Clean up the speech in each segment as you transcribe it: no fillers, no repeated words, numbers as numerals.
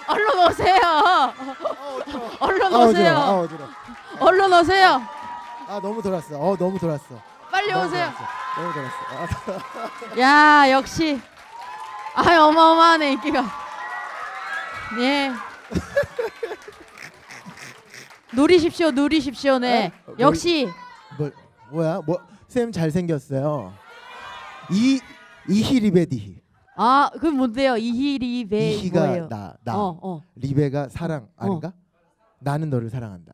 얼른 오세요. 얼른 오세요. 어지러워. 얼른 오세요. 너무 돌았어. 너무 돌았어. 빨리 오세요. 너무 돌았어. 야, 역시. 어마어마하네, 인기가. 예. 누리십시오, 누리십시오. 네. 역시. 뭐야? 쌤 잘생겼어요. 이희리베디히. 그 뭔데요? 이희리베 이희가 뭐예요? 나. 리베가 사랑 아닌가? 나는 너를 사랑한다.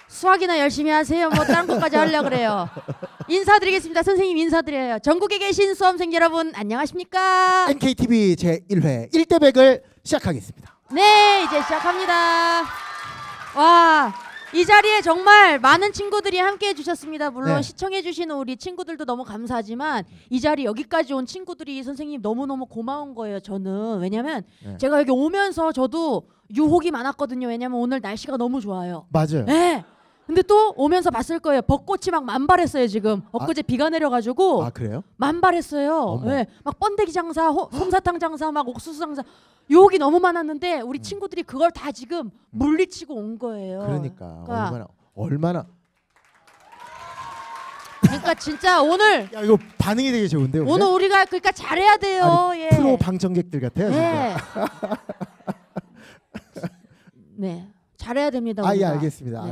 수학이나 열심히 하세요. 뭐 다른 것까지 하려고 그래요. 인사드리겠습니다. 선생님 인사드려요. 전국에 계신 수험생 여러분 안녕하십니까? NKTV 제1회 1대100을 시작하겠습니다. 네, 이제 시작합니다. 와, 이 자리에 정말 많은 친구들이 함께 해주셨습니다. 물론 시청해주시는 우리 친구들도 너무 감사하지만 이 자리 여기까지 온 친구들이 선생님 너무너무 고마운 거예요. 저는 왜냐면 제가 여기 오면서 저도 유혹이 많았거든요. 왜냐면 오늘 날씨가 너무 좋아요. 맞아요. 네. 근데 또 오면서 봤을 거예요. 벚꽃이 막 만발했어요. 지금 엊그제 비가 내려가지고 그래요? 만발했어요. 네. 막 번데기 장사, 솜사탕 장사, 막 옥수수 장사 유혹이 너무 많았는데 우리 친구들이 그걸 다 지금 물리치고 온 거예요. 그러니까 얼마나 그러니까 진짜 오늘 이거 반응이 되게 좋은데요. 오늘 우리가 그러니까 잘해야 돼요. 프로 방청객들 같아요. 네. 네. 잘해야 됩니다. 예, 알겠습니다.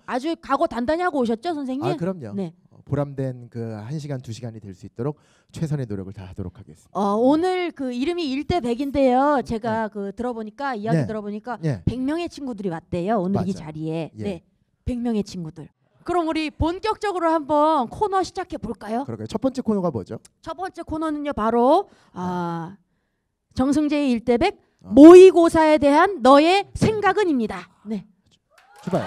아주 각오 단단히 하고 오셨죠, 선생님? 그럼요. 네. 보람된 그 1시간 2시간이 될 수 있도록 최선의 노력을 다하도록 하겠습니다. 오늘 그 이름이 1대100인데요. 제가 들어보니까 이야기 들어보니까 100명의 친구들이 왔대요. 오늘 이 자리에. 네. 100명의 친구들. 그럼 우리 본격적으로 한번 코너 시작해 볼까요? 그러게요. 첫 번째 코너가 뭐죠? 첫 번째 코너는요. 바로 정승재의 1대100 모의고사에 대한 너의 생각은입니다. 네. 출발.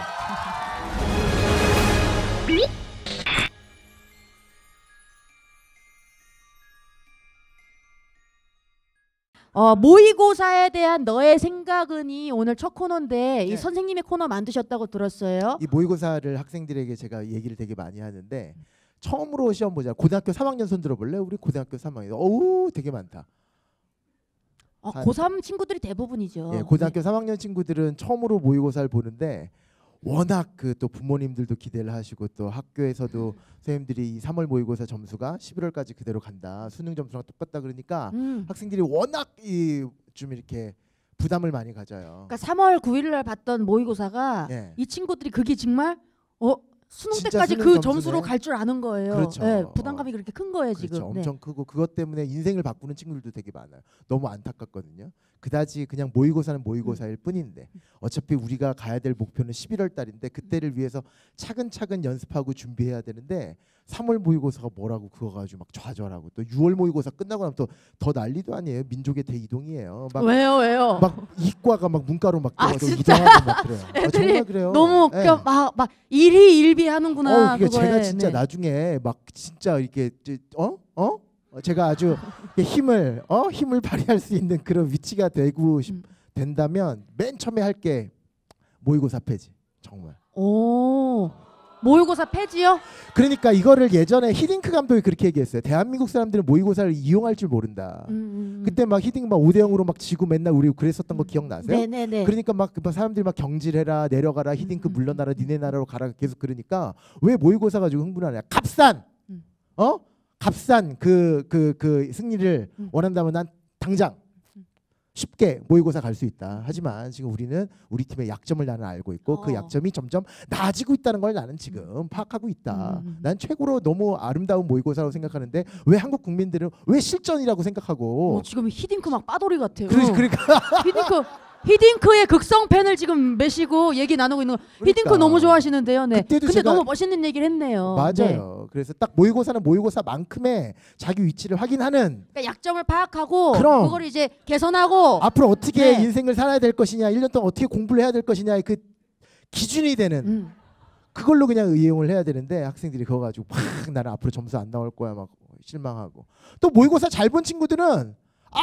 모의고사에 대한 너의 생각은이 오늘 첫 코너인데 이 선생님의 코너 만드셨다고 들었어요. 이 모의고사를 학생들에게 제가 얘기를 되게 많이 하는데 처음으로 시험 보자. 고등학교 3학년 손 들어볼래? 우리 고등학교 3학년. 어우 되게 많다. 고3 친구들이 대부분이죠. 고등학교 3학년 친구들은 처음으로 모의고사를 보는데 워낙 또 부모님들도 기대를 하시고 또 학교에서도 선생님들이 이 3월 모의고사 점수가 11월까지 그대로 간다. 수능 점수랑 똑같다 그러니까 학생들이 워낙 좀 이렇게 부담을 많이 가져요. 그러니까 3월 9일 날 봤던 모의고사가 이 친구들이 그게 정말 수능 때까지 그 점수로 갈 줄 아는 거예요. 그렇죠. 네, 부담감이 그렇게 큰 거예요. 그렇죠. 지금. 엄청 크고 그것 때문에 인생을 바꾸는 친구들도 되게 많아요. 너무 안타깝거든요. 그다지 그냥 모의고사는 모의고사일 뿐인데 어차피 우리가 가야 될 목표는 11월 달인데 그때를 위해서 차근차근 연습하고 준비해야 되는데 3월 모의고사가 뭐라고 그거 가지고 막 좌절하고 또 6월 모의고사 끝나고 나면 또 더 난리도 아니에요. 민족의 대이동이에요. 막 왜요? 막 이과가 막 문과로 막 진짜? 이동하고 막 그래요. 애들이 정말 그래요. 너무 웃겨. 막 일희일비 하는구나. 그게 제가 진짜 나중에 막 진짜 이렇게 제가 아주 힘을 발휘할 수 있는 그런 위치가 되고 된다면 맨 처음에 할 게 모의고사 폐지. 정말. 모의고사 폐지요? 그러니까 이거를 예전에 히딩크 감독이 그렇게 얘기했어요. 대한민국 사람들은 모의고사를 이용할 줄 모른다. 그때 막 히딩크 막 5대0으로 막 지고 맨날 우리 그랬었던 거 기억나세요? 네네네. 그러니까 막 사람들이 막 경질해라, 내려가라, 히딩크 물러나라, 니네 나라로 가라 계속 그러니까 왜 모의고사 가지고 흥분하냐? 값싼 값싼 그 승리를 원한다면 난 당장 쉽게 모의고사 갈 수 있다. 하지만 지금 우리는 우리 팀의 약점을 나는 알고 있고 그 약점이 점점 나아지고 있다는 걸 나는 지금 파악하고 있다. 난 최고로 너무 아름다운 모의고사라고 생각하는데 왜 한국 국민들은 왜 실전이라고 생각하고 지금 히딩크 막 빠돌이 같아요. 그러니까 히딩크의 극성 팬을 지금 메시고 얘기 나누고 있는 거. 히딩크 너무 좋아하시는데요. 네. 근데 너무 멋있는 얘기를 했네요. 맞아요. 네. 그래서 딱 모의고사는 모의고사만큼의 자기 위치를 확인하는 그러니까 약점을 파악하고 그걸 이제 개선하고 앞으로 어떻게 인생을 살아야 될 것이냐 1년 동안 어떻게 공부를 해야 될 것이냐의 그 기준이 되는 그걸로 그냥 이용을 해야 되는데 학생들이 그거 가지고 막 나는 앞으로 점수 안 나올 거야 막 실망하고 또 모의고사 잘 본 친구들은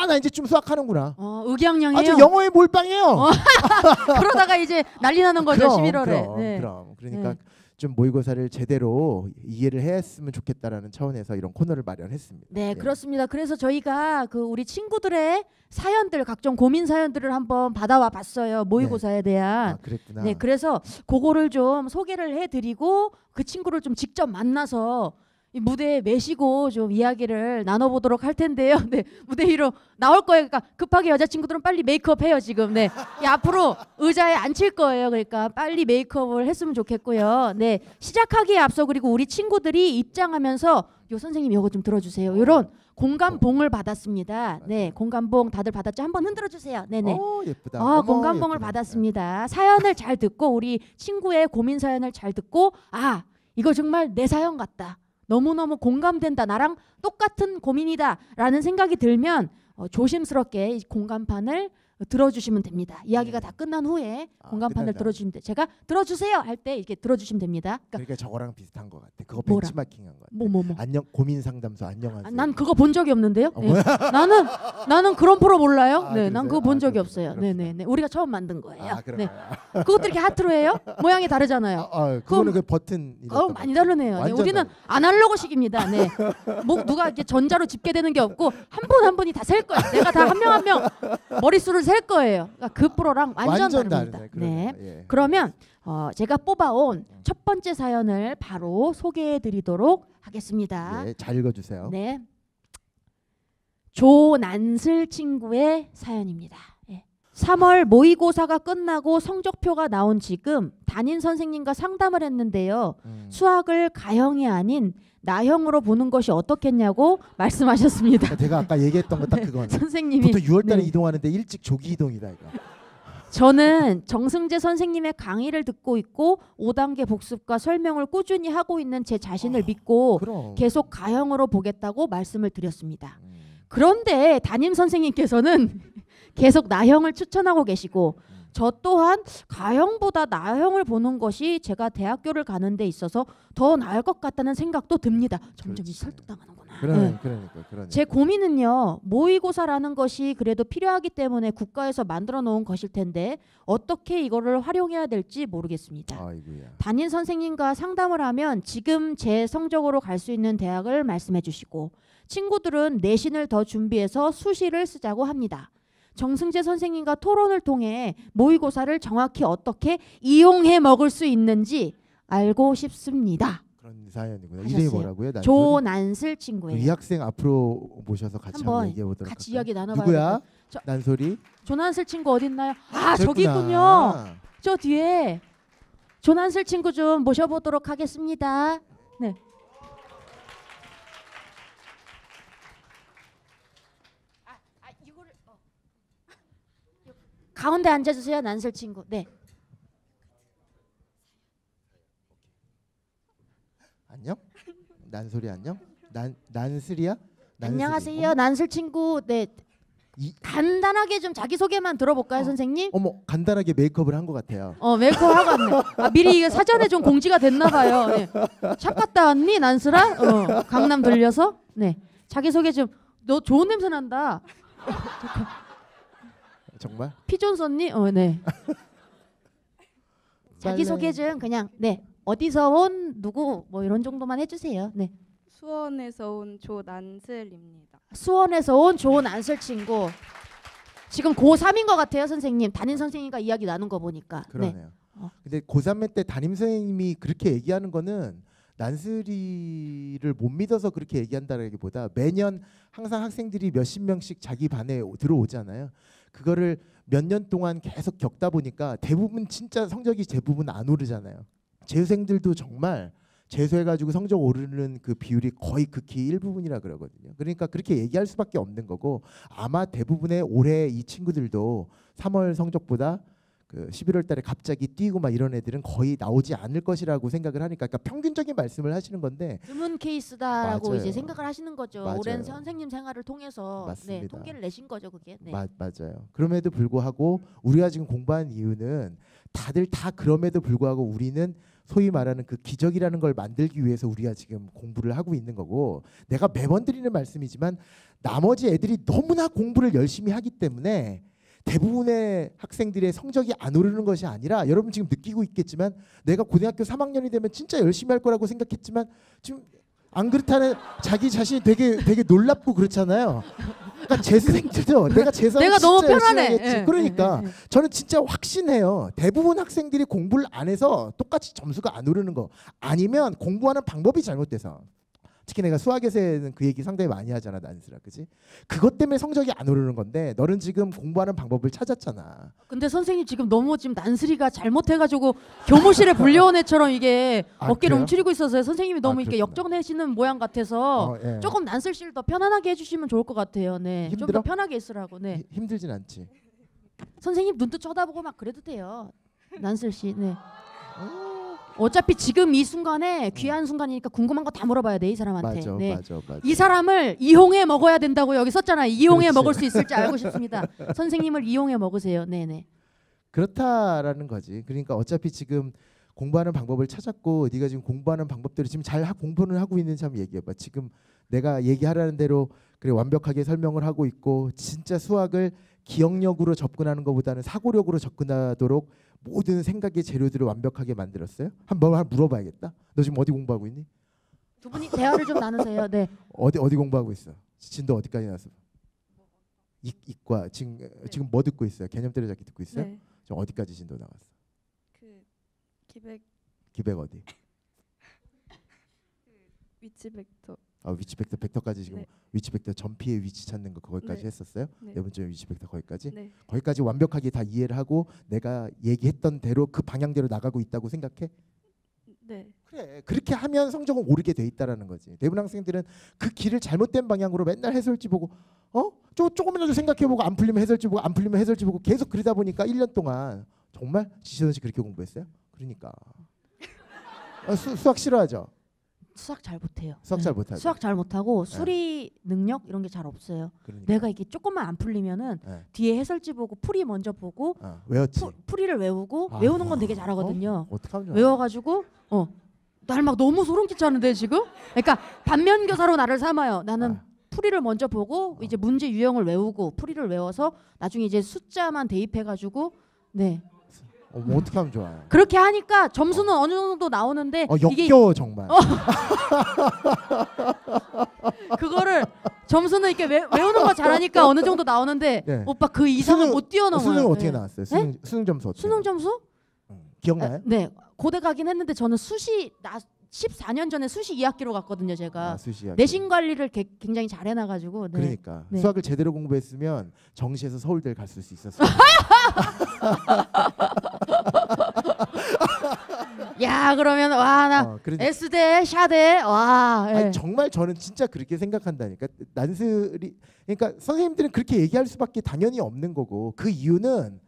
나 이제 좀 수학하는구나. 의기양양해요. 아주 영어에 몰빵해요. 그러다가 이제 난리 나는 거죠. 11월에. 그럼. 그러니까 좀 모의고사를 제대로 이해를 했으면 좋겠다라는 차원에서 이런 코너를 마련했습니다. 네, 예. 그렇습니다. 그래서 저희가 그 우리 친구들의 사연들, 각종 고민 사연들을 한번 받아와 봤어요. 모의고사에 대한. 아, 그랬구나. 네, 그래서 그거를 좀 소개를 해드리고 그 친구를 좀 직접 만나서 이 무대에 매시고 좀 이야기를 나눠보도록 할 텐데요. 네, 무대 위로 나올 거예요. 그러니까 급하게 여자친구들은 빨리 메이크업 해요 지금. 네, 이 앞으로 의자에 앉힐 거예요. 그러니까 빨리 메이크업을 했으면 좋겠고요. 네, 시작하기에 앞서 그리고 우리 친구들이 입장하면서 요 선생님 이거 좀 들어주세요. 이런 공감봉을 받았습니다. 네, 공감봉 다들 받았죠? 한번 흔들어 주세요. 네네. 예쁘다. 아, 어머, 공감봉을 예쁘다. 받았습니다. 사연을 잘 듣고 우리 친구의 고민 사연을 잘 듣고 아, 이거 정말 내 사연 같다. 너무너무 공감된다. 나랑 똑같은 고민이다. 라는 생각이 들면 조심스럽게 이 공감판을 들어주시면 됩니다. 이야기가 다 끝난 후에 공감판을 끝났나? 들어주시면 돼요. 제가 들어주세요 할 때 이렇게 들어주시면 됩니다. 그러니까 저거랑 비슷한 것 같아. 그거 뭐라? 벤치마킹한 것 같아. 뭐. 안녕 고민 상담소 안녕하세요. 아, 난 그거 본 적이 없는데요. 아, 네. 뭐야? 나는 그런 프로 몰라요. 아, 네, 난 그러세요? 그거 본 아, 적이 그렇구나. 없어요. 그렇구나. 네네네. 우리가 처음 만든 거예요. 아, 네. 그런가요? 그것도 이렇게 하트로 해요? 모양이 다르잖아요. 그거는 그 버튼. 많이 다르네요. 네, 우리는 아날로그식입니다. 네. 뭐 누가 이렇게 전자로 집계되는 게 없고 한 분 한 분이 다 셀 거예요. 내가 다 한 명 한 명 머릿수를 셀 거예요. 그러니까 그 프로랑 완전 다릅니다. 다르네. 네. 그러네요. 예. 그러면 제가 뽑아온 첫 번째 사연을 바로 소개해드리도록 하겠습니다. 예, 잘 읽어주세요. 네. 조난슬 친구의 사연입니다. 예. 3월 모의고사가 끝나고 성적표가 나온 지금 담임 선생님과 상담을 했는데요. 수학을 가형이 아닌 나형으로 보는 것이 어떻겠냐고 말씀하셨습니다. 제가 아까 얘기했던 거 딱 네, 그거네. 선생님이 보통 6월달에 네. 이동하는데 일찍 조기 이동이다 이거. 저는 정승재 선생님의 강의를 듣고 있고 5단계 복습과 설명을 꾸준히 하고 있는 제 자신을 믿고 그럼. 계속 가형으로 보겠다고 말씀을 드렸습니다. 그런데 담임 선생님께서는 계속 나형을 추천하고 계시고 저 또한 가형보다 나형을 보는 것이 제가 대학교를 가는 데 있어서 더 나을 것 같다는 생각도 듭니다. 점점 그렇지. 설득당하는구나. 그러니까. 제 고민은요. 모의고사라는 것이 그래도 필요하기 때문에 국가에서 만들어 놓은 것일 텐데 어떻게 이거를 활용해야 될지 모르겠습니다. 아이고야. 담임 선생님과 상담을 하면 지금 제 성적으로 갈 수 있는 대학을 말씀해 주시고 친구들은 내신을 더 준비해서 수시를 쓰자고 합니다. 정승재 선생님과 토론을 통해 모의고사를 정확히 어떻게 이용해 먹을 수 있는지 알고 싶습니다. 그런 사연이구나. 하셨어요. 이름이 뭐라고요? 난소리? 조난슬 그 친구예요. 이 학생 앞으로 모셔서 같이 한번 얘기해 보도록 같이 할까요? 이야기 나눠봐요. 누구야? 저- 난소리? 조난슬 친구 어디 있나요? 아, 저기 저기 있군요. 저 뒤에 조난슬 친구 좀 모셔보도록 하겠습니다. 네. 가운데 앉아주세요, 난슬 친구. 네. 안녕? 난소리 안녕? 난슬이야? 난슬이. 안녕하세요, 난슬 친구. 네. 간단하게 좀 자기 소개만 들어볼까요, 선생님? 어머 간단하게 메이크업을 한 것 같아요. 메이크업 하고 왔네. 아, 미리 이거 사전에 좀 공지가 됐나 봐요. 네. 샵 갔다 왔니, 난슬아? 강남 들려서? 네. 자기 소개 좀. 너 좋은 냄새 난다. 정말? 피존 썼니? 네. 자기 소개 좀 그냥 네. 어디서 온 누구 뭐 이런 정도만 해주세요. 네. 수원에서 온 조난슬입니다. 수원에서 온 좋은 안슬 친구. 지금 고3인 것 같아요, 선생님. 담임 선생님과 이야기 나눈 거 보니까. 그러네요. 네. 근데 고3 때 담임 선생님이 그렇게 얘기하는 거는 난슬이를 못 믿어서 그렇게 얘기한다라기보다 매년 항상 학생들이 몇십 명씩 자기 반에 들어오잖아요. 그거를 몇 년 동안 계속 겪다 보니까 대부분 진짜 성적이 대부분 안 오르잖아요. 재수생들도 정말 재수해가지고 성적 오르는 그 비율이 거의 극히 일부분이라 그러거든요. 그러니까 그렇게 얘기할 수밖에 없는 거고 아마 대부분의 올해 이 친구들도 3월 성적보다 그 11월 달에 갑자기 뛰고 막 이런 애들은 거의 나오지 않을 것이라고 생각을 하니까 그러니까 평균적인 말씀을 하시는 건데 드문 케이스다라고 맞아요. 이제 생각을 하시는 거죠. 맞아요. 오랜 선생님 생활을 통해서 네, 맞습니다. 통계를 내신 거죠, 그게. 네. 맞아요. 그럼에도 불구하고 우리가 지금 공부한 이유는 다들 다 그럼에도 불구하고 우리는 소위 말하는 그 기적이라는 걸 만들기 위해서 우리가 지금 공부를 하고 있는 거고 내가 매번 드리는 말씀이지만 나머지 애들이 너무나 공부를 열심히 하기 때문에 대부분의 학생들의 성적이 안 오르는 것이 아니라 여러분 지금 느끼고 있겠지만 내가 고등학교 3학년이 되면 진짜 열심히 할 거라고 생각했지만 지금 안 그렇다는 자기 자신이 되게 놀랍고 그렇잖아요. 그러니까 재수생들도 내가 재수하면 내가 너무 진짜 열심히 편하네. 하겠지. 예, 그러니까 예, 예. 저는 진짜 확신해요. 대부분 학생들이 공부를 안 해서 똑같이 점수가 안 오르는 거 아니면 공부하는 방법이 잘못돼서 특히 내가 수학에서는 그 얘기 상당히 많이 하잖아 난스라 그지? 그것 때문에 성적이 안 오르는 건데 너는 지금 공부하는 방법을 찾았잖아. 근데 선생님 지금 너무 지금 난슬이가 잘못해가지고 교무실에 불려온 애처럼 이게 아, 어깨를 그래요? 움츠리고 있어서요. 선생님이 너무 이렇게 그렇구나. 역정내시는 모양 같아서 예. 조금 난슬 씨를 더 편안하게 해주시면 좋을 것 같아요. 네, 좀 힘들어? 더 편하게 있으라고. 네, 힘들진 않지. 선생님 눈도 쳐다보고 막 그래도 돼요. 난슬 씨. 네. 어차피 지금 이 순간에 귀한 순간이니까 궁금한 거 다 물어봐야 돼 이 사람한테. 맞아, 네. 맞아. 이 사람을 이용해 먹어야 된다고 여기 썼잖아요. 이용해 그렇지. 먹을 수 있을지 알고 싶습니다. 선생님을 이용해 먹으세요. 네네. 그렇다라는 거지. 그러니까 어차피 지금 공부하는 방법을 찾았고 네가 지금 공부하는 방법대로 지금 잘 공부는 하고 있는지 한번 얘기해봐. 지금 내가 얘기하라는 대로 그래 완벽하게 설명을 하고 있고 진짜 수학을 기억력으로 접근하는 것보다는 사고력으로 접근하도록 모든 생각의 재료들을 완벽하게 만들었어요? 한번 물어봐야겠다. 너 지금 어디 공부하고 있니? 두 분이 대화를 좀 나누세요. 네. 어디 공부하고 있어? 진도 어디까지 나왔어? 이과 지금 뭐 듣고 있어요? 개념 때려잡기 듣고 있어요? 네. 지금 어디까지 진도 나왔어? 그 기백 기백 어디? 위치 벡터. 위치 벡터까지 지금 네. 위치 벡터 전피의 위치 찾는 거 거기까지 네. 했었어요? 네. 네 번째 위치 벡터 거기까지? 네. 거기까지 완벽하게 다 이해를 하고 내가 얘기했던 대로 그 방향대로 나가고 있다고 생각해? 네. 그래 그렇게 하면 성적은 오르게 돼 있다라는 거지. 대부분 학생들은 그 길을 잘못된 방향으로 맨날 해설지 보고 조금이라도 생각해보고 안 풀리면 해설지 보고 안 풀리면 해설지 보고 계속 그러다 보니까 1년 동안 정말 지시선 씨 그렇게 공부했어요? 그러니까 수학 싫어하죠? 수학 잘 못해요. 수학 네. 잘 못하죠? 수학 잘 못하고 수리 능력 이런 게 잘 없어요. 그러니까. 내가 이게 조금만 안 풀리면은 네. 뒤에 해설지 보고 풀이 먼저 보고 외웠지? 풀이를 외우고 아, 외우는 건 되게 잘하거든요. 어떡하면 좋아? 외워가지고 날 막 너무 소름 끼쳤는데 지금. 그러니까 반면 교사로 나를 삼아요. 나는 풀이를 먼저 보고 이제 문제 유형을 외우고 풀이를 외워서 나중에 이제 숫자만 대입해가지고 네 뭐 어떻게 하면 좋아요? 그렇게 하니까 점수는 어느 정도 나오는데 이게 역겨워 정말. 그거를 점수는 이렇게 외우는 거 잘하니까 어느 정도 나오는데 네. 오빠 그 이상을 못 뛰어넘어요. 수능 어떻게 네. 나왔어요? 네? 수능 점수 어떻게? 수능 점수? 기억나요? 네 고대 가긴 했는데 저는 수시 14년 전에 수시 2학기로 갔거든요. 제가 수시학. 내신 관리를 굉장히 잘 해놔가지고 네. 그러니까 네. 수학을 제대로 공부했으면 정시에서 서울대를 갈 수 있었어요. 야 그러면 와 나 그러니까. S대 샤대 와 예. 아니, 정말 저는 진짜 그렇게 생각한다니까. 난슬이 그러니까 선생님들은 그렇게 얘기할 수밖에 당연히 없는 거고 그 이유는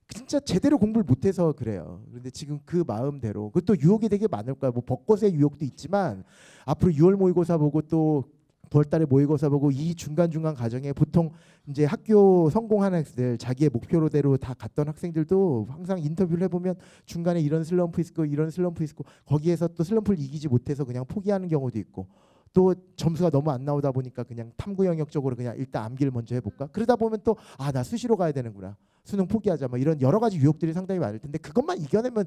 진짜 제대로 공부를 못해서 그래요. 그런데 지금 그 마음대로 그것도 유혹이 되게 많을 거야. 뭐 벚꽃의 유혹도 있지만 앞으로 6월 모의고사 보고 또 9월달에 모의고사 보고 이 중간중간 과정에 보통 이제 학교 성공한 학생들 자기의 목표로대로 다 갔던 학생들도 항상 인터뷰를 해보면 중간에 이런 슬럼프 있고 이런 슬럼프 있고 거기에서 또 슬럼프를 이기지 못해서 그냥 포기하는 경우도 있고 또 점수가 너무 안 나오다 보니까 그냥 탐구 영역 쪽으로 그냥 일단 암기를 먼저 해볼까 그러다 보면 또 나 수시로 가야 되는구나 수능 포기하자 뭐 이런 여러 가지 유혹들이 상당히 많을 텐데 그것만 이겨내면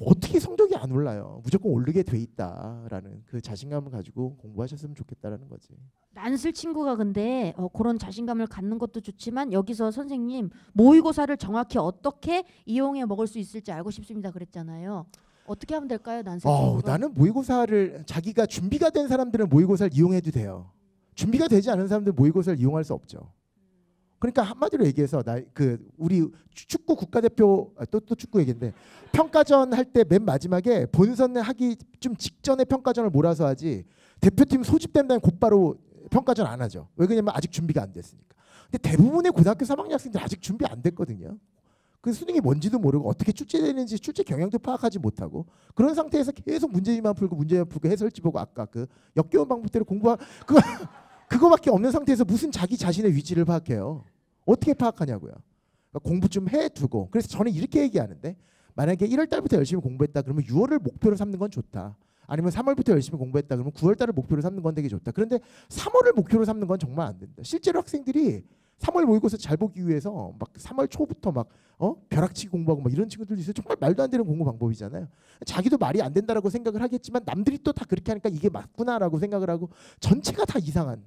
어떻게 성적이 안 올라요? 무조건 오르게 돼 있다라는 그 자신감을 가지고 공부하셨으면 좋겠다라는 거지. 난슬 친구가 근데 그런 자신감을 갖는 것도 좋지만 여기서 선생님 모의고사를 정확히 어떻게 이용해 먹을 수 있을지 알고 싶습니다 그랬잖아요. 어떻게 하면 될까요, 난슬 친구가? 나는 모의고사를 자기가 준비가 된 사람들은 모의고사를 이용해도 돼요. 준비가 되지 않은 사람들은 모의고사를 이용할 수 없죠. 그러니까 한마디로 얘기해서 우리 축구 국가대표 또 축구 얘기인데 평가전 할 때 맨 마지막에 본선 하기 좀 직전에 평가전을 몰아서 하지 대표팀 소집된 다음에 곧바로 평가전 안 하죠. 왜 그러냐면 아직 준비가 안 됐으니까. 근데 대부분의 고등학교 3학년 학생들 아직 준비 안 됐거든요. 그 수능이 뭔지도 모르고 어떻게 출제되는지 출제 경향도 파악하지 못하고 그런 상태에서 계속 문제집만 풀고 해설지 보고 아까 그 역겨운 방법대로 그거밖에 없는 상태에서 무슨 자기 자신의 위치를 파악해요. 어떻게 파악하냐고요. 그러니까 공부 좀 해두고 그래서 저는 이렇게 얘기하는데 만약에 1월 달부터 열심히 공부했다 그러면 6월을 목표로 삼는 건 좋다. 아니면 3월부터 열심히 공부했다 그러면 9월 달을 목표로 삼는 건 되게 좋다. 그런데 3월을 목표로 삼는 건 정말 안 된다. 실제로 학생들이 3월 모의고사 잘 보기 위해서 막 3월 초부터 막 벼락치기 공부하고 막 이런 친구들도 있어요. 정말 말도 안 되는 공부 방법이잖아요. 자기도 말이 안 된다라고 생각을 하겠지만 남들이 또 다 그렇게 하니까 이게 맞구나라고 생각을 하고 전체가 다 이상한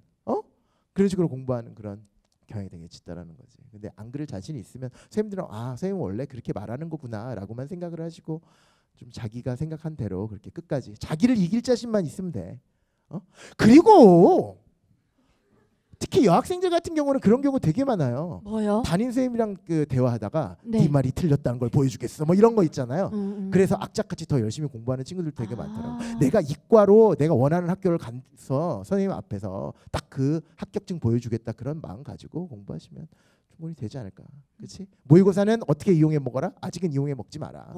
그런 식으로 공부하는 그런 경향이 되겠다라는 거지. 근데 안 그럴 자신이 있으면 선생님들은 선생님 원래 그렇게 말하는 거구나라고만 생각을 하시고 좀 자기가 생각한 대로 그렇게 끝까지 자기를 이길 자신만 있으면 돼. 그리고 특히 여학생들 같은 경우는 그런 경우 되게 많아요. 뭐요? 담임 선생님이랑 그 대화하다가 네. 네 말이 틀렸다는 걸 보여주겠어. 뭐 이런 거 있잖아요. 그래서 악착같이 더 열심히 공부하는 친구들 되게 많더라고. 내가 이과로 내가 원하는 학교를 가서 선생님 앞에서 딱 그 합격증 보여주겠다 그런 마음 가지고 공부하시면 충분히 되지 않을까. 그렇지? 모의고사는 어떻게 이용해 먹어라? 아직은 이용해 먹지 마라.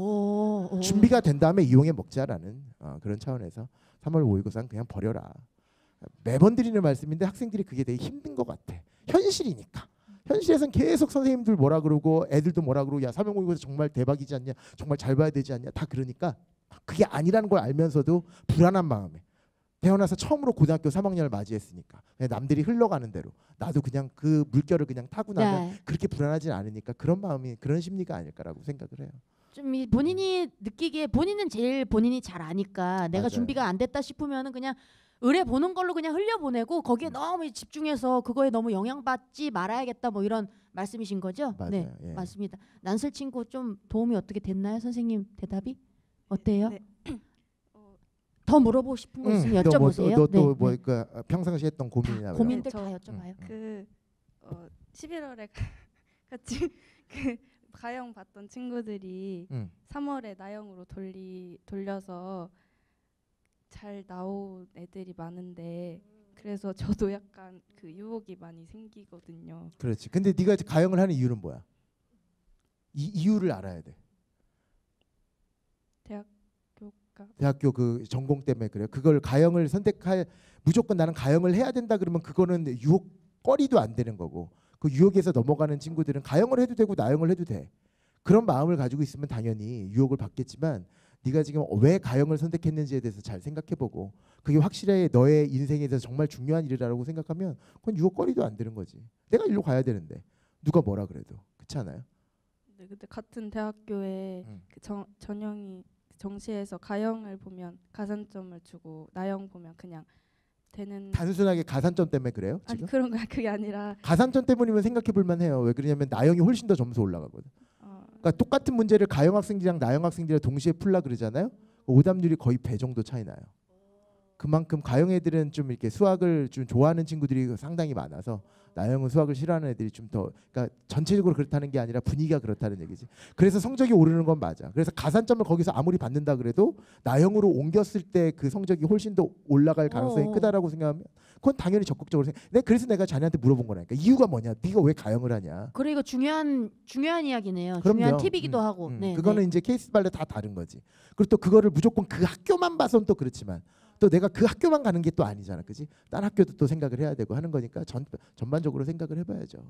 준비가 된 다음에 이용해 먹자라는 그런 차원에서 3월 모의고사는 그냥 버려라. 매번 드리는 말씀인데 학생들이 그게 되게 힘든 것 같아. 현실이니까. 현실에선 계속 선생님들 뭐라 그러고 애들도 뭐라 그러고 야 3월 모의고사 정말 대박이지 않냐, 정말 잘 봐야 되지 않냐, 다 그러니까 그게 아니라는 걸 알면서도 불안한 마음에 태어나서 처음으로 고등학교 3학년을 맞이했으니까 그냥 남들이 흘러가는 대로 나도 그냥 그 물결을 그냥 타고 나면 네. 그렇게 불안하진 않으니까 그런 마음이 그런 심리가 아닐까라고 생각을 해요. 좀 본인이 느끼기에 본인은 제일 본인이 잘 아니까 내가 맞아요. 준비가 안 됐다 싶으면은 그냥 의뢰 보는 걸로 그냥 흘려보내고 거기에 너무 집중해서 그거에 너무 영향받지 말아야겠다 뭐 이런 말씀이신 거죠? 맞아요. 네, 예. 맞습니다. 난슬 친구 좀 도움이 어떻게 됐나요, 선생님 대답이 어때요? 네. 더 물어보고 싶은 거 있으면 여쭤보세요. 너또뭐 네. 그 평상시에 했던 고민이나 고민들 저- 다 여쭤봐요. 그 11월에 같이 그 가영 봤던 친구들이 3월에 나영으로 돌려서 잘 나온 애들이 많은데 그래서 저도 약간 그 유혹이 많이 생기거든요. 그렇지. 근데 네가 가영을 하는 이유는 뭐야? 이유를 알아야 돼. 대학교 그 전공 때문에 그래요. 그걸 가영을 선택할 무조건 나는 가영을 해야 된다 그러면 그거는 유혹거리도 안 되는 거고 그 유혹에서 넘어가는 친구들은 가영을 해도 되고 나영을 해도 돼. 그런 마음을 가지고 있으면 당연히 유혹을 받겠지만 네가 지금 왜 가영을 선택했는지에 대해서 잘 생각해보고 그게 확실히 너의 인생에 대해서 정말 중요한 일이라고 생각하면 그건 유혹거리도 안 되는 거지. 내가 일로 가야 되는데 누가 뭐라 그래도 그렇지 않아요? 네, 근데 같은 대학교에 그 전형이 정시에서 가영을 보면 가산점을 주고 나영 보면 그냥 되는. 단순하게 가산점 때문에 그래요? 아니 지금? 그런 거야. 그게 아니라 가산점 때문이면 생각해볼 만해요. 왜 그러냐면 나영이 훨씬 더 점수 올라가거든. 그러니까 똑같은 문제를 가영 학생들이랑 나영 학생들이랑 동시에 풀라 그러잖아요. 오답률이 거의 배 정도 차이 나요. 그만큼 가영 애들은 좀 이렇게 수학을 좀 좋아하는 친구들이 상당히 많아서 나영은 수학을 싫어하는 애들이 좀 더 그러니까 전체적으로 그렇다는 게 아니라 분위기가 그렇다는 얘기지. 그래서 성적이 오르는 건 맞아. 그래서 가산점을 거기서 아무리 받는다 그래도 나영으로 옮겼을 때 그 성적이 훨씬 더 올라갈 가능성이 크다라고 생각하면 그건 당연히 적극적으로 그래서 내가 자네한테 물어본 거라니까. 이유가 뭐냐? 네가 왜 가영을 하냐? 그리고 중요한 이야기네요. 그럼요. 중요한 팁이기도 하고. 네, 그거는 이제 케이스별로 다 다른 거지. 그리고 또 그거를 무조건 그 학교만 봐서는 또 그렇지만 또 내가 그 학교만 가는 게 또 아니잖아, 그지? 딴 학교도 또 생각을 해야 되고 하는 거니까 전반적으로 생각을 해봐야죠.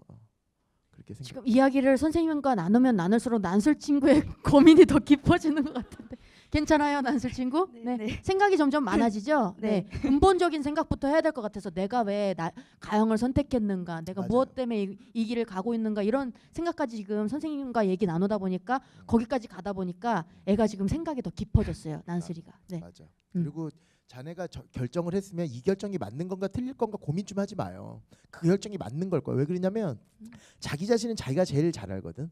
그렇게 생각. 지금 이야기를 선생님과 나누면 나눌수록 난슬 친구의 고민이 더 깊어지는 것 같은데 괜찮아요, 난슬 친구? 네, 네. 생각이 점점 많아지죠. 네. 근본적인 생각부터 해야 될 것 같아서 내가 왜 가영을 선택했는가, 내가 맞아요. 무엇 때문에 이 길을 가고 있는가 이런 생각까지 지금 선생님과 얘기 나누다 보니까 거기까지 가다 보니까 애가 지금 생각이 더 깊어졌어요, 난슬이가. 네. 맞아. 그리고 자네가 결정을 했으면 이 결정이 맞는 건가 틀릴 건가 고민 좀 하지 마요. 그 결정이 맞는 걸 거야. 왜 그러냐면 자기 자신은 자기가 제일 잘 알거든.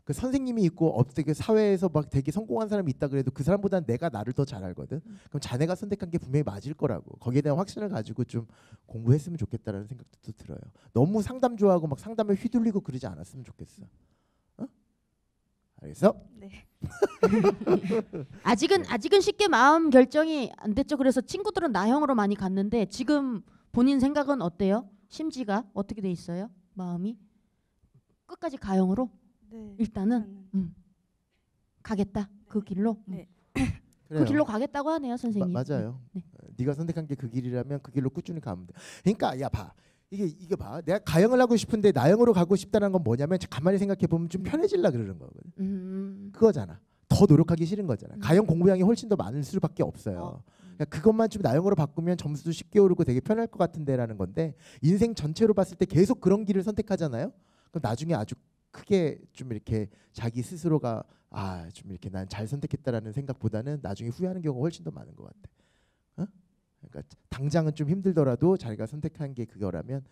그 선생님이 있고 어떻게 사회에서 막 되게 성공한 사람이 있다 그래도 그 사람보다는 내가 나를 더 잘 알거든. 그럼 자네가 선택한 게 분명히 맞을 거라고. 거기에 대한 확신을 가지고 좀 공부했으면 좋겠다라는 생각도 또 들어요. 너무 상담 좋아하고 막 상담에 휘둘리고 그러지 않았으면 좋겠어. 알겠어? 네. 아직은 쉽게 마음 결정이 안 됐죠. 그래서 친구들은 나형으로 많이 갔는데 지금 본인 생각은 어때요? 심지가 어떻게 돼 있어요? 마음이 끝까지 가형으로? 네. 일단은 가겠다. 그 길로. 네. 그 길로 가겠다고 하네요, 선생님. 맞아요. 네. 네가 선택한 게 그 길이라면 그 길로 꾸준히 가면 돼. 그러니까 야 봐. 이게 봐. 내가 가영을 하고 싶은데 나영으로 가고 싶다는 건 뭐냐면 가만히 생각해 보면 좀 편해질라 그러는 거거든. 그거잖아. 더 노력하기 싫은 거잖아. 가영 공부량이 훨씬 더 많을 수밖에 없어요. 그러니까 그것만 좀 나영으로 바꾸면 점수도 쉽게 오르고 되게 편할 것 같은데라는 건데 인생 전체로 봤을 때 계속 그런 길을 선택하잖아요. 그럼 나중에 아주 크게 좀 이렇게 자기 스스로가 좀 이렇게 난 잘 선택했다라는 생각보다는 나중에 후회하는 경우가 훨씬 더 많은 것 같아. 어? 그러니까 당장은 좀 힘들더라도 자기가 선택한 게 그거라면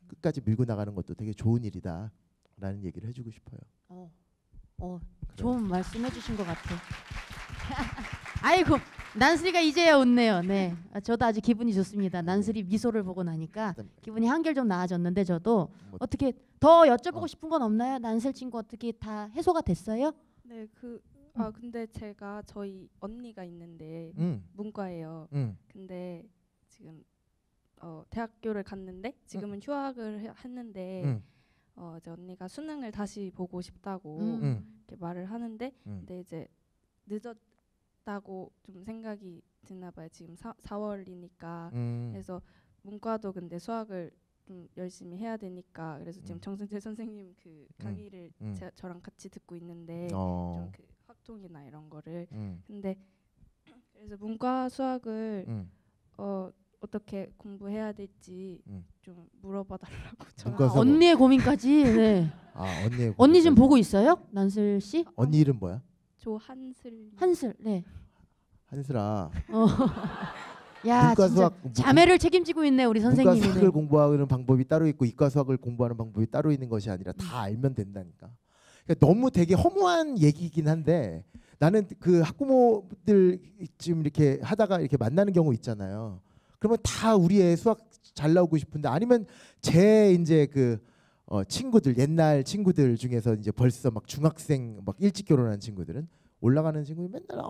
끝까지 밀고 나가는 것도 되게 좋은 일이다라는 얘기를 해주고 싶어요. 좋은 말씀해 주신 것 같아. 아이고 난슬이가 이제야 웃네요. 네, 저도 아주 기분이 좋습니다. 난슬이 미소를 보고 나니까 기분이 한결 좀 나아졌는데 저도 어떻게 더 여쭤보고 싶은 건 없나요? 난슬 친구 어떻게 다 해소가 됐어요? 네, 근데 제가 저희 언니가 있는데 문과예요. 근데 지금 대학교를 갔는데 지금은 휴학을 했는데 이제 언니가 수능을 다시 보고 싶다고 이렇게 말을 하는데 근데 이제 늦었다고 좀 생각이 드나 봐요. 지금 4월이니까 그래서 문과도 근데 수학을 좀 열심히 해야 되니까 그래서 지금 정승재 선생님 그 강의를 저랑 같이 듣고 있는데 좀 그 확통이나 이런 거를 근데 그래서 문과 수학을 어떻게 공부해야 될지 좀 물어봐 달라고 언니의 고민까지. 네. 언니의 언니 지금 보고 있어요? 난슬 씨? 언니 이름 뭐야? 조한슬. 한슬. 네. 한슬아. 야, 문과 진짜 수학 자매를 책임지고 있네 우리 선생님이. 문과 수학을 공부하는 방법이 따로 있고 이과 수학을 공부하는 방법이 따로 있는 것이 아니라 다 알면 된다니까. 그러니까 너무 되게 허무한 얘기이긴 한데 나는 그 학부모들 지금 이렇게 하다가 이렇게 만나는 경우 있잖아요. 그러면 다 우리 애 수학 잘 나오고 싶은데 아니면 제 이제 그 친구들 옛날 친구들 중에서 이제 벌써 막 중학생 막 일찍 결혼한 친구들은 올라가는 친구들 맨날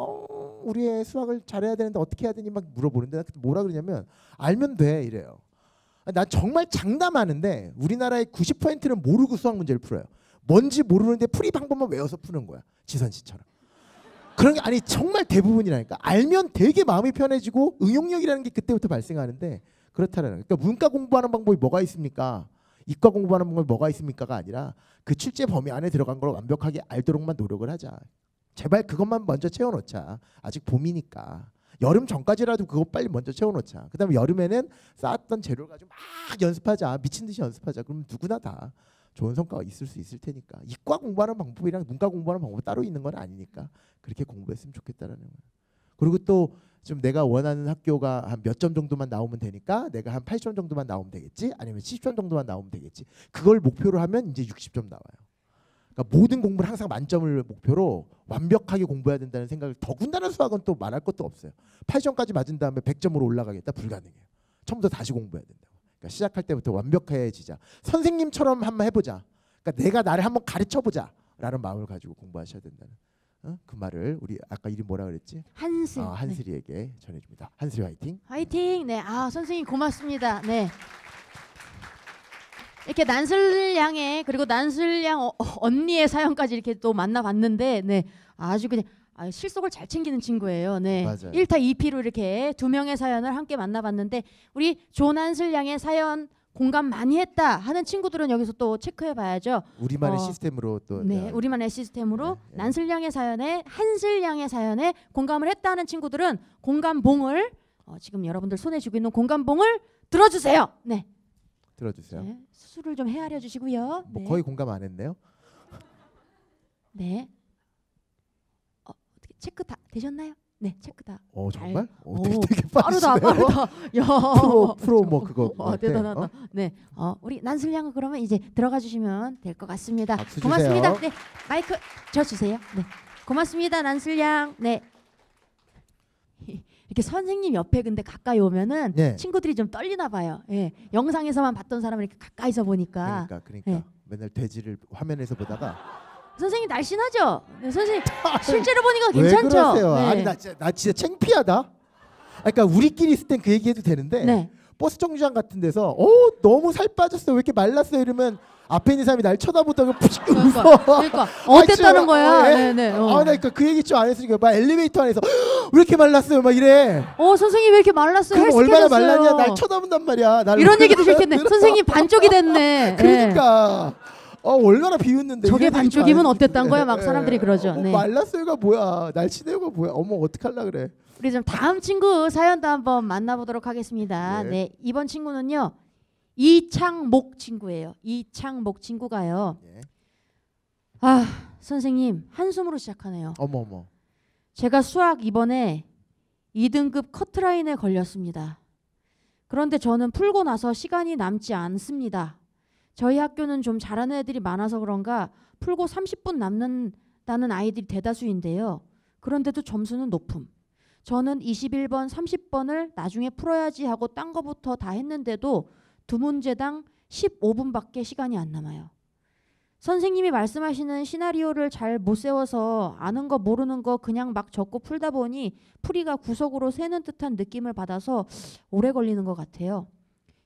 우리 애 수학을 잘해야 되는데 어떻게 해야 되니 막 물어보는데 나 뭐라 그러냐면 알면 돼 이래요. 난 정말 장담하는데 우리나라의 90%는 모르고 수학 문제를 풀어요. 뭔지 모르는데 풀이 방법만 외워서 푸는 거야. 지선 씨처럼. 그런 게 아니 정말 대부분이라니까. 알면 되게 마음이 편해지고 응용력이라는 게 그때부터 발생하는데 그렇다라는 거예요. 그러니까 문과 공부하는 방법이 뭐가 있습니까? 이과 공부하는 방법이 뭐가 있습니까가 아니라 그 출제 범위 안에 들어간 걸 완벽하게 알도록만 노력을 하자. 제발 그것만 먼저 채워놓자. 아직 봄이니까. 여름 전까지라도 그거 빨리 먼저 채워놓자. 그 다음에 여름에는 쌓았던 재료를 가지고 막 연습하자. 미친 듯이 연습하자. 그러면 누구나 다 좋은 성과가 있을 수 있을 테니까. 이과 공부하는 방법이랑 문과 공부하는 방법이 따로 있는 건 아니니까 그렇게 공부했으면 좋겠다라는 거예요. 그리고 또 좀 내가 원하는 학교가 한 몇 점 정도만 나오면 되니까 내가 한 80점 정도만 나오면 되겠지? 아니면 70점 정도만 나오면 되겠지? 그걸 목표로 하면 이제 60점 나와요. 그러니까 모든 공부를 항상 만점을 목표로 완벽하게 공부해야 된다는 생각을 더군다나 수학은 또 말할 것도 없어요. 80점까지 맞은 다음에 100점으로 올라가겠다? 불가능해요. 처음부터 다시 공부해야 된다고. 그러니까 시작할 때부터 완벽해지자. 선생님처럼 한번 해보자. 그러니까 내가 나를 한번 가르쳐보자 라는 마음을 가지고 공부하셔야 된다는 그 말을 우리 아까 이름 뭐라 그랬지? 한슬. 한슬이에게 네. 전해줍니다. 한슬이 화이팅. 화이팅. 네, 선생님 고맙습니다. 네. 이렇게 난슬 양의 그리고 난슬 양 언니의 사연까지 이렇게 또 만나봤는데, 네, 아주 그냥 실속을 잘 챙기는 친구예요. 네, 맞아요. 1타 2피로 이렇게 두 명의 사연을 함께 만나봤는데 우리 조난슬 양의 사연 공감 많이 했다 하는 친구들은 여기서 또 체크해봐야죠. 우리만의 시스템으로 또. 네, 우리만의 시스템으로 네. 난슬 양의 사연에 한슬 양의 사연에 공감을 했다 하는 친구들은 공감봉을 지금 여러분들 손에 쥐고 있는 공감봉을 들어주세요. 네. 들어주세요. 네, 수술을 좀 헤아려 주시고요. 뭐 네. 거의 공감 안 했네요. 네. 어떻게 체크 다 되셨나요? 네, 체크 다. 정말? 오, 되게 빠르다. 빠르시네요. 야. 프로 뭐 그거. 같아. 대단하다. 네. 우리 난슬 양은 그러면 이제 들어가 주시면 될 것 같습니다. 박수 고맙습니다. 주세요. 네. 마이크 줘 주세요. 네. 고맙습니다. 난슬 양. 네. 이렇게 선생님 옆에 근데 가까이 오면은 네. 친구들이 좀 떨리나 봐요. 예. 영상에서만 봤던 사람을 이렇게 가까이서 보니까. 그러니까 네. 맨날 돼지를 화면에서 보다가 선생님 날씬하죠? 네, 선생님 실제로 보니까 왜 괜찮죠? 그러세요? 네. 아니 나 진짜 창피하다. 그러니까 우리끼리 있을 땐 그 얘기해도 되는데 네. 버스 정류장 같은 데서 너무 살 빠졌어 왜 이렇게 말랐어 이러면 앞에 있는 사람이 날 쳐다보다가 푸식 웃어. 그러니까 어땠다는 거야? 네. 네네. 나 그 얘기 좀 안 했으니까 막 엘리베이터 안에서 왜 이렇게 말랐어요 막 이래. 선생님 왜 이렇게 말랐어요? 그럼 얼마나 헬스케졌어요. 말랐냐 날 쳐다본단 말이야. 나를 이런 얘기도 싫겠네. 선생님 반쪽이 됐네. 그러니까 얼마나 비웃는데. 저게 이런 얘기 좀 반쪽이면 안 어땠단 거야? 했는데. 막 사람들이 그러죠. 네. 말랐어요가 뭐야? 날씬해요가 뭐야? 어머 어떡할라 그래. 우리 좀 다음 친구 사연도 한번 만나보도록 하겠습니다. 네. 네, 이번 친구는요. 이창목 친구예요. 이창목 친구가요. 예. 아, 선생님 한숨으로 시작하네요. 어머. 제가 수학 이번에 2등급 커트라인에 걸렸습니다. 그런데 저는 풀고 나서 시간이 남지 않습니다. 저희 학교는 좀 잘하는 애들이 많아서 그런가 풀고 30분 남는다는 아이들이 대다수인데요. 그런데도 점수는 높음. 저는 21번, 30번을 나중에 풀어야지 하고 딴 거부터 다 했는데도 두 문제당 15분밖에 시간이 안 남아요. 선생님이 말씀하시는 시나리오를 잘 못 세워서 아는 거 모르는 거 그냥 막 적고 풀다 보니 풀이가 구석으로 새는 듯한 느낌을 받아서 오래 걸리는 것 같아요.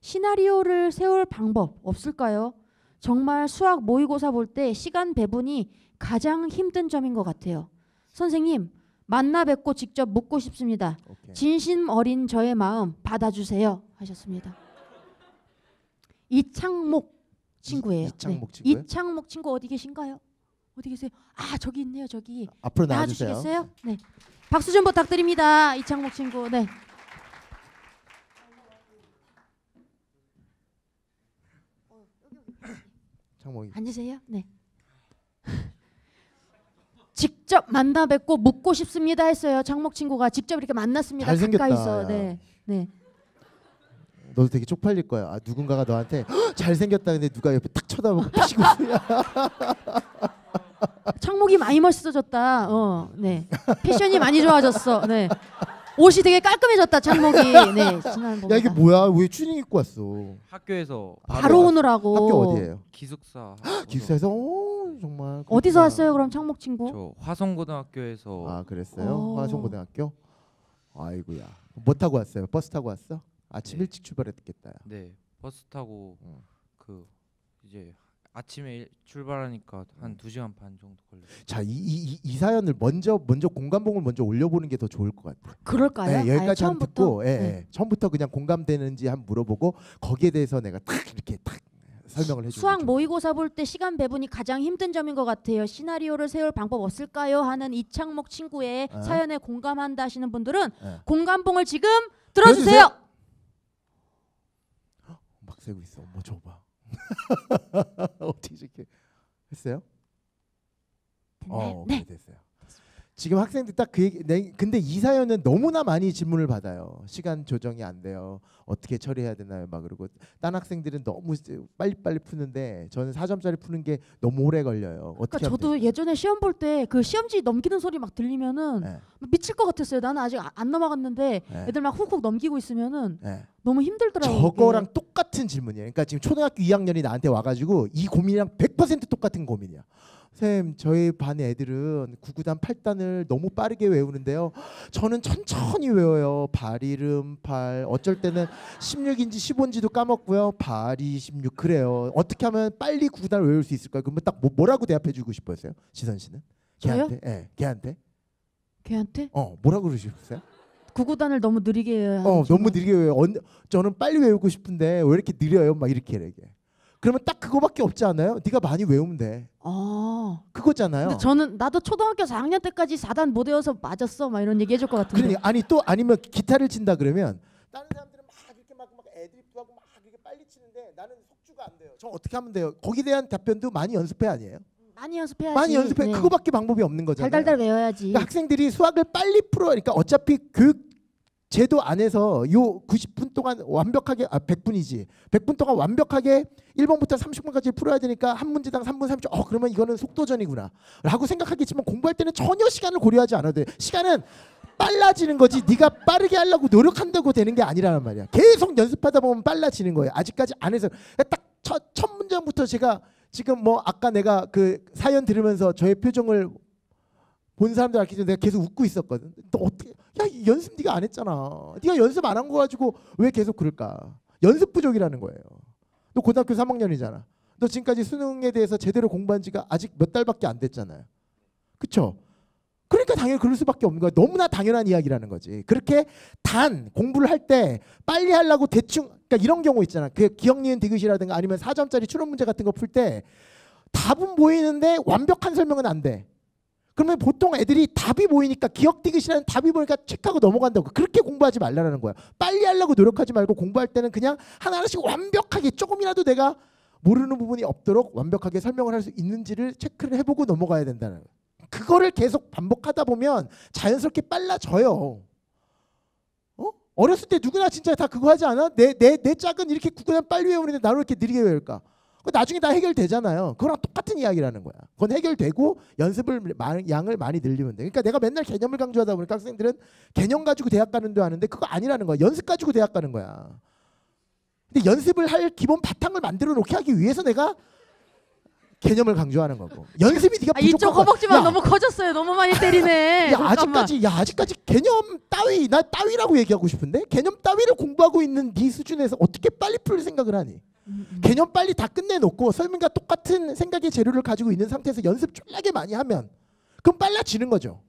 시나리오를 세울 방법 없을까요? 정말 수학 모의고사 볼 때 시간 배분이 가장 힘든 점인 것 같아요. 선생님 만나 뵙고 직접 묻고 싶습니다. 오케이. 진심 어린 저의 마음 받아주세요 하셨습니다. 이창목 친구예요. 이창목 친구예요? 이창목 친구 어디 계신가요? 어디 계세요? 아 저기 있네요. 저기 앞으로 나와주세요. 나와주시겠어요? 네. 박수 좀 부탁드립니다. 이창목 친구. 네. 창목이. 앉으세요. 네. 직접 만나 뵙고 묻고 싶습니다 했어요. 창목 친구가 직접 이렇게 만났습니다. 잘생겼다, 가까이서. 야. 네. 네. 너도 되게 쪽팔릴 거야. 아, 누군가가 너한테 잘생겼다 근데 누가 옆에 탁 쳐다보고 피시고 있어요. 창목이 많이 멋있어졌다. 네. 패션이 많이 좋아졌어. 네. 옷이 되게 깔끔해졌다. 창목이. 네. 지난번보다. 야 이게 뭐야? 왜 추리닝 입고 왔어? 학교에서 바로 오느라고. 학교 어디예요? 기숙사 기숙사에서 정말 어디서 그렇구나. 왔어요? 그럼 창목 친구? 저 화성고등학교에서 아 그랬어요? 어. 화성고등학교? 아이고야. 뭐 타고 왔어요? 버스 타고 왔어? 아침 네. 일찍 출발했겠다. 네 버스 타고 응. 그 이제 아침에 출발하니까 한 2시간 반 정도 걸렸어요. 자, 이 사연을 먼저 공감봉을 먼저 올려보는 게 더 좋을 것 같아요. 그럴까요? 네, 여기까지 아예 한 듣고, 예, 네. 예. 처음부터 그냥 공감되는지 한번 물어보고 거기에 대해서 내가 탁 이렇게 탁 설명을 해주는 수학 거죠. 모의고사 볼 때 시간 배분이 가장 힘든 점인 것 같아요. 시나리오를 세울 방법 없을까요? 하는 이창목 친구의 사연에 공감한다 하시는 분들은 예. 공감봉을 지금 들어주세요. 막 세고 있어. 뭐 줘봐. 어떻게 이렇게 했어요? 네. 그래 됐어요. 지금 학생들 딱 그 얘기. 근데 이 사연은 너무나 많이 질문을 받아요. 시간 조정이 안 돼요. 어떻게 처리해야 되나요? 막 그러고 딴 학생들은 너무 빨리빨리 푸는데 저는 4점짜리 푸는 게 너무 오래 걸려요. 어떻게 그러니까 하면 저도 돼요? 예전에 시험 볼 때 그 시험지 넘기는 소리 막 들리면은 네. 미칠 것 같았어요. 나는 아직 안 넘어갔는데 네. 애들 막 훅훅 넘기고 있으면은 네. 너무 힘들더라고요. 저거랑 똑같은 질문이에요. 그러니까 지금 초등학교 2학년이 나한테 와가지고 이 고민이랑 100% 똑같은 고민이야. 선생님, 저희 반 애들은 9구단 8단을 너무 빠르게 외우는데요. 저는 천천히 외워요. 발이름, 발. 어쩔 때는 16인지 15인지도 까먹고요. 발이 16 그래요. 어떻게 하면 빨리 9구단을 외울 수 있을까요? 그러면 딱 뭐라고 대답해주고 싶었어요? 지선 씨는? 저요? 걔한테? 예, 걔한테? 걔한테 뭐라고 그러셨어요? 구구단을 너무 느리게 해요. 너무 느리게 외워요. 저는 빨리 외우고 싶은데 왜 이렇게 느려요? 막 이렇게 얘기해. 그러면 딱 그거밖에 없지 않아요? 네가 많이 외우면 돼. 그거잖아요. 근데 저는 나도 초등학교 4학년 때까지 4단 못 외워서 맞았어. 막 이런 얘기 해줄 것 같은데. 그러니까 아니면 기타를 친다 그러면 다른 사람들은 막 이렇게 막 애드립도 하고 막 이렇게 빨리 치는데 나는 속주가 안 돼요. 저 어떻게 하면 돼요? 거기에 대한 답변도 많이 연습해 아니에요? 많이 연습해야지. 많이 연습해. 네. 그거밖에 방법이 없는 거잖아요. 달달달 외워야지. 그러니까 학생들이 수학을 빨리 풀어. 그러니까 어차피 교육 제도 안에서 요 90분 동안 완벽하게 100분이지. 100분 동안 완벽하게 1번부터 30번까지 풀어야 되니까 한 문제당 3분 30초. 그러면 이거는 속도전이구나. 라고 생각하겠지만 공부할 때는 전혀 시간을 고려하지 않아도 돼. 시간은 빨라지는 거지. 네가 빠르게 하려고 노력한다고 되는 게 아니라는 말이야. 계속 연습하다 보면 빨라지는 거예요. 아직까지 안 해서 딱 첫 문장부터 제가 지금 뭐 아까 내가 그 사연 들으면서 저의 표정을 본 사람들 알기 전에 내가 계속 웃고 있었거든. 또 어떻게? 야, 이 연습 네가 안 했잖아. 네가 연습 안 한 거 가지고 왜 계속 그럴까? 연습 부족이라는 거예요. 너 고등학교 3학년이잖아. 너 지금까지 수능에 대해서 제대로 공부한 지가 아직 몇 달밖에 안 됐잖아요. 그렇죠? 그러니까 당연히 그럴 수밖에 없는 거야. 너무나 당연한 이야기라는 거지. 그렇게 공부를 할 때 빨리 하려고 대충, 그러니까 이런 경우 있잖아. 그 기억 니은 디귿이라든가 아니면 4점짜리 추론 문제 같은 거 풀 때 답은 보이는데 완벽한 설명은 안 돼. 그러면 보통 애들이 답이 보이니까 기억 디귿이라는 답이 보니까 체크하고 넘어간다고. 그렇게 공부하지 말라는 거야. 빨리 하려고 노력하지 말고 공부할 때는 그냥 하나하나씩 완벽하게 조금이라도 내가 모르는 부분이 없도록 완벽하게 설명을 할 수 있는지를 체크를 해보고 넘어가야 된다는 거야. 그거를 계속 반복하다 보면 자연스럽게 빨라져요. 어렸을 때 누구나 진짜 다 그거 하지 않아? 내 짝은 이렇게 그냥 빨리 외우는데 나로 이렇게 느리게 외울까? 나중에 다 해결되잖아요. 그거랑 똑같은 이야기라는 거야. 그건 해결되고 연습을 양을 많이 늘리면 돼. 그러니까 내가 맨날 개념을 강조하다 보니까 학생들은 개념 가지고 대학 가는 줄 아는데 그거 아니라는 거야. 연습 가지고 대학 가는 거야. 근데 연습을 할 기본 바탕을 만들어 놓게 하기 위해서 내가 개념을 강조하는 거고. 연습이 네가 부족한 이쪽 허벅지만 너무 커졌어요. 너무 많이 때리네. 야, 아직까지 개념 따위, 나 따위라고 얘기하고 싶은데 개념 따위를 공부하고 있는 네 수준에서 어떻게 빨리 풀 생각을 하니? 개념 빨리 다 끝내놓고 설명과 똑같은 생각의 재료를 가지고 있는 상태에서 연습 쫄라게 많이 하면 그럼 빨라지는 거죠.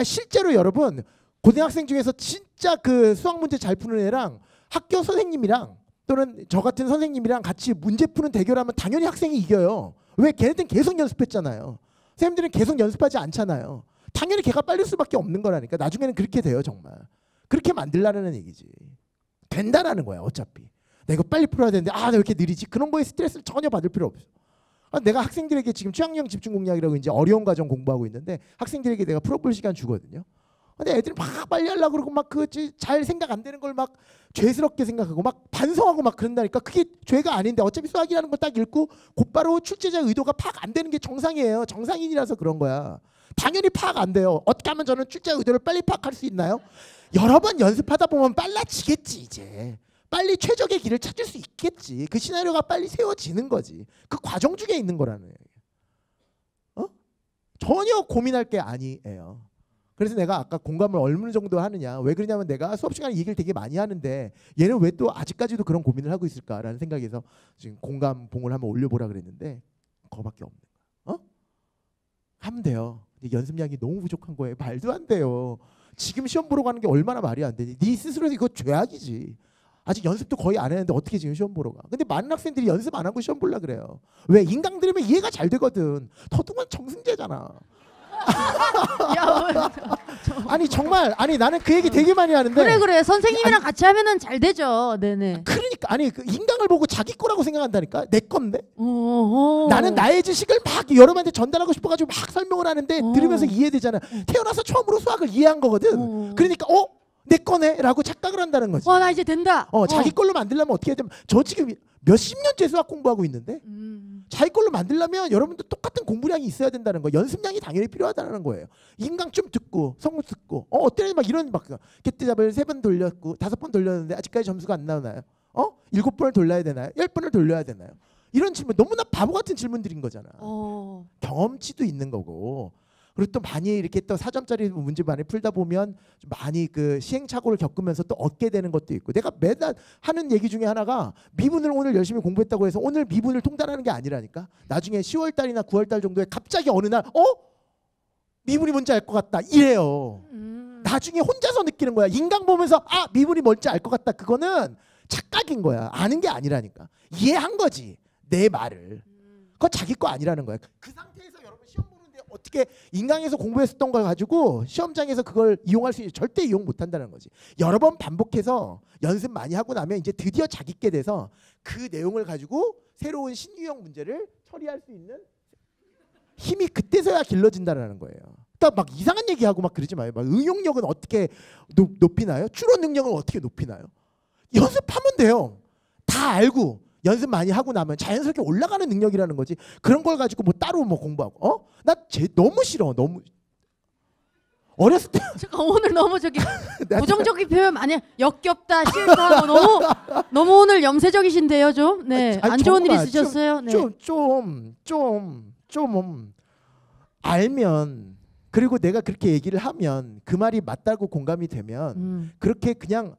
실제로 여러분 고등학생 중에서 진짜 그 수학 문제 잘 푸는 애랑 학교 선생님이랑 또는 저 같은 선생님이랑 같이 문제 푸는 대결하면 당연히 학생이 이겨요. 왜? 걔네들은 계속 연습했잖아요. 선생님들은 계속 연습하지 않잖아요. 당연히 걔가 빨릴 수밖에 없는 거라니까. 나중에는 그렇게 돼요. 정말. 그렇게 만들라는 얘기지. 된다라는 거야. 어차피. 내가 빨리 풀어야 되는데 나 왜 이렇게 느리지? 그런 거에 스트레스를 전혀 받을 필요 없어. 내가 학생들에게 지금 취향형 집중 공략이라고 이제 어려운 과정 공부하고 있는데 학생들에게 내가 풀어볼 시간 주거든요. 근데 애들이 막 빨리 하려고 그러고 막 그 잘 생각 안 되는 걸 막 죄스럽게 생각하고 막 반성하고 막 그런다니까. 그게 죄가 아닌데 어차피 수학이라는 걸 딱 읽고 곧바로 출제자의 의도가 파악 안 되는 게 정상이에요. 정상인이라서 그런 거야. 당연히 파악 안 돼요. 어떻게 하면 저는 출제자 의도를 빨리 파악할 수 있나요? 여러 번 연습하다 보면 빨라지겠지. 이제 빨리 최적의 길을 찾을 수 있겠지. 그 시나리오가 빨리 세워지는 거지. 그 과정 중에 있는 거라는 얘기예요. 전혀 고민할 게 아니에요. 그래서 내가 아까 공감을 어느 정도 하느냐. 왜 그러냐면 내가 수업 시간에 얘기를 되게 많이 하는데 얘는 왜 또 아직까지도 그런 고민을 하고 있을까라는 생각에서 지금 공감봉을 한번 올려보라 그랬는데 그거밖에 없는 거야. 하면 돼요. 근데 연습량이 너무 부족한 거예요. 말도 안 돼요. 지금 시험 보러 가는 게 얼마나 말이 안 되니. 네 스스로에서 이거 죄악이지. 아직 연습도 거의 안 했는데 어떻게 지금 시험 보러 가. 근데 많은 학생들이 연습 안 하고 시험 보려 그래요. 왜? 인강 들으면 이해가 잘 되거든. 더듬은 정승재잖아. 아니 정말 나는 그 얘기 되게 많이 하는데 그래 선생님이랑 같이 하면은 잘 되죠. 네네. 그러니까 그 인강을 보고 자기 거라고 생각한다니까. 내 건데. 어허. 나는 나의 지식을 막 여러분한테 전달하고 싶어가지고 막 설명을 하는데 들으면서 이해되잖아. 태어나서 처음으로 수학을 이해한 거거든. 그러니까 내 거네 라고 착각을 한다는 거지. 와, 나 이제 된다. 자기 걸로 만들려면 어떻게 해야 되면 저 지금 몇십 년째 수학 공부하고 있는데 자기 걸로 만들려면 여러분도 똑같은 공부량이 있어야 된다는 거. 연습량이 당연히 필요하다는 거예요. 인강 좀 듣고 성우 듣고 어때 막 이런 막 개띠잡을 3번 돌렸고 5번 돌렸는데 아직까지 점수가 안 나오나요? 7번을 돌려야 되나요? 10번을 돌려야 되나요? 이런 질문 너무나 바보 같은 질문들인 거잖아. 경험치도 있는 거고. 그리고 또 많이 이렇게 또 4점짜리 문제 많이 풀다 보면 좀 많이 그 시행착오를 겪으면서 또 얻게 되는 것도 있고. 내가 매달 하는 얘기 중에 하나가 미분을 오늘 열심히 공부했다고 해서 오늘 미분을 통달하는 게 아니라니까. 나중에 10월 달이나 9월 달 정도에 갑자기 어느 날 미분이 뭔지 알 것 같다 이래요. 나중에 혼자서 느끼는 거야. 인강 보면서 미분이 뭔지 알 것 같다. 그거는 착각인 거야. 아는 게 아니라니까. 이해한 거지 내 말을. 그거 자기 거 아니라는 거야. 그 상태에서 여러분 시험 보는데 어떻게 인강에서 공부했었던 걸 가지고 시험장에서 그걸 이용할 수 있는, 절대 이용 못한다는 거지. 여러 번 반복해서 연습 많이 하고 나면 이제 드디어 자기께 돼서 그 내용을 가지고 새로운 신유형 문제를 처리할 수 있는 힘이 그때서야 길러진다는 거예요. 그러니까 막 이상한 얘기하고 막 그러지 마요. 막 응용력은 어떻게 높이나요? 추론 능력을 어떻게 높이나요? 연습하면 돼요. 다 알고 연습 많이 하고 나면 자연스럽게 올라가는 능력이라는 거지. 그런 걸 가지고 뭐 따로 뭐 공부하고 나 너무 싫어. 너무 어렸을 때 잠깐 오늘 너무 부정적인 표현 많이 역겹다 싫다 너무 오늘 염세적이신데요 좀. 네. 안 좋은 일 있으셨어요? 네. 좀 알면, 그리고 내가 그렇게 얘기를 하면 그 말이 맞다고 공감이 되면 그렇게 그냥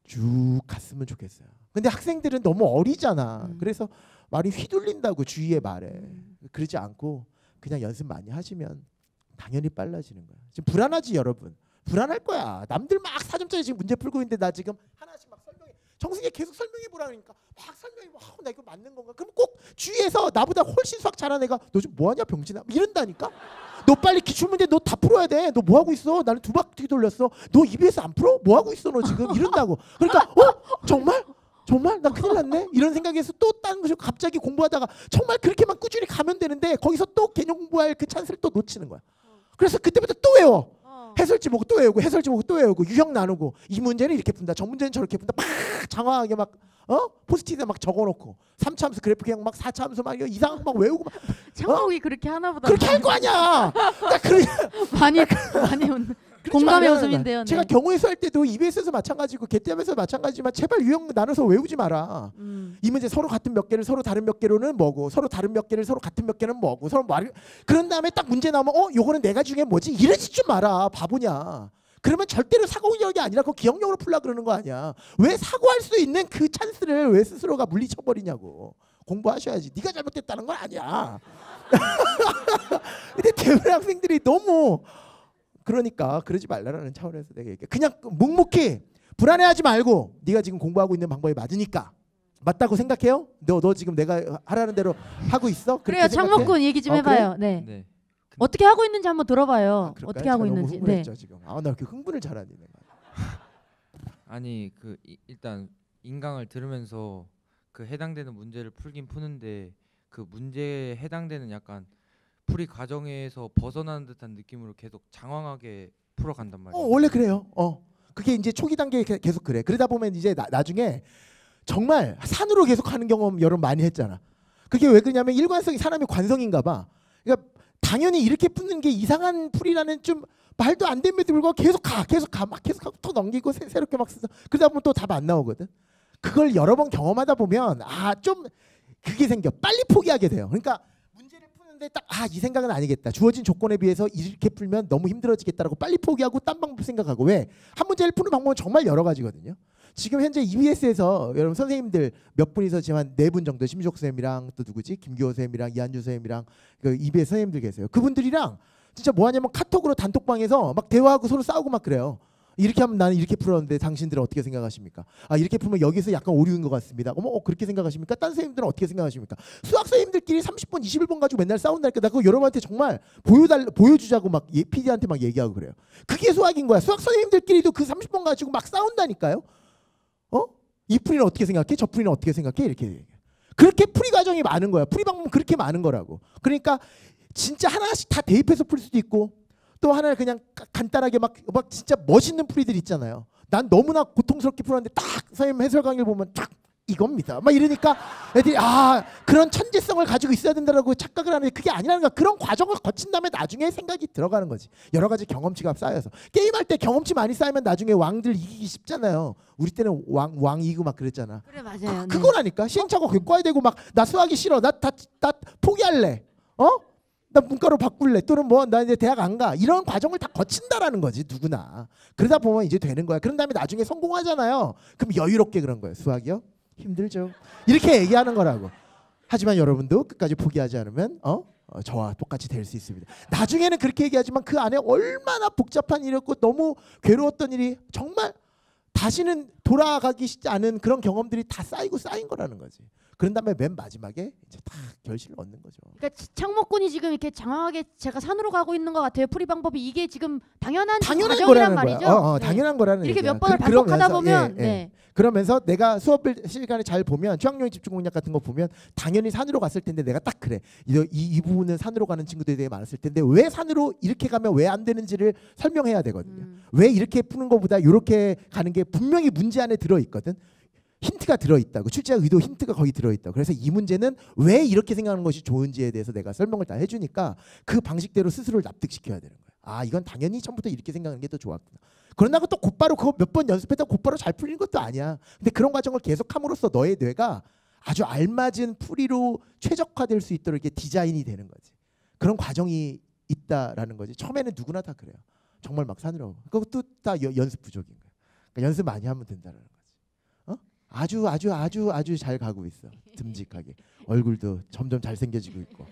쭉 갔으면 좋겠어요. 근데 학생들은 너무 어리잖아. 그래서 말이 휘둘린다고 주위의 말에. 그러지 않고 그냥 연습 많이 하시면 당연히 빨라지는 거야. 지금 불안하지 여러분? 불안할 거야. 남들 막 4점짜리 지금 문제 풀고 있는데 나 지금 하나씩 막 설명해. 정승이 계속 설명해 보라니까 막 설명해. 나 이거 맞는 건가? 그럼 꼭 주위에서 나보다 훨씬 수학 잘하는 애가 너 지금 뭐하냐 병신아 이런다니까. 너 빨리 기출문제 너 다 풀어야 돼. 너 뭐 하고 있어? 나는 두 바퀴 돌렸어. 너 EBS 안 풀어? 뭐 하고 있어 너 지금? 이런다고. 그러니까 정말? 정말? 나 큰일 났네? 이런 생각에서 또 다른 것을 갑자기 공부하다가 정말 그렇게만 꾸준히 가면 되는데 거기서 또 개념 공부할 그 찬스를 또 놓치는 거야. 그래서 그때부터 또 외워. 해설지 보고 또 외우고 해설지 보고 또 외우고 유형 나누고 이 문제는 이렇게 푼다. 저 문제는 저렇게 푼다. 막 장황하게 막 포스트잇에 막 적어놓고 3차 함수 그래프 막 4차 함수 막 이상한 거 막 외우고 막 창목이 그렇게 하나 보다. 그렇게 할 거 아니야. 많이 공감의 웃음인데요. 네. 제가 경우에서 할 때도 EBS에서 마찬가지고 개념에서 마찬가지지만 제발 유형 나눠서 외우지 마라. 이 문제 서로 같은 몇 개를 서로 다른 몇 개로는 뭐고 서로 다른 몇 개를 서로 같은 몇 개는 뭐고 서로 말 그런 다음에 딱 문제 나오면 요거는 내가 중에 뭐지 이러지 좀 마라. 바보냐. 그러면 절대로 사고력이 아니라 그 기억력으로 풀라 그러는 거 아니야. 왜 사고할 수 있는 그 찬스를 왜 스스로가 물리쳐버리냐고. 공부하셔야지. 네가 잘못됐다는 건 아니야. 근데 대부분 학생들이 너무 그러니까 그러지 말라라는 차원에서 내가 얘기해. 그냥 묵묵히 불안해하지 말고 네가 지금 공부하고 있는 방법이 맞으니까 맞다고 생각해요? 너 지금 내가 하라는 대로 하고 있어? 그래요. 창목군 얘기 좀 해봐요. 그래? 네. 네. 어떻게 하고 있는지 한번 들어봐요. 어떻게 하고 너무 있는지. 흥분했죠, 네. 지금. 나 이렇게 흥분을 잘하니 내가. 아니 일단 인강을 들으면서 그 해당되는 문제를 풀긴 푸는데 그 문제에 해당되는 약간 풀이 과정에서 벗어나는 듯한 느낌으로 계속 장황하게 풀어간단 말이에요. 원래 그래요. 그게 이제 초기 단계에 계속 그래. 그러다 보면 이제 나중에 정말 산으로 계속 하는 경험 여러분 많이 했잖아. 그게 왜 그러냐면 일관성이 사람의 관성인가 봐. 그러니까 당연히 이렇게 푸는 게 이상한 풀이라는 좀 말도 안 됨에도 불구하고 계속 가 막 계속 하고 또 넘기고 새롭게 막 써서 그러다 보면 또 답 안 나오거든. 그걸 여러 번 경험하다 보면 좀 그게 생겨. 빨리 포기하게 돼요. 그러니까 문제를 푸는데 딱 이 생각은 아니겠다. 주어진 조건에 비해서 이렇게 풀면 너무 힘들어지겠다라고 빨리 포기하고 딴 방법 생각하고 왜? 한 문제를 푸는 방법은 정말 여러 가지거든요. 지금 현재 EBS에서 여러분 선생님들 몇 분이서 지금 한 4분 정도 심지옥 선생님이랑 또 누구지? 김규호 선생님이랑 이한주 선생님이랑 그 EBS 선생님들 계세요. 그분들이랑 진짜 뭐 하냐면 카톡으로 단톡방에서 막 대화하고 서로 싸우고 막 그래요. 이렇게 하면 나는 이렇게 풀었는데 당신들은 어떻게 생각하십니까? 이렇게 풀면 여기서 약간 오류인 것 같습니다. 그렇게 생각하십니까? 딴 선생님들은 어떻게 생각하십니까? 수학 선생님들끼리 30번, 21번 가지고 맨날 싸운다니까. 나 그거 여러분한테 정말 보여주자고 막 PD한테 막 얘기하고 그래요. 그게 수학인 거야. 수학 선생님들끼리도 그 30번 가지고 막 싸운다니까요. 이 풀이는 어떻게 생각해? 저 풀이는 어떻게 생각해? 이렇게 얘기해. 그렇게 풀이 과정이 많은 거야. 풀이 방법은 그렇게 많은 거라고. 그러니까 진짜 하나씩 다 대입해서 풀 수도 있고 또 하나를 그냥 간단하게 막 진짜 멋있는 풀이들 있잖아요. 난 너무나 고통스럽게 풀었는데 딱 선생님 해설 강의를 보면 딱 이겁니다. 막 이러니까 애들이 그런 천재성을 가지고 있어야 된다라고 착각을 하는데 그게 아니라는 거야. 그런 과정을 거친 다음에 나중에 생각이 들어가는 거지. 여러 가지 경험치가 쌓여서. 게임할 때 경험치 많이 쌓이면 나중에 왕들 이기기 쉽잖아요. 우리 때는 왕 이기고 막 그랬잖아. 그래 맞아요. 그거라니까. 시행착오 겪어야 되고 막 나 수학이 싫어. 나 포기할래. 나 문과로 바꿀래. 또는 나 이제 대학 안 가. 이런 과정을 다 거친다라는 거지 누구나. 그러다 보면 이제 되는 거야. 그런 다음에 나중에 성공하잖아요. 그럼 여유롭게 그런 거예요. 수학이요? 힘들죠. 이렇게 얘기하는 거라고. 하지만 여러분도 끝까지 포기하지 않으면 저와 똑같이 될 수 있습니다. 나중에는 그렇게 얘기하지만 그 안에 얼마나 복잡한 일이었고 너무 괴로웠던 일이 정말 다시는 돌아가기 쉽지 않은 그런 경험들이 다 쌓인 거라는 거지. 그런 다음에 맨 마지막에 이제 다 결실을 얻는 거죠. 그러니까 창목군이 지금 이렇게 장황하게 제가 산으로 가고 있는 것 같아요. 풀이 방법이 이게 지금 당연한 과정이란 말이죠. 네. 당연한 거라는 이렇게 얘기야. 몇 번을 반복하다 보면 네. 그러면서 내가 수업 시간에 잘 보면 취향용의 집중 공략 같은 거 보면 당연히 산으로 갔을 텐데 내가 딱 그래. 이 부분은 산으로 가는 친구들이 되게 많았을 텐데 왜 산으로 이렇게 가면 왜 안 되는지를 설명해야 되거든요. 왜 이렇게 푸는 것보다 이렇게 가는 게 분명히 문제 안에 들어있거든. 힌트가 들어있다고. 출제자 의도 힌트가 거기 들어있다고. 그래서 이 문제는 왜 이렇게 생각하는 것이 좋은지에 대해서 내가 설명을 다 해주니까 그 방식대로 스스로를 납득시켜야 되는 거야. 이건 당연히 처음부터 이렇게 생각하는 게 더 좋았구나. 그러다가 또 곧바로 그거 몇 번 연습했다고 곧바로 잘 풀리는 것도 아니야. 근데 그런 과정을 계속함으로써 너의 뇌가 아주 알맞은 풀이로 최적화될 수 있도록 이렇게 디자인이 되는 거지. 그런 과정이 있다라는 거지. 처음에는 누구나 다 그래요. 정말 막 사느라고. 그것도 다 연습 부족인 거야. 그러니까 연습 많이 하면 된다는 거지. 아주 잘 가고 있어. 듬직하게. 얼굴도 점점 잘생겨지고 있고.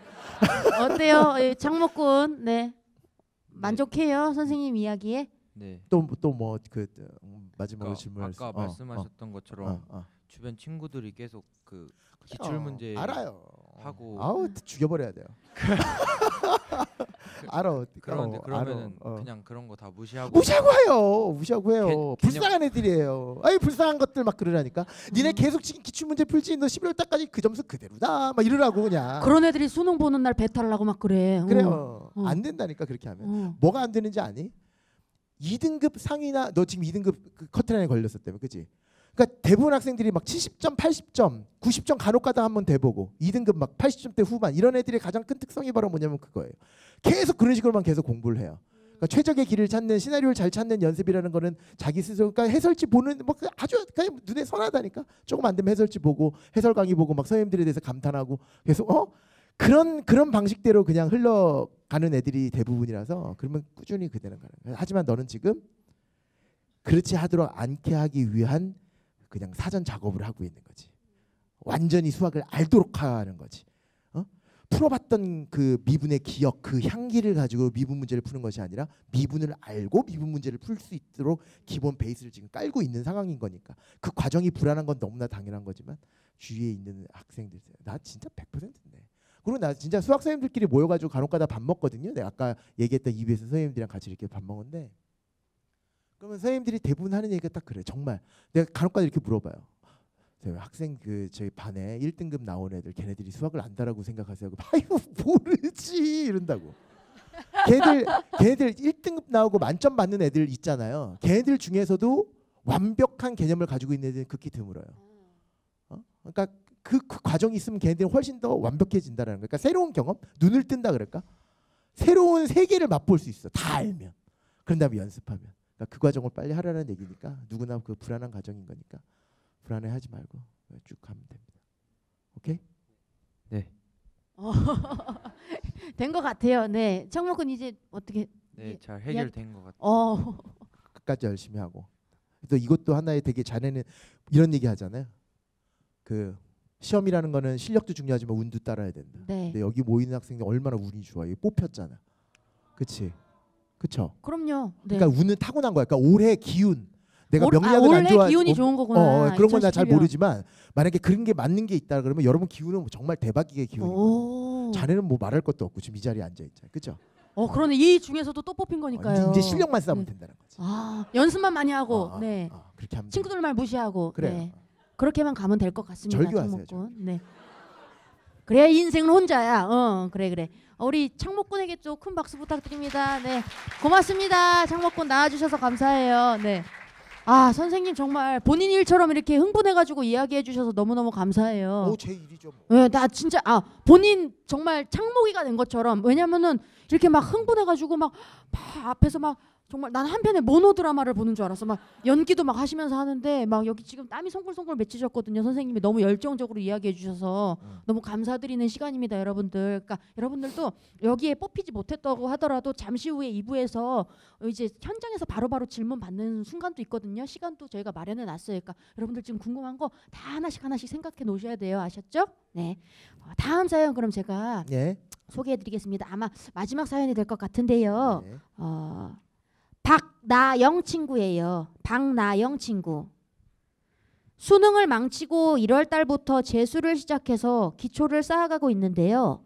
어때요? 창목군. 네. 만족해요? 선생님 이야기에? 네. 또 뭐 그 마지막으로 질문할 수. 아까 말씀하셨던 것처럼 주변 친구들이 계속 그 기출 문제 알아요. 하고 죽여버려야 돼요. 알아. 그런데 그러면은 알아. 그냥 그런 거 다 무시하고 무시하고 해요. 불쌍한 애들이에요. 아이 불쌍한 것들 막 그러라니까. 니네 계속 지금 기출 문제 풀지. 너 11월 달까지 그 점수 그대로다. 막 이러라고 그냥. 그런 애들이 수능 보는 날 배탈나고 막 그래. 그래요. 어. 안 된다니까 그렇게 하면. 어. 뭐가 안 되는지 아니? 2등급 상위나 너 지금 2등급 그 커트라인에 걸렸었다며, 그지? 그러니까 대부분 학생들이 막 70점, 80점, 90점 간혹 가다 한번 돼보고 2등급 막 80점대 후반 이런 애들의 가장 큰 특성이 바로 뭐냐면 그거예요. 계속 그런 식으로만 계속 공부를 해요. 그러니까 최적의 길을 찾는 시나리오를 잘 찾는 연습이라는 거는 자기 스스로 그러니까 해설지 보는 뭐 아주 그냥 눈에 선하다니까. 조금 안 되면 해설지 보고 해설 강의 보고 막 선생님들에 대해서 감탄하고 계속 그런 방식대로 그냥 흘러가는 애들이 대부분이라서 그러면 꾸준히 그대는 가는 거예요. 하지만 너는 지금 그렇지 하도록 않게 하기 위한 그냥 사전 작업을 하고 있는 거지. 완전히 수학을 알도록 하는 거지. 풀어봤던 그 미분의 기억, 그 향기를 가지고 미분 문제를 푸는 것이 아니라 미분을 알고 미분 문제를 풀 수 있도록 기본 베이스를 지금 깔고 있는 상황인 거니까 그 과정이 불안한 건 너무나 당연한 거지만 주위에 있는 학생들 나 진짜 100%인데. 그리고 나 진짜 수학 선생님들끼리 모여가지고 간혹가다 밥 먹거든요. 내가 아까 얘기했던 EBS 선생님들이랑 같이 이렇게 밥 먹는데 그러면 선생님들이 대부분 하는 얘기가 딱 그래. 정말 내가 간혹가다 이렇게 물어봐요. 학생 그 저희 반에 1등급 나온 애들 걔네들이 수학을 안다라고 생각하세요? 아유 모르지 이런다고. 걔네들 1등급 나오고 만점 받는 애들 있잖아요. 걔네들 중에서도 완벽한 개념을 가지고 있는 애들은 극히 드물어요. 그러니까 그 과정이 있으면 걔네들은 훨씬 더 완벽해진다라는 거예요. 그러니까 새로운 경험, 눈을 뜬다 그럴까? 새로운 세계를 맛볼 수 있어. 다 알면. 그런 다음에 연습하면. 그러니까 그 과정을 빨리 하라는 얘기니까 누구나 그 불안한 과정인 거니까 불안해하지 말고 쭉 가면 됩니다. 오케이? 네. 된 것 같아요. 네. 창목은 이제 어떻게? 네, 잘 해결된 것 같아요. 끝까지 열심히 하고. 또 이것도 하나의 되게 자네는 이런 얘기 하잖아요. 그 시험이라는 거는 실력도 중요하지만 운도 따라야 된다. 네. 근데 여기 모이는 학생들 얼마나 운이 좋아. 이게 뽑혔잖아. 그치? 그쵸? 그럼요. 네. 그러니까 운은 타고난 거야. 그러니까 올해 기운. 내가 명리학은 안 좋아. 올해 기운이 좋은 거구나. 그런 건 나 잘 2011년. 모르지만 만약에 그런 게 맞는 게 있다 그러면 여러분 기운은 정말 대박이게 기운이에요. 자네는 뭐 말할 것도 없고 지금 이 자리에 앉아 있잖아. 그죠? 그러네. 이 중에서도 또 뽑힌 거니까요. 이제 실력만 쌓으면 된다는 거지. 연습만 많이 하고, 네. 그렇게 하면 친구들 말 무시하고, 그래요. 네. 그렇게만 가면 될 것 같습니다. 절교하세요, 창목군. 네. 그래야 인생은 혼자야. 그래. 우리 창목군에게 좀 큰 박수 부탁드립니다. 네, 고맙습니다. 창목군 나와주셔서 감사해요. 네. 선생님 정말 본인 일처럼 이렇게 흥분해가지고 이야기해 주셔서 너무너무 감사해요. 제 일이죠. 뭐. 네, 나 진짜 본인 정말 창목이가 된 것처럼. 왜냐면은 이렇게 막 흥분해가지고 막 앞에서 막 정말 난 한편의 모노 드라마를 보는 줄 알았어. 막 연기도 막 하시면서 하는데 막 여기 지금 땀이 송골송골 맺히셨거든요. 선생님이 너무 열정적으로 이야기해 주셔서 너무 감사드리는 시간입니다, 여러분들. 그러니까 여러분들도 여기에 뽑히지 못했다고 하더라도 잠시 후에 2부에서 이제 현장에서 바로바로 질문 받는 순간도 있거든요. 시간도 저희가 마련해 놨어요. 그러니까 여러분들 지금 궁금한 거 다 하나씩 생각해 놓으셔야 돼요. 아셨죠? 네. 다음 사연 그럼 제가 소개해-드리겠습니다. 아마 마지막 사연이 될 것 같은데요. 네. 박나영 친구예요. 박나영 친구. 수능을 망치고 1월 달부터 재수를 시작해서 기초를 쌓아가고 있는데요.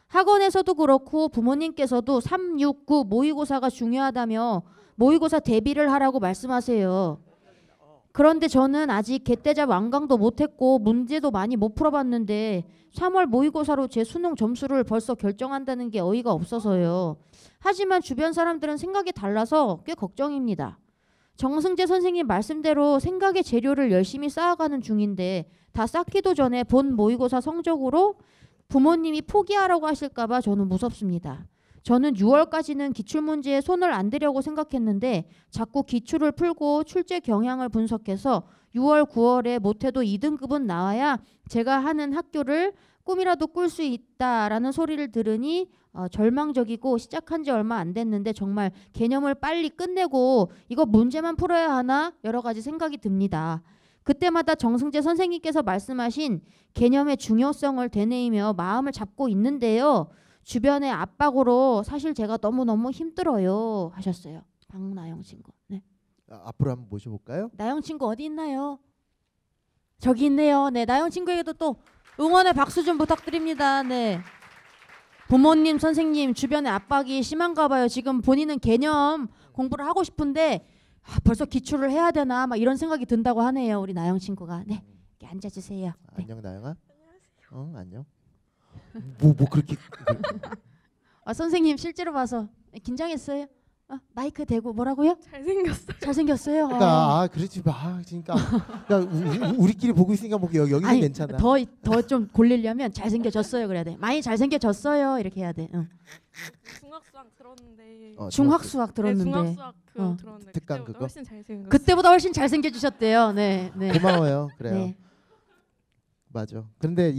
학원에서도 그렇고 부모님께서도 369 모의고사가 중요하다며 모의고사 대비를 하라고 말씀하세요. 그런데 저는 아직 개떼잡 완강도 못했고 문제도 많이 못 풀어봤는데 3월 모의고사로 제 수능 점수를 벌써 결정한다는 게 어이가 없어서요. 하지만 주변 사람들은 생각이 달라서 꽤 걱정입니다. 정승재 선생님 말씀대로 생각의 재료를 열심히 쌓아가는 중인데 다 쌓기도 전에 본 모의고사 성적으로 부모님이 포기하라고 하실까 봐 저는 무섭습니다. 저는 6월까지는 기출문제에 손을 안 대려고 생각했는데 자꾸 기출을 풀고 출제 경향을 분석해서 6월, 9월에 못해도 2등급은 나와야 제가 하는 학교를 꿈이라도 꿀 수 있다라는 소리를 들으니 절망적이고 시작한 지 얼마 안 됐는데 정말 개념을 빨리 끝내고 이거 문제만 풀어야 하나 여러 가지 생각이 듭니다. 그때마다 정승재 선생님께서 말씀하신 개념의 중요성을 되뇌이며 마음을 잡고 있는데요. 주변의 압박으로 사실 제가 너무너무 힘들어요 하셨어요. 박나영 친구. 네. 앞으로 한번 모셔볼까요? 나영 친구 어디 있나요? 저기 있네요. 네, 나영 친구에게도 또 응원의 박수 좀 부탁드립니다. 네. 부모님, 선생님 주변에 압박이 심한가 봐요. 지금 본인은 개념 공부를 하고 싶은데 벌써 기출을 해야 되나 막 이런 생각이 든다고 하네요. 우리 나영 친구가. 네, 이렇게 앉아주세요. 네. 안녕 나영아. 안녕. 뭐 그렇게 선생님 실제로 봐서 긴장했어요? 마이크 대고 뭐라고요? 잘생겼어요. 잘생겼어요. 그러니까 그렇지 마. 그러니까 우리끼리 보고 있으니까 뭐 여기는 아니, 괜찮아. 더 좀 골리려면 잘생겨졌어요 그래야 돼. 많이 잘생겨졌어요 이렇게 해야 돼. 응. 중학수학 들었는데. 중학수학 들었는데. 네, 중학수학 그거 어. 들었는데 특강 그때보다 그거? 훨씬 잘생겼어요. 그때보다 훨씬 잘생겨지셨대요. 네, 네. 고마워요. 그래요. 네. 맞아. 그런데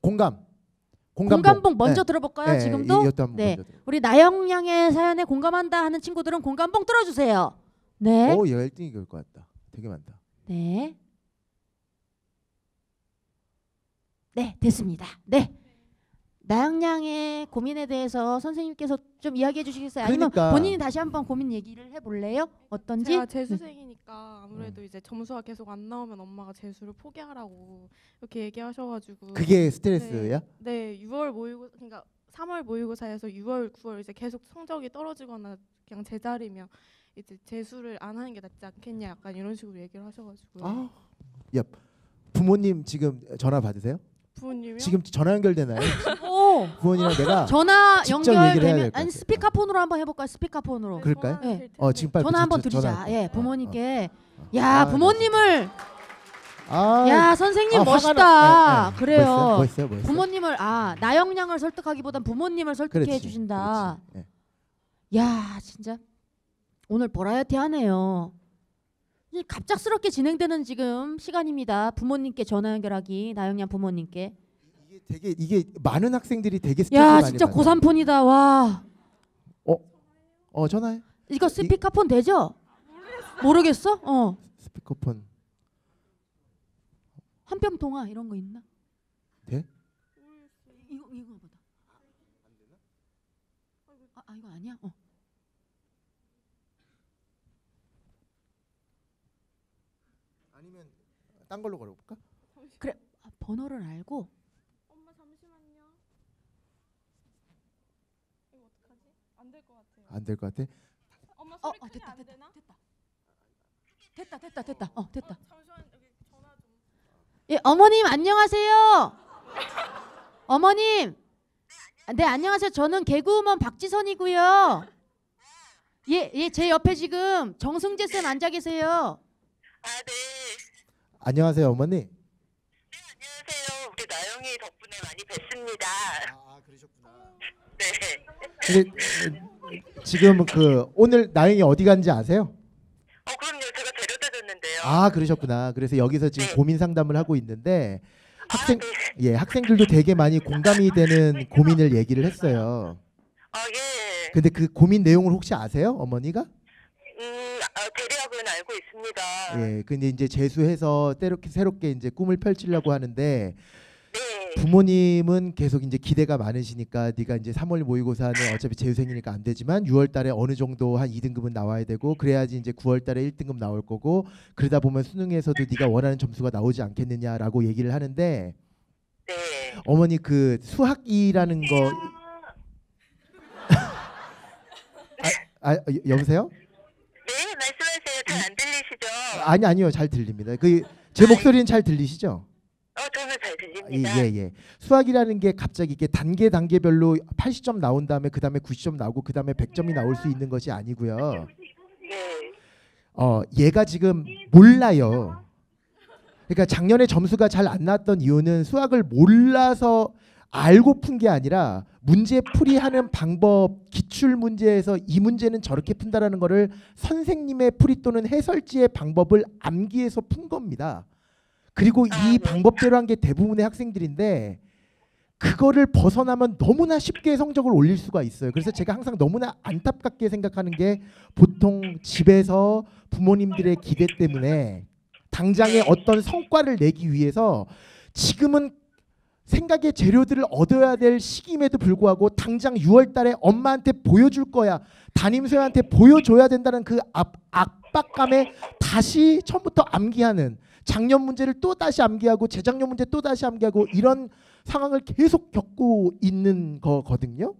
공감. 공감봉 먼저 네. 들어볼까요? 네, 지금도? 이것도 한번 네. 먼저 들어볼게요. 우리 나영 양의 사연에 공감한다 하는 친구들은 공감봉 들어주세요. 네. 오, 얘가 1등이 될 것 같다. 되게 많다. 네. 네, 됐습니다. 네. 나영 양의 고민에 대해서 선생님께서 좀 이야기해 주시겠어요? 아니면 그러니까. 본인이 다시 한번 고민 얘기를 해볼래요? 어떤지? 제가 재수생이니까 아무래도 이제 점수가 계속 안 나오면 엄마가 재수를 포기하라고 이렇게 얘기하셔가지고. 그게 스트레스야? 네, 6월 모의고 그러니까 3월 모의고사에서 6월, 9월 이제 계속 성적이 떨어지거나 그냥 제자리면 이제 재수를 안 하는 게 낫지 않겠냐 약간 이런 식으로 얘기를 하셔가지고. 아, 야 부모님 지금 전화 받으세요? 부모님이요? 지금 전화 연결되나요? 오, 부모님이랑 내가 전화 직접 얘기를 해야 될 연결되면 것 아니 같아요. 스피커폰으로 한번 해볼까요? 스피커폰으로. 그럴까요? 네. 지금 빨리 전화 한번 전화 드리자. 할게요. 예, 부모님께. 아, 야, 부모님을. 야, 선생님 멋있다. 그래요. 멋있어요. 부모님을 나영 양을 설득하기보단 부모님을 설득해 그렇지, 주신다. 그렇지. 야, 진짜 오늘 버라이어티하네요. 갑작스럽게 진행되는 지금 시간입니다. 부모님께 전화 연결하기. 나영 양 부모님께. 이게 많은 학생들이 되게 스트레스 야, 많이 진짜 받아요. 고3폰이다. 와. 전화해. 이거 스피커폰 되죠? 모르겠어? 스피커폰 한 뼘 통화 이런 거 있나? 돼? 이거 보다. 이거 아니야? 아니면 딴 걸로 걸어볼까? 그래. 번호를 알고. 엄마 잠시만요. 이거 어떡하지? 안 될 것 같아요. 안 될 것 같아. 엄마 소리 크게 됐다. 안 되나? 됐다. 됐다. 잠시만 여기 전화 좀. 예, 어머님 안녕하세요. 어머님. 네, 안녕하세요. 저는 개그우먼 박지선이고요. 예, 제 옆에 지금 정승재 쌤 앉아 계세요. 네. 안녕하세요, 어머니. 네, 안녕하세요. 우리 나영이 덕분에 많이 뵀습니다. 그러셨구나. 네. 근데 지금 오늘 나영이 어디 간지 아세요? 그럼요. 제가 데려다 줬는데요. 그러셨구나. 그래서 여기서 지금 네. 고민 상담을 하고 있는데 네. 학생들도 되게 많이 공감이 되는 고민을 얘기를 했어요. 예. 근데 그 고민 내용을 혹시 아세요, 어머니가? 대략은 알고 있습니다. 예. 근데 이제 재수해서 새롭게 이제 꿈을 펼치려고 하는데 네. 부모님은 계속 이제 기대가 많으시니까 네가 이제 3월 모의고사는 어차피 재수생이니까 안 되지만 6월 달에 어느 정도 한 2등급은 나와야 되고 그래야지 이제 9월 달에 1등급 나올 거고 그러다 보면 수능에서도 네가 원하는 점수가 나오지 않겠느냐라고 얘기를 하는데 네. 어머니 그 수학이라는 거 여보세요? 네, 말씀하세요. 잘 안 들리시죠? 아니요. 잘 들립니다. 제 목소리는 잘 들리시죠? 저는 잘 들립니다. 예. 수학이라는 게 갑자기 이게 단계별로 80점 나온 다음에 그 다음에 90점 나오고 그 다음에 100점이 나올 수 있는 것이 아니고요. 네. 얘가 지금 몰라요. 그러니까 작년에 점수가 잘 안 나왔던 이유는 수학을 몰라서 알고 푼 게 아니라 문제 풀이하는 방법, 기출 문제에서 이 문제는 저렇게 푼다라는 거를 선생님의 풀이 또는 해설지의 방법을 암기해서 푼 겁니다. 그리고 이 방법대로 한 게 대부분의 학생들인데 그거를 벗어나면 너무나 쉽게 성적을 올릴 수가 있어요. 그래서 제가 항상 너무나 안타깝게 생각하는 게 보통 집에서 부모님들의 기대 때문에 당장의 어떤 성과를 내기 위해서 지금은 생각의 재료들을 얻어야 될 시기임에도 불구하고 당장 6월 달에 엄마한테 보여줄 거야. 담임선생한테 보여줘야 된다는 그 압박감에 다시 처음부터 암기하는 작년 문제를 또 다시 암기하고 재작년 문제 또 다시 암기하고 이런 상황을 계속 겪고 있는 거거든요.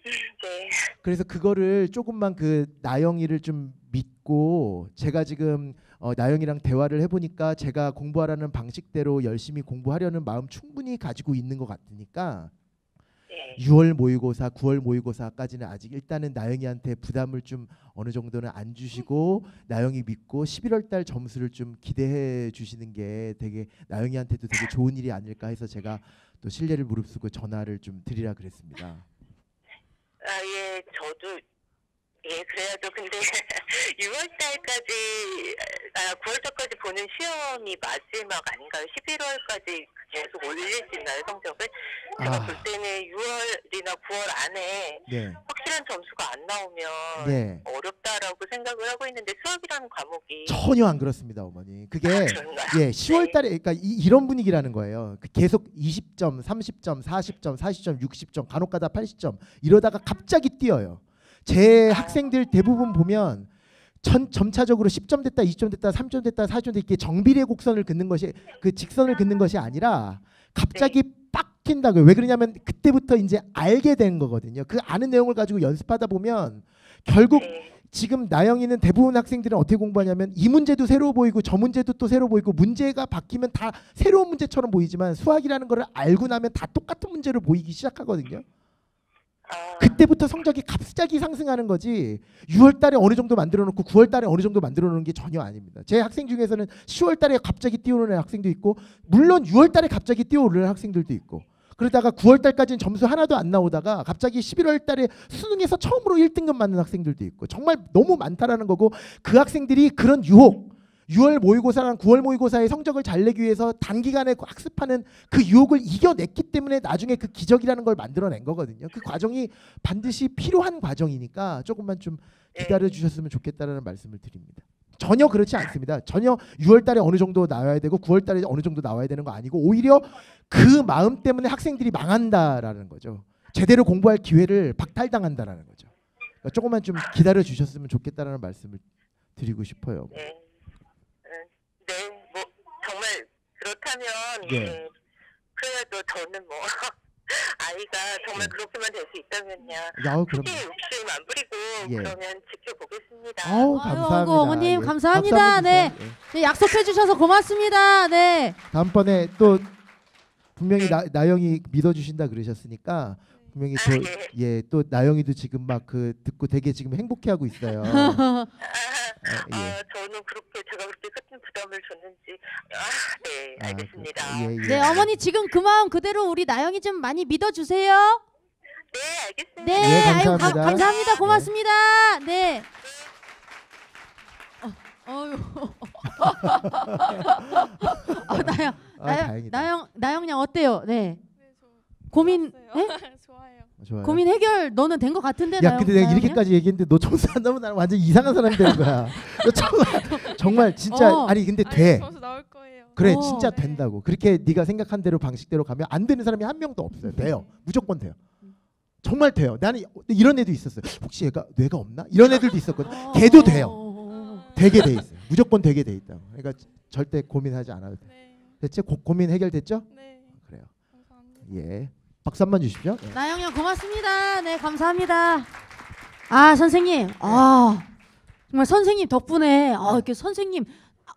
네. 그래서 그거를 조금만 그 나영이를 좀 믿고 제가 지금 나영이랑 대화를 해보니까 제가 공부하라는 방식대로 열심히 공부하려는 마음 충분히 가지고 있는 것 같으니까 네. 6월 모의고사, 9월 모의고사까지는 아직 일단은 나영이한테 부담을 좀 어느 정도는 안 주시고 나영이 믿고 11월 달 점수를 좀 기대해 주시는 게 되게 나영이한테도 되게 좋은 일이 아닐까 해서 제가 또 신뢰를 무릅쓰고 전화를 좀 드리라 그랬습니다. 예, 저도 그래야죠. 근데 6월 달까지 9월 달까지 보는 시험이 마지막 아닌가요? 11월까지 계속 올릴 수 있나요, 성적을? 제가 볼 때는 6월이나 9월 안에 네. 확실한 점수가 안 나오면 네. 어렵다라고 생각을 하고 있는데 수학이라는 과목이 전혀 안 그렇습니다, 어머니. 그게 그런가요? 예, 10월 달에 그러니까 이런 분위기라는 거예요. 계속 20점, 30점, 40점, 40점, 60점, 간혹가다 80점 이러다가 갑자기 뛰어요. 제 학생들 대부분 보면 점차적으로 10점 됐다, 20점 됐다, 3점 됐다, 4점 됐다 이렇게 정비례 곡선을 긋는 것이 그 직선을 긋는 것이 아니라 갑자기 빡 튄다고요. 왜 그러냐면 그때부터 이제 알게 된 거거든요. 그 아는 내용을 가지고 연습하다 보면 결국 지금 나영이는 대부분 학생들은 어떻게 공부하냐면 이 문제도 새로 보이고 저 문제도 또 새로 보이고 문제가 바뀌면 다 새로운 문제처럼 보이지만 수학이라는 거를 알고 나면 다 똑같은 문제로 보이기 시작하거든요. 그때부터 성적이 갑자기 상승하는 거지 6월 달에 어느 정도 만들어 놓고 9월 달에 어느 정도 만들어 놓는 게 전혀 아닙니다. 제 학생 중에서는 10월 달에 갑자기 뛰어오르는 학생도 있고 물론 6월 달에 갑자기 뛰어오르는 학생들도 있고 그러다가 9월 달까지는 점수 하나도 안 나오다가 갑자기 11월 달에 수능에서 처음으로 1등급 맞는 학생들도 있고 정말 너무 많다라는 거고 그 학생들이 그런 유혹 6월 모의고사랑 9월 모의고사의 성적을 잘 내기 위해서 단기간에 학습하는 그 유혹을 이겨냈기 때문에 나중에 그 기적이라는 걸 만들어낸 거거든요. 그 과정이 반드시 필요한 과정이니까 조금만 좀 기다려 주셨으면 좋겠다라는 말씀을 드립니다. 전혀 그렇지 않습니다. 전혀 6월 달에 어느 정도 나와야 되고 9월 달에 어느 정도 나와야 되는 거 아니고 오히려 그 마음 때문에 학생들이 망한다라는 거죠. 제대로 공부할 기회를 박탈당한다라는 거죠. 그러니까 조금만 좀 기다려 주셨으면 좋겠다라는 말씀을 드리고 싶어요. 네. 네, 뭐 정말 그렇다면 네. 그래도 저는 뭐 아이가 정말 그렇게만 될 수 있다면요. 야우 크게 그럼. 욕심 안 부리고 예. 그러면 지켜보겠습니다. 아우 아유, 감사합니다. 아이고, 어머님 예. 감사합니다. 박수 한번 네. 주세요. 예. 네, 약속해 주셔서 고맙습니다. 네. 다음번에 또 분명히 나영이 믿어주신다 그러셨으니까 분명히 또 나영이도 지금 막 그 듣고 되게 지금 행복해하고 있어요. 예. 저는 그렇게 제가 그렇게 큰 부담을 줬는지 네, 알겠습니다. 예, 예. 네, 어머니 지금 그 마음 그대로 우리 나영이 좀 많이 믿어 주세요. 네, 알겠습니다. 네, 예, 아유, 감사합니다. 감사합니다. 고맙습니다. 네. 어유. 다행이다. 나영 양 어때요? 네. 네, 저 고민 좋았어요. 네? 좋아요. 좋아요. 고민 해결 너는 된 것 같은데. 야, 근데 내가 이렇게까지 얘기했는데 너 점수 안 나오면 나는 완전 이상한 사람이 되는 거야. 너 정말 진짜 아니 근데 돼. 점수 나올 거예요. 그래 어. 진짜 네. 된다고. 그렇게 네가 생각한 대로 방식대로 가면 안 되는 사람이 한 명도 없어요. 돼요. 무조건 돼요. 정말 돼요. 나는 이런 애도 있었어요. 혹시 얘가 뇌가 없나? 이런 애들도 있었거든. 걔도 돼요. 되게 돼 있어요. 무조건 되게 돼 있다고. 그러니까 절대 고민하지 않아도 돼. 네. 됐죠? 고민 해결됐죠? 네. 그래요. 감사합니다. 예. 박수 한번 주십시오. 예. 나영 양 고맙습니다. 네, 감사합니다. 아, 선생님. 정말 선생님 덕분에 이렇게 선생님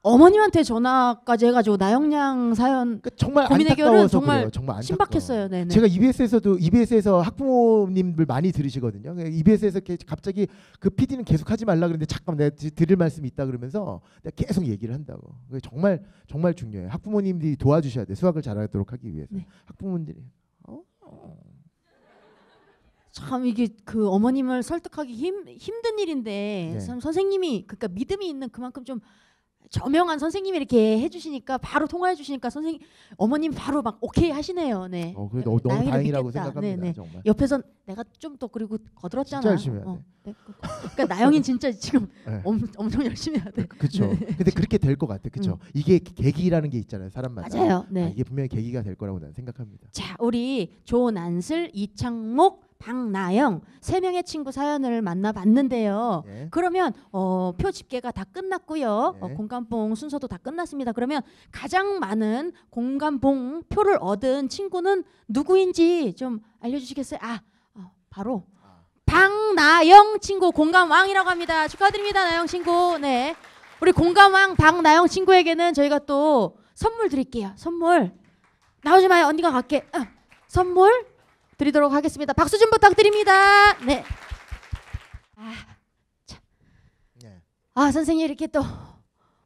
어머님한테 전화까지 해가지고 나영 양 사연 그러니까 정말 고민 해결은 안타까워서 정말 그래요. 정말 안타까워. 신박했어요. 네, 네. 제가 EBS에서 학부모님들 많이 들으시거든요. EBS에서 갑자기 그 PD는 계속 하지 말라 그랬는데 잠깐 내가 드릴 말씀이 있다 그러면서 내가 계속 얘기를 한다고. 그게 정말 정말 중요해요. 학부모님들이 도와주셔야 돼. 수학을 잘하도록 하기 위해서. 네. 학부모님들이 참 이게 그 어머님을 설득하기 힘든 일인데 네. 참 선생님이 그러니까 믿음이 있는 그만큼 좀 저명한 선생님이 이렇게 해주시니까 바로 통화해 주시니까 선생님 어머님 바로 막 오케이 하시네요. 네. 그래 너무 나영이를 다행이라고 믿겠다. 생각합니다. 네, 네. 정말. 옆에선 내가 좀 더 그리고 거들었잖아. 진짜 열심히 해야 돼. 네. 그러니까 나영이 진짜 지금 네. 엄청 열심히 해야 돼. 그렇죠. 근데 그렇게 될 것 같아. 그렇죠. 이게 계기라는 게 있잖아요. 사람마다. 맞아요. 네. 이게 분명히 계기가 될 거라고 나는 생각합니다. 자, 우리 조난슬, 이창목, 박나영 3명의 친구 사연을 만나봤는데요. 예. 그러면 표 집계가 다 끝났고요. 예. 공감봉 순서도 다 끝났습니다. 그러면 가장 많은 공감봉 표를 얻은 친구는 누구인지 좀 알려주시겠어요? 바로 박나영 친구 공감왕이라고 합니다. 축하드립니다, 나영 친구. 네, 우리 공감왕 박나영 친구에게는 저희가 또 선물 드릴게요. 선물 나오지 마요. 언니가 갈게. 선물 드리도록 하겠습니다. 박수 좀 부탁드립니다. 네. 예. 선생님 이렇게 또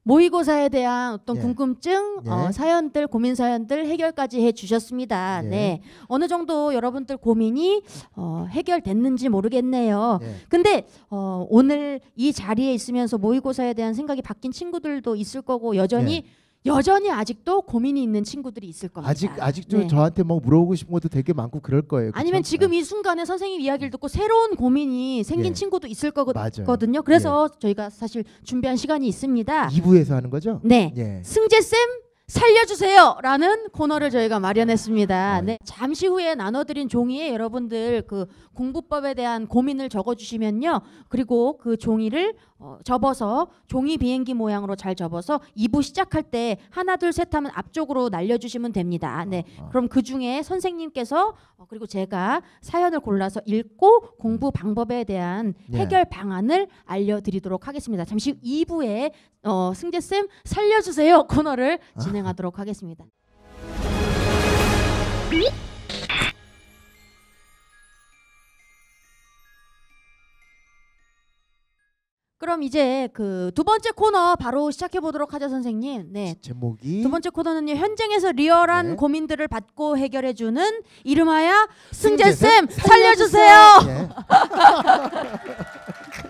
모의고사에 대한 어떤 예. 궁금증, 예. 사연들, 고민 사연들 해결까지 해주셨습니다. 예. 네, 어느 정도 여러분들 고민이 해결됐는지 모르겠네요. 예. 근데 오늘 이 자리에 있으면서 모의고사에 대한 생각이 바뀐 친구들도 있을 거고 여전히 아직도 고민이 있는 친구들이 있을 겁니다. 아직도 네. 저한테 뭐 물어보고 싶은 것도 되게 많고 그럴 거예요. 그쵸? 아니면 지금 이 순간에 선생님 이야기를 듣고 새로운 고민이 생긴 예. 친구도 있을 맞아요. 거거든요. 그래서 저희가 사실 준비한 시간이 있습니다. 2부에서 하는 거죠? 네, 예. 승재쌤 살려주세요라는 코너를 저희가 마련했습니다. 네, 잠시 후에 나눠드린 종이에 여러분들 그 공부법에 대한 고민을 적어주시면요. 그리고 그 종이를 접어서 종이 비행기 모양으로 잘 접어서 2부 시작할 때 하나 둘 셋 하면 앞쪽으로 날려주시면 됩니다. 네, 그럼 그 중에 선생님께서 그리고 제가 사연을 골라서 읽고 공부 방법에 대한 해결 방안을 알려드리도록 하겠습니다. 잠시 후 2부에 승재쌤 살려주세요 코너를 진행하도록 하겠습니다. 그럼 이제 그 두 번째 코너 바로 시작해 보도록 하죠, 선생님. 네. 제목이 두 번째 코너는요. 현장에서 리얼한 네. 고민들을 받고 해결해 주는 이름하여 승재쌤 승재쌤 살려주세요. 예.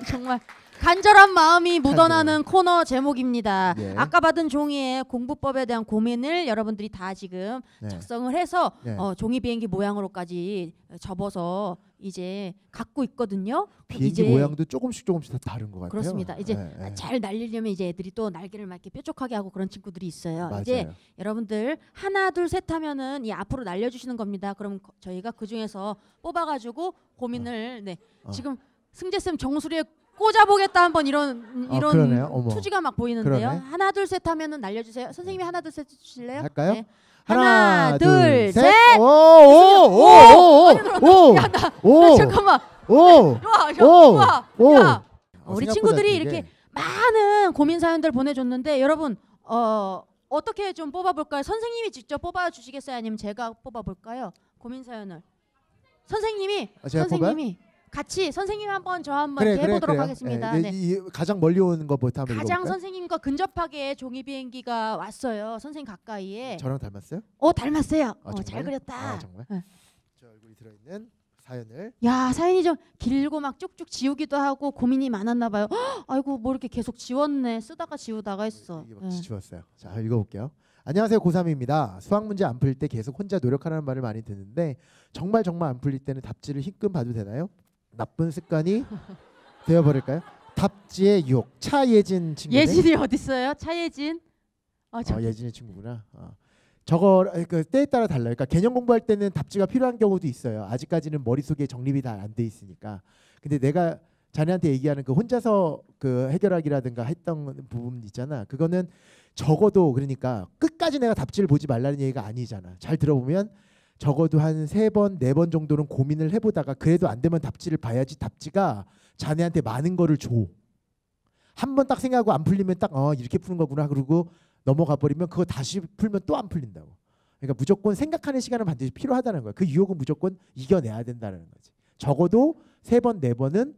정말 간절한 마음이 묻어나는 코너 제목입니다. 예. 아까 받은 종이에 공부법에 대한 고민을 여러분들이 다 지금 네. 작성을 해서 네. 종이 비행기 모양으로까지 접어서 이제 갖고 있거든요. 비행기 이제 모양도 조금씩 다 다른 것 같아요. 그렇습니다. 이제 예. 잘 날리려면 이제 애들이 또 날개를 막 이렇게 뾰족하게 하고 그런 친구들이 있어요. 맞아요. 이제 여러분들 하나 둘 셋 하면은 이 앞으로 날려주시는 겁니다. 그럼 저희가 그 중에서 뽑아가지고 고민을 지금 승재쌤 정수리에 꽂아보겠다 한번 이런 그러네요. 어머. 투지가 막 보이는데요. 그러네. 하나 둘 셋 하면은 날려주세요. 선생님이 하나 둘 셋 주실래요? 할까요? 네. 하나, 둘, 셋. 셋. 오오오오오. 야, 나 잠깐만. 오. 와, 오. 야. 우리 생각보다 친구들이 되게- 이렇게 많은 고민 사연들 보내줬는데 여러분 어떻게 좀 뽑아볼까요? 선생님이 직접 뽑아주시겠어요? 아니면 제가 뽑아볼까요? 고민 사연을 선생님이 제가 같이 선생님 한번 저 한번 이렇게 해보도록 하겠습니다. 예, 네. 이 가장 멀리 오는 것부터 한번 가장 읽어볼까요? 선생님과 근접하게 종이 비행기가 왔어요. 선생님 가까이에. 저랑 닮았어요? 닮았어요. 정말요? 잘 그렸다. 정말? 네. 저 얼굴이 들어있는 사연을 야, 사연이 좀 길고 막 쭉쭉 지우기도 하고 고민이 많았나 봐요. 아이고 뭐 이렇게 계속 지웠네. 쓰다가 지우다가 했어. 이게 막 지웠어요. 자, 읽어볼게요. 안녕하세요, 고3입니다. 수학 문제 안 풀 때 계속 혼자 노력하라는 말을 많이 듣는데 정말 안 풀릴 때는 답지를 힐끔 봐도 되나요? 나쁜 습관이 되어버릴까요? 답지의 유혹. 차예진 친구. 예진이 어디 있어요? 차예진. 예진의 친구구나. 저거 그 때에 따라 달라요. 그러니까 개념 공부할 때는 답지가 필요한 경우도 있어요. 아직까지는 머릿속에 정립이 다 안 돼 있으니까. 근데 내가 자네한테 얘기하는 그 혼자서 그 해결하기라든가 했던 부분 있잖아. 그거는 적어도 그러니까 끝까지 내가 답지를 보지 말라는 얘기가 아니잖아. 잘 들어보면 적어도 한 3번, 4번 정도는 고민을 해보다가 그래도 안 되면 답지를 봐야지 답지가 자네한테 많은 거를 줘. 한 번 딱 생각하고 안 풀리면 딱 이렇게 푸는 거구나 그러고 넘어가 버리면 그거 다시 풀면 또 안 풀린다고. 그러니까 무조건 생각하는 시간은 반드시 필요하다는 거야. 그 유혹은 무조건 이겨내야 된다는 거지. 적어도 3번, 4번은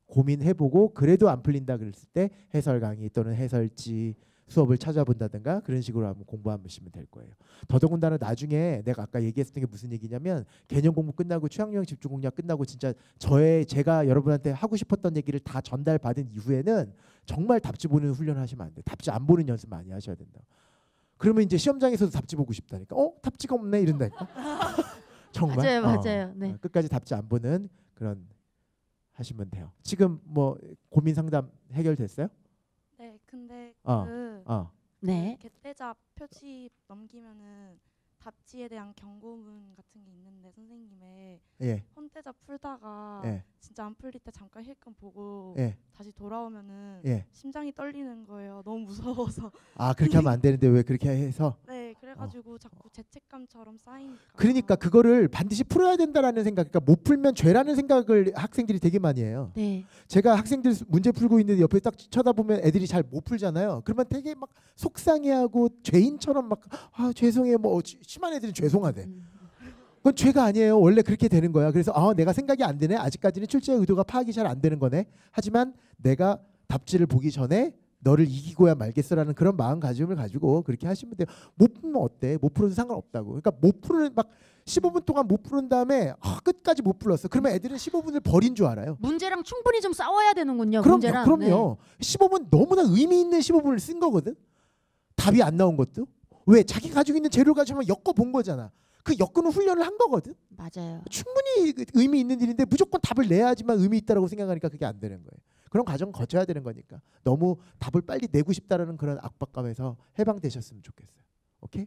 고민해보고 그래도 안 풀린다 그랬을 때 해설 강의 또는 해설지 수업을 찾아본다든가 그런 식으로 한번 공부하시면 될 거예요. 더더군다나 나중에 내가 아까 얘기했던 게 무슨 얘기냐면 개념 공부 끝나고 취향유형 집중 공략 끝나고 진짜 제가 여러분한테 하고 싶었던 얘기를 다 전달받은 이후에는 정말 답지 보는 훈련을 하시면 안 돼. 답지 안 보는 연습 많이 하셔야 된다. 그러면 이제 시험장에서도 답지 보고 싶다니까. 답지가 없네 이런다니까. 정말. 맞아요. 네. 끝까지 답지 안 보는 그런 하시면 돼요. 지금 뭐 고민 상담 해결됐어요? 네, 근데 네. 개떼잡 표지 넘기면은 답지에 대한 경고문 같은 게 있는데 선생님의 예. 문제자 풀다가 예. 진짜 안 풀릴 때 잠깐 힐끔 보고 예. 다시 돌아오면은 예. 심장이 떨리는 거예요. 너무 무서워서. 아 그렇게 하면 안 되는데 왜 그렇게 해서? 네, 그래가지고 자꾸 죄책감처럼 쌓이니까. 그러니까 그거를 반드시 풀어야 된다라는 생각, 그러니까 못 풀면 죄라는 생각을 학생들이 되게 많이 해요. 네. 제가 제가 학생들 문제 풀고 있는데 옆에 딱 쳐다보면 애들이 잘 못 풀잖아요. 그러면 되게 막 속상해하고 죄인처럼 막 아 죄송해요 뭐 심한 애들은 죄송하대. 그건 죄가 아니에요. 원래 그렇게 되는 거야. 그래서 아 내가 생각이 안 되네. 아직까지는 출제의 의도가 파악이 잘 안 되는 거네. 하지만 내가 답지를 보기 전에 너를 이기고야 말겠어라는 그런 마음가짐을 가지고 그렇게 하시면 돼요. 못 풀면 어때? 못 풀어도 상관없다고. 그러니까 못 풀은 막 15분 동안 못 푸른 다음에 끝까지 못 풀었어. 그러면 애들은 15분을 버린 줄 알아요. 문제랑 충분히 좀 싸워야 되는군요. 그럼요. 문제랑. 그럼요. 15분 너무나 의미 있는 15분을 쓴 거거든. 답이 안 나온 것도. 왜? 자기 가지고 있는 재료를 가지고 엮어 본 거잖아. 그 엮는 훈련을 한 거거든. 맞아요. 충분히 의미 있는 일인데 무조건 답을 내야지만 의미 있다라고 생각하니까 그게 안 되는 거예요. 그런 과정 거쳐야 되는 거니까 너무 답을 빨리 내고 싶다라는 그런 압박감에서 해방되셨으면 좋겠어요. 오케이?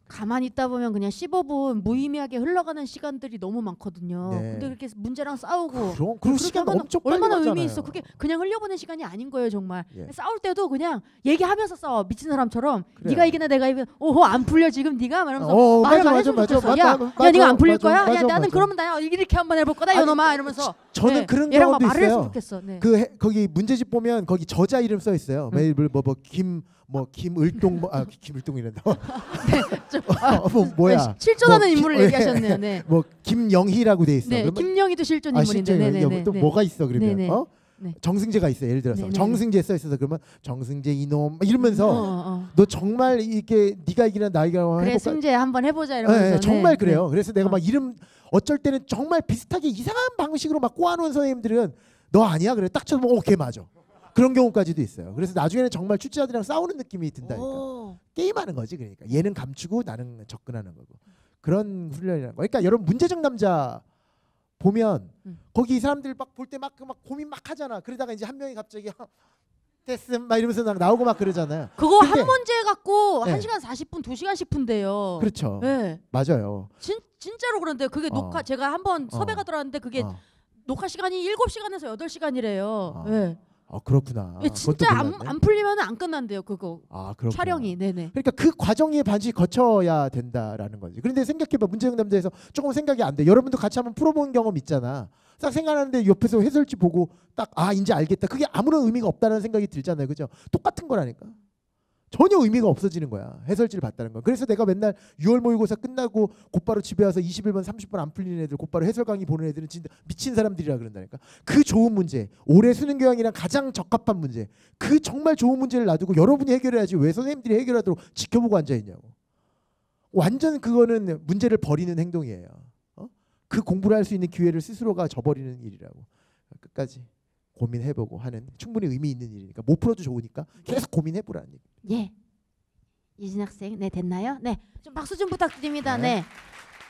가만히 있다 보면 그냥 15분 무의미하게 흘러가는 시간들이 너무 많거든요. 네. 근데 그렇게 문제랑 싸우고 그럼 그렇게 시간 하면 엄청 빨리 얼마나 가잖아요. 의미 있어. 그게 그냥 흘려보낸 시간이 아닌 거예요, 정말. 예. 싸울 때도 그냥 얘기하면서 싸워. 미친 사람처럼. 그래요. 네가 이기나 내가 이기나. 오호 안 풀려 지금 네가 말하면서 말을 맞아, 해주면 맞아, 좋겠어. 맞아, 야, 맞아, 야 네가 안 풀릴 맞아, 거야? 맞아, 야 나는 맞아. 그러면 나 이렇게 한번 해볼 거다 아니, 이놈아 이러면서. 저는 네. 그런 얘랑 막 경험도 말을 했으면 있어요. 좋겠어. 네. 거기 문제집 보면 거기 저자 이름 써 있어요. 매일 김을동 김을동이란다. 뭐야? 실존하는 뭐, 인물을 얘기하셨네요. 네. 뭐 김영희라고 돼 있어. 네, 그러면 김영희도 실존 인물인데. 실제 네네네. 또 뭐가 있어 그러면 네네. 네. 정승재가 있어. 예를 들어서 네네. 정승재 써 있어서 그러면 정승재 이놈 이러면서 너 정말 이게 네가 이기나 나 이기나 그래 해볼까? 승재 한번 해보자 이러면서. 네, 정말 네. 그래요. 네. 그래서 내가 막 이름 어쩔 때는 정말 비슷하게 이상한 방식으로 막 꼬아놓은 선생님들은 너 아니야? 그래 딱 쳐서 오케이 맞아. 그런 경우까지도 있어요. 그래서 나중에는 정말 출제자들이랑 싸우는 느낌이 든다니까. 오. 게임하는 거지 그러니까. 얘는 감추고 나는 접근하는 거고. 그런 훈련이라는 거. 그러니까 여러분 문제적 남자 보면 거기 사람들 막 볼 때 막 고민 막 하잖아. 그러다가 이제 한 명이 갑자기 됐음 막 이러면서 나오고 막 그러잖아요. 그거 근데- 한 문제 갖고 네. 1시간 40분, 2시간씩 푼대요. 그렇죠. 네. 맞아요. 진짜로 그런데 그게 녹화 제가 한번 섭외가 들어왔는데 그게 녹화 시간이 7시간에서 8시간이래요. 네. 그렇구나. 예, 진짜 그것도 몰랐네. 안 풀리면 안 끝난대요. 그거 그렇구나. 촬영이. 네네. 그러니까 그 과정이 반드시 거쳐야 된다라는 거지. 그런데 생각해봐. 문제적 남자에서 조금 생각이 안 돼. 여러분도 같이 한번 풀어본 경험 있잖아. 딱 생각하는데 옆에서 해설지 보고 딱 이제 알겠다. 그게 아무런 의미가 없다는 생각이 들잖아요. 그죠? 똑같은 거라니까. 전혀 의미가 없어지는 거야. 해설지를 봤다는 거. 그래서 내가 맨날 6월 모의고사 끝나고 곧바로 집에 와서 21번 30번 안 풀리는 애들 곧바로 해설 강의 보는 애들은 진짜 미친 사람들이라 그런다니까. 그 좋은 문제, 올해 수능 교양이랑 가장 적합한 문제, 그 정말 좋은 문제를 놔두고 여러분이 해결해야지 왜 선생님들이 해결하도록 지켜보고 앉아있냐고. 완전 그거는 문제를 버리는 행동이에요. 그 공부를 할 수 있는 기회를 스스로가 저버리는 일이라고. 끝까지 고민해보고 하는 충분히 의미 있는 일이니까 못 풀어도 좋으니까 계속 고민해보라는 얘기. 예. 이진 학생, 네 됐나요? 네, 좀 박수 좀 부탁드립니다. 네.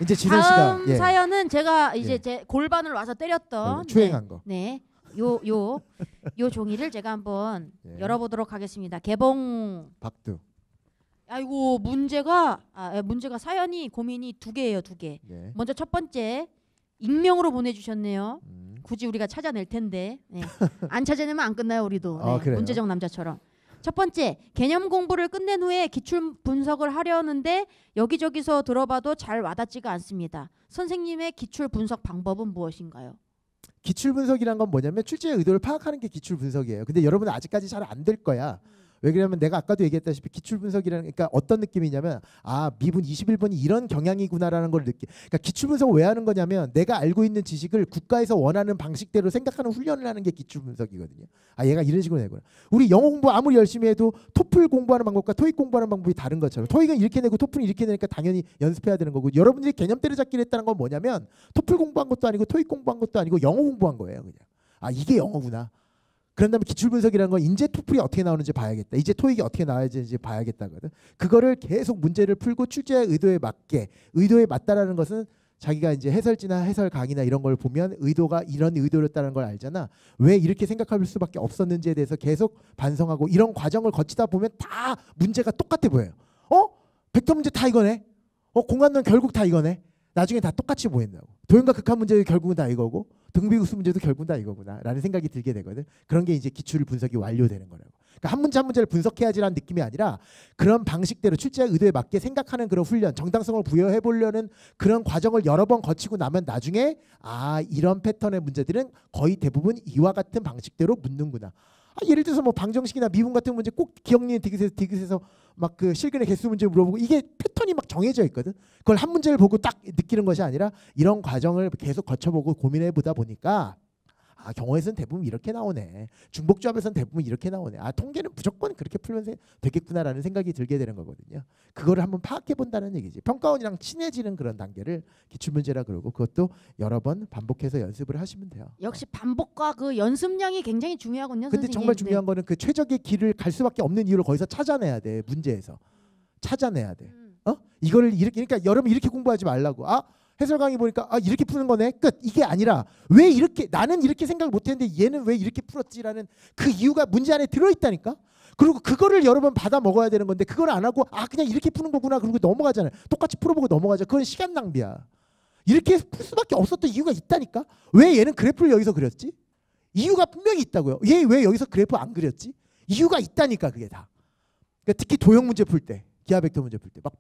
이제 지선 다음 씨가 사연은 제가 이제 예. 제 골반을 와서 때렸던 추행한 거. 네, 요 종이를 제가 한번 예. 열어보도록 하겠습니다. 개봉. 박두. 아이고 문제가 사연이 고민이 2개예요, 2개. 네. 먼저 첫 번째 익명으로 보내주셨네요. 음. 굳이 우리가 찾아낼 텐데 네. 안 찾아내면 안 끝나요 우리도. 네. 그래요? 문제적 남자처럼. 첫 번째 개념 공부를 끝낸 후에 기출 분석을 하려는데 여기저기서 들어봐도 잘 와닿지가 않습니다. 선생님의 기출 분석 방법은 무엇인가요? 기출 분석이란 건 뭐냐면 출제의 의도를 파악하는 게 기출 분석이에요. 근데 여러분은 아직까지 잘 안 될 거야. 왜 그러냐면 내가 아까도 얘기했다시피 기출 분석이라는 그러니까 어떤 느낌이냐면 미분 21번이 이런 경향이구나라는 걸 그러니까 기출 분석을 왜 하는 거냐면 내가 알고 있는 지식을 국가에서 원하는 방식대로 생각하는 훈련을 하는 게 기출 분석이거든요. 얘가 이런 식으로 내구나. 우리 영어 공부 아무리 열심히 해도 토플 공부하는 방법과 토익 공부하는 방법이 다른 것처럼 토익은 이렇게 내고 토플은 이렇게 내니까 당연히 연습해야 되는 거고 여러분들이 개념 때려잡기를 했다는 건 뭐냐면 토플 공부한 것도 아니고 토익 공부한 것도 아니고 영어 공부한 거예요. 그냥 이게 영어구나. 그런 다음에 기출 분석이라는 건 이제 토플이 어떻게 나오는지 봐야겠다. 이제 토익이 어떻게 나와야지 봐야겠다거든. 그거를 계속 문제를 풀고 출제의 의도에 맞게 의도에 맞다라는 것은 자기가 이제 해설지나 해설 강의나 이런 걸 보면 의도가 이런 의도였다는 걸 알잖아. 왜 이렇게 생각할 수밖에 없었는지에 대해서 계속 반성하고 이런 과정을 거치다 보면 다 문제가 똑같아 보여요. 벡터 문제 다 이거네. 공간론 결국 다 이거네. 나중에 다 똑같이 보인다고. 도형과 극한 문제도 결국은 다 이거고 등비급수 문제도 결국은 다 이거구나라는 생각이 들게 되거든. 그런 게 이제 기출 분석이 완료되는 거라고. 그러니까 한 문제 한 문제를 분석해야지라는 느낌이 아니라 그런 방식대로 출제자 의도에 맞게 생각하는 그런 훈련, 정당성을 부여해 보려는 그런 과정을 여러 번 거치고 나면 나중에 아 이런 패턴의 문제들은 거의 대부분 이와 같은 방식대로 묻는구나. 예를 들어서 뭐 방정식이나 미분 같은 문제 꼭 기억니은 디귿에서 막 그 실근의 개수 문제 물어보고 이게 패턴이 막 정해져 있거든. 그걸 한 문제를 보고 딱 느끼는 것이 아니라 이런 과정을 계속 거쳐보고 고민해 보다 보니까 아 경우에서는 대부분 이렇게 나오네. 중복조합에서는 대부분 이렇게 나오네. 아 통계는 무조건 그렇게 풀면 되겠구나라는 생각이 들게 되는 거거든요. 그거를 한번 파악해 본다는 얘기지. 평가원이랑 친해지는 그런 단계를 기출문제라 그러고 그것도 여러 번 반복해서 연습을 하시면 돼요. 역시 반복과 그 연습량이 굉장히 중요하군요. 근데 선생님. 정말 중요한 거는 그 최적의 길을 갈 수밖에 없는 이유를 거기서 찾아내야 돼. 문제에서 찾아내야 돼. 이거를 이렇게 그러니까 여러분 이렇게 공부하지 말라고. 아 해설 강의 보니까 아 이렇게 푸는 거네 끝. 이게 아니라 왜 이렇게 나는 이렇게 생각을 못했는데 얘는 왜 이렇게 풀었지라는 그 이유가 문제 안에 들어있다니까. 그리고 그거를 여러 번 받아 먹어야 되는 건데 그걸 안 하고 아 그냥 이렇게 푸는 거구나 그러고 넘어가잖아요. 똑같이 풀어보고 넘어가자. 그건 시간 낭비야. 이렇게 풀 수밖에 없었던 이유가 있다니까. 왜 얘는 그래프를 여기서 그렸지? 이유가 분명히 있다고요. 얘 왜 여기서 그래프 안 그렸지? 이유가 있다니까 그게 다. 그러니까 특히 도형 문제 풀 때. 기하 벡터 문제 풀 때 막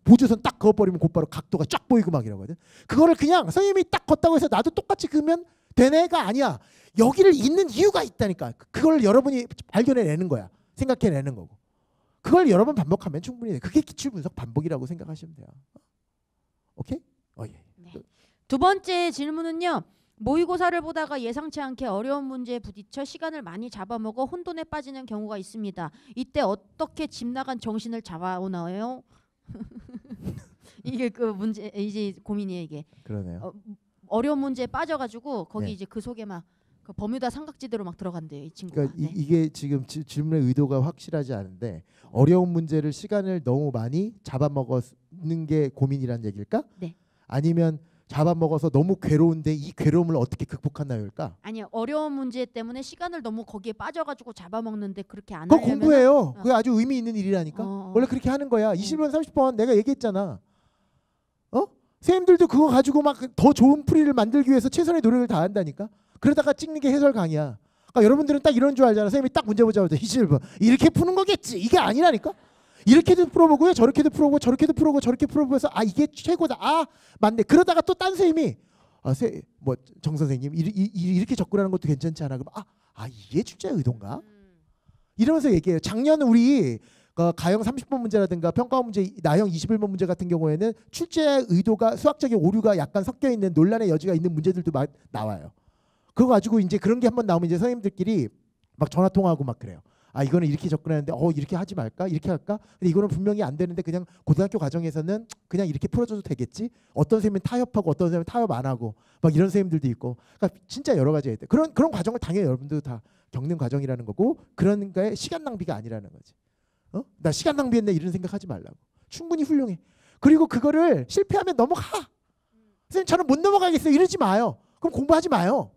보조선 딱 그어버리면 곧바로 각도가 쫙 보이고 막 이러거든. 그거를 그냥 선생님이 딱 걷다고 해서 나도 똑같이 그으면 되네가 아니야. 여기를 있는 이유가 있다니까. 그걸 여러분이 발견해내는 거야. 생각해내는 거고. 그걸 여러 번 반복하면 충분히 돼. 그게 기출 분석 반복이라고 생각하시면 돼요. 오케이? 예. 네. 두 번째 질문은요. 모의고사를 보다가 예상치 않게 어려운 문제에 부딪혀 시간을 많이 잡아먹어 혼돈에 빠지는 경우가 있습니다. 이때 어떻게 집 나간 정신을 잡아오나요? 이게 그 문제 이제 고민이에요 이게. 그러네요. 어려운 문제에 빠져가지고 거기 네. 이제 그 속에 막 그 버뮤다 삼각지대로 막 들어간대요 이 친구가. 그러니까 네. 이게 지금 질문의 의도가 확실하지 않은데 어려운 문제를 시간을 너무 많이 잡아먹는 게 고민이란 얘기일까? 네. 아니면 잡아먹어서 너무 괴로운데 이 괴로움을 어떻게 극복하나요일까? 아니요 어려운 문제 때문에 시간을 너무 거기에 빠져가지고 잡아먹는데 그렇게 안 그거 하려면 공부예요. 그게 아주 의미 있는 일이라니까. 어. 원래 그렇게 하는 거야. 20번 30번 내가 얘기했잖아. 선생님들도 그거 가지고 막 더 좋은 풀이를 만들기 위해서 최선의 노력을 다한다니까. 그러다가 찍는 게 해설 강의야. 그러니까 여러분들은 딱 이런 줄 알잖아. 선생님이 딱 문제 보자마자 21번 이렇게 푸는 거겠지. 이게 아니라니까. 이렇게도 풀어보고요. 저렇게도 풀어보고 저렇게도 풀어보고 저렇게 풀어보면서 아 이게 최고다. 아 맞네. 그러다가 또 딴 선생님이 뭐 정 선생님 이렇게 접근하는 것도 괜찮지 않아? 그럼 이게 출제의 의도인가? 이러면서 얘기해요. 작년 우리 가형 30번 문제라든가 평가원 문제 나형 21번 문제 같은 경우에는 출제의 의도가 수학적인 오류가 약간 섞여 있는 논란의 여지가 있는 문제들도 나와요. 그거 가지고 이제 그런 게 한번 나오면 이제 선생님들끼리 막 전화 통화하고 막 그래요. 이거는 이렇게 접근하는데 이렇게 하지 말까? 이렇게 할까? 근데 이거는 분명히 안 되는데 그냥 고등학교 과정에서는 그냥 이렇게 풀어줘도 되겠지? 어떤 선생님은 타협하고 어떤 선생님은 타협 안 하고 막 이런 선생님들도 있고 그러니까 진짜 여러 가지가 있대. 그런 과정을 당연히 여러분도 다 겪는 과정이라는 거고 그런 거에 시간 낭비가 아니라는 거지. 나 시간 낭비했네 이런 생각하지 말라고. 충분히 훌륭해. 그리고 그거를 실패하면 넘어가. 선생님 저는 못 넘어가겠어요. 이러지 마요. 그럼 공부하지 마요.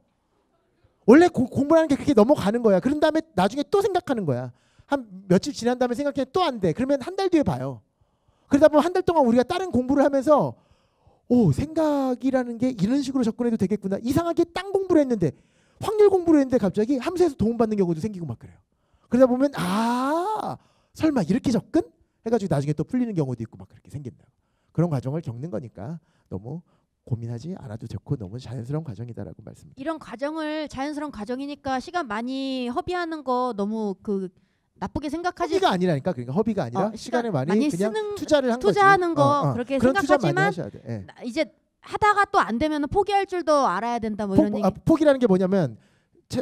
원래 공부하는 게 그렇게 넘어가는 거야. 그런 다음에 나중에 또 생각하는 거야. 한 며칠 지난 다음에 생각해 또 안 돼. 그러면 한 달 뒤에 봐요. 그러다 보면 한 달 동안 우리가 다른 공부를 하면서 생각이라는 게 이런 식으로 접근해도 되겠구나. 이상하게 딴 공부를 했는데 확률 공부를 했는데 갑자기 함수에서 도움받는 경우도 생기고 막 그래요. 그러다 보면 설마 이렇게 접근? 해가지고 나중에 또 풀리는 경우도 있고 막 그렇게 생긴다. 그런 과정을 겪는 거니까 너무 고민하지 않아도 좋고 너무 자연스러운 과정이다라고 말씀드립니다. 이런 과정을 자연스러운 과정이니까 시간 많이 허비하는 거 너무 나쁘게 생각하지. 허비가 아니라니까. 그러니까 허비가 아니라 시간을 많이 그냥 투자를 한 투자하는 거지. 거 그렇게 그런 투자 생각하지만 많이 하셔야 돼. 예. 이제 하다가 또 안 되면 포기할 줄도 알아야 된다 뭐 이런 얘기. 포기라는 게 뭐냐면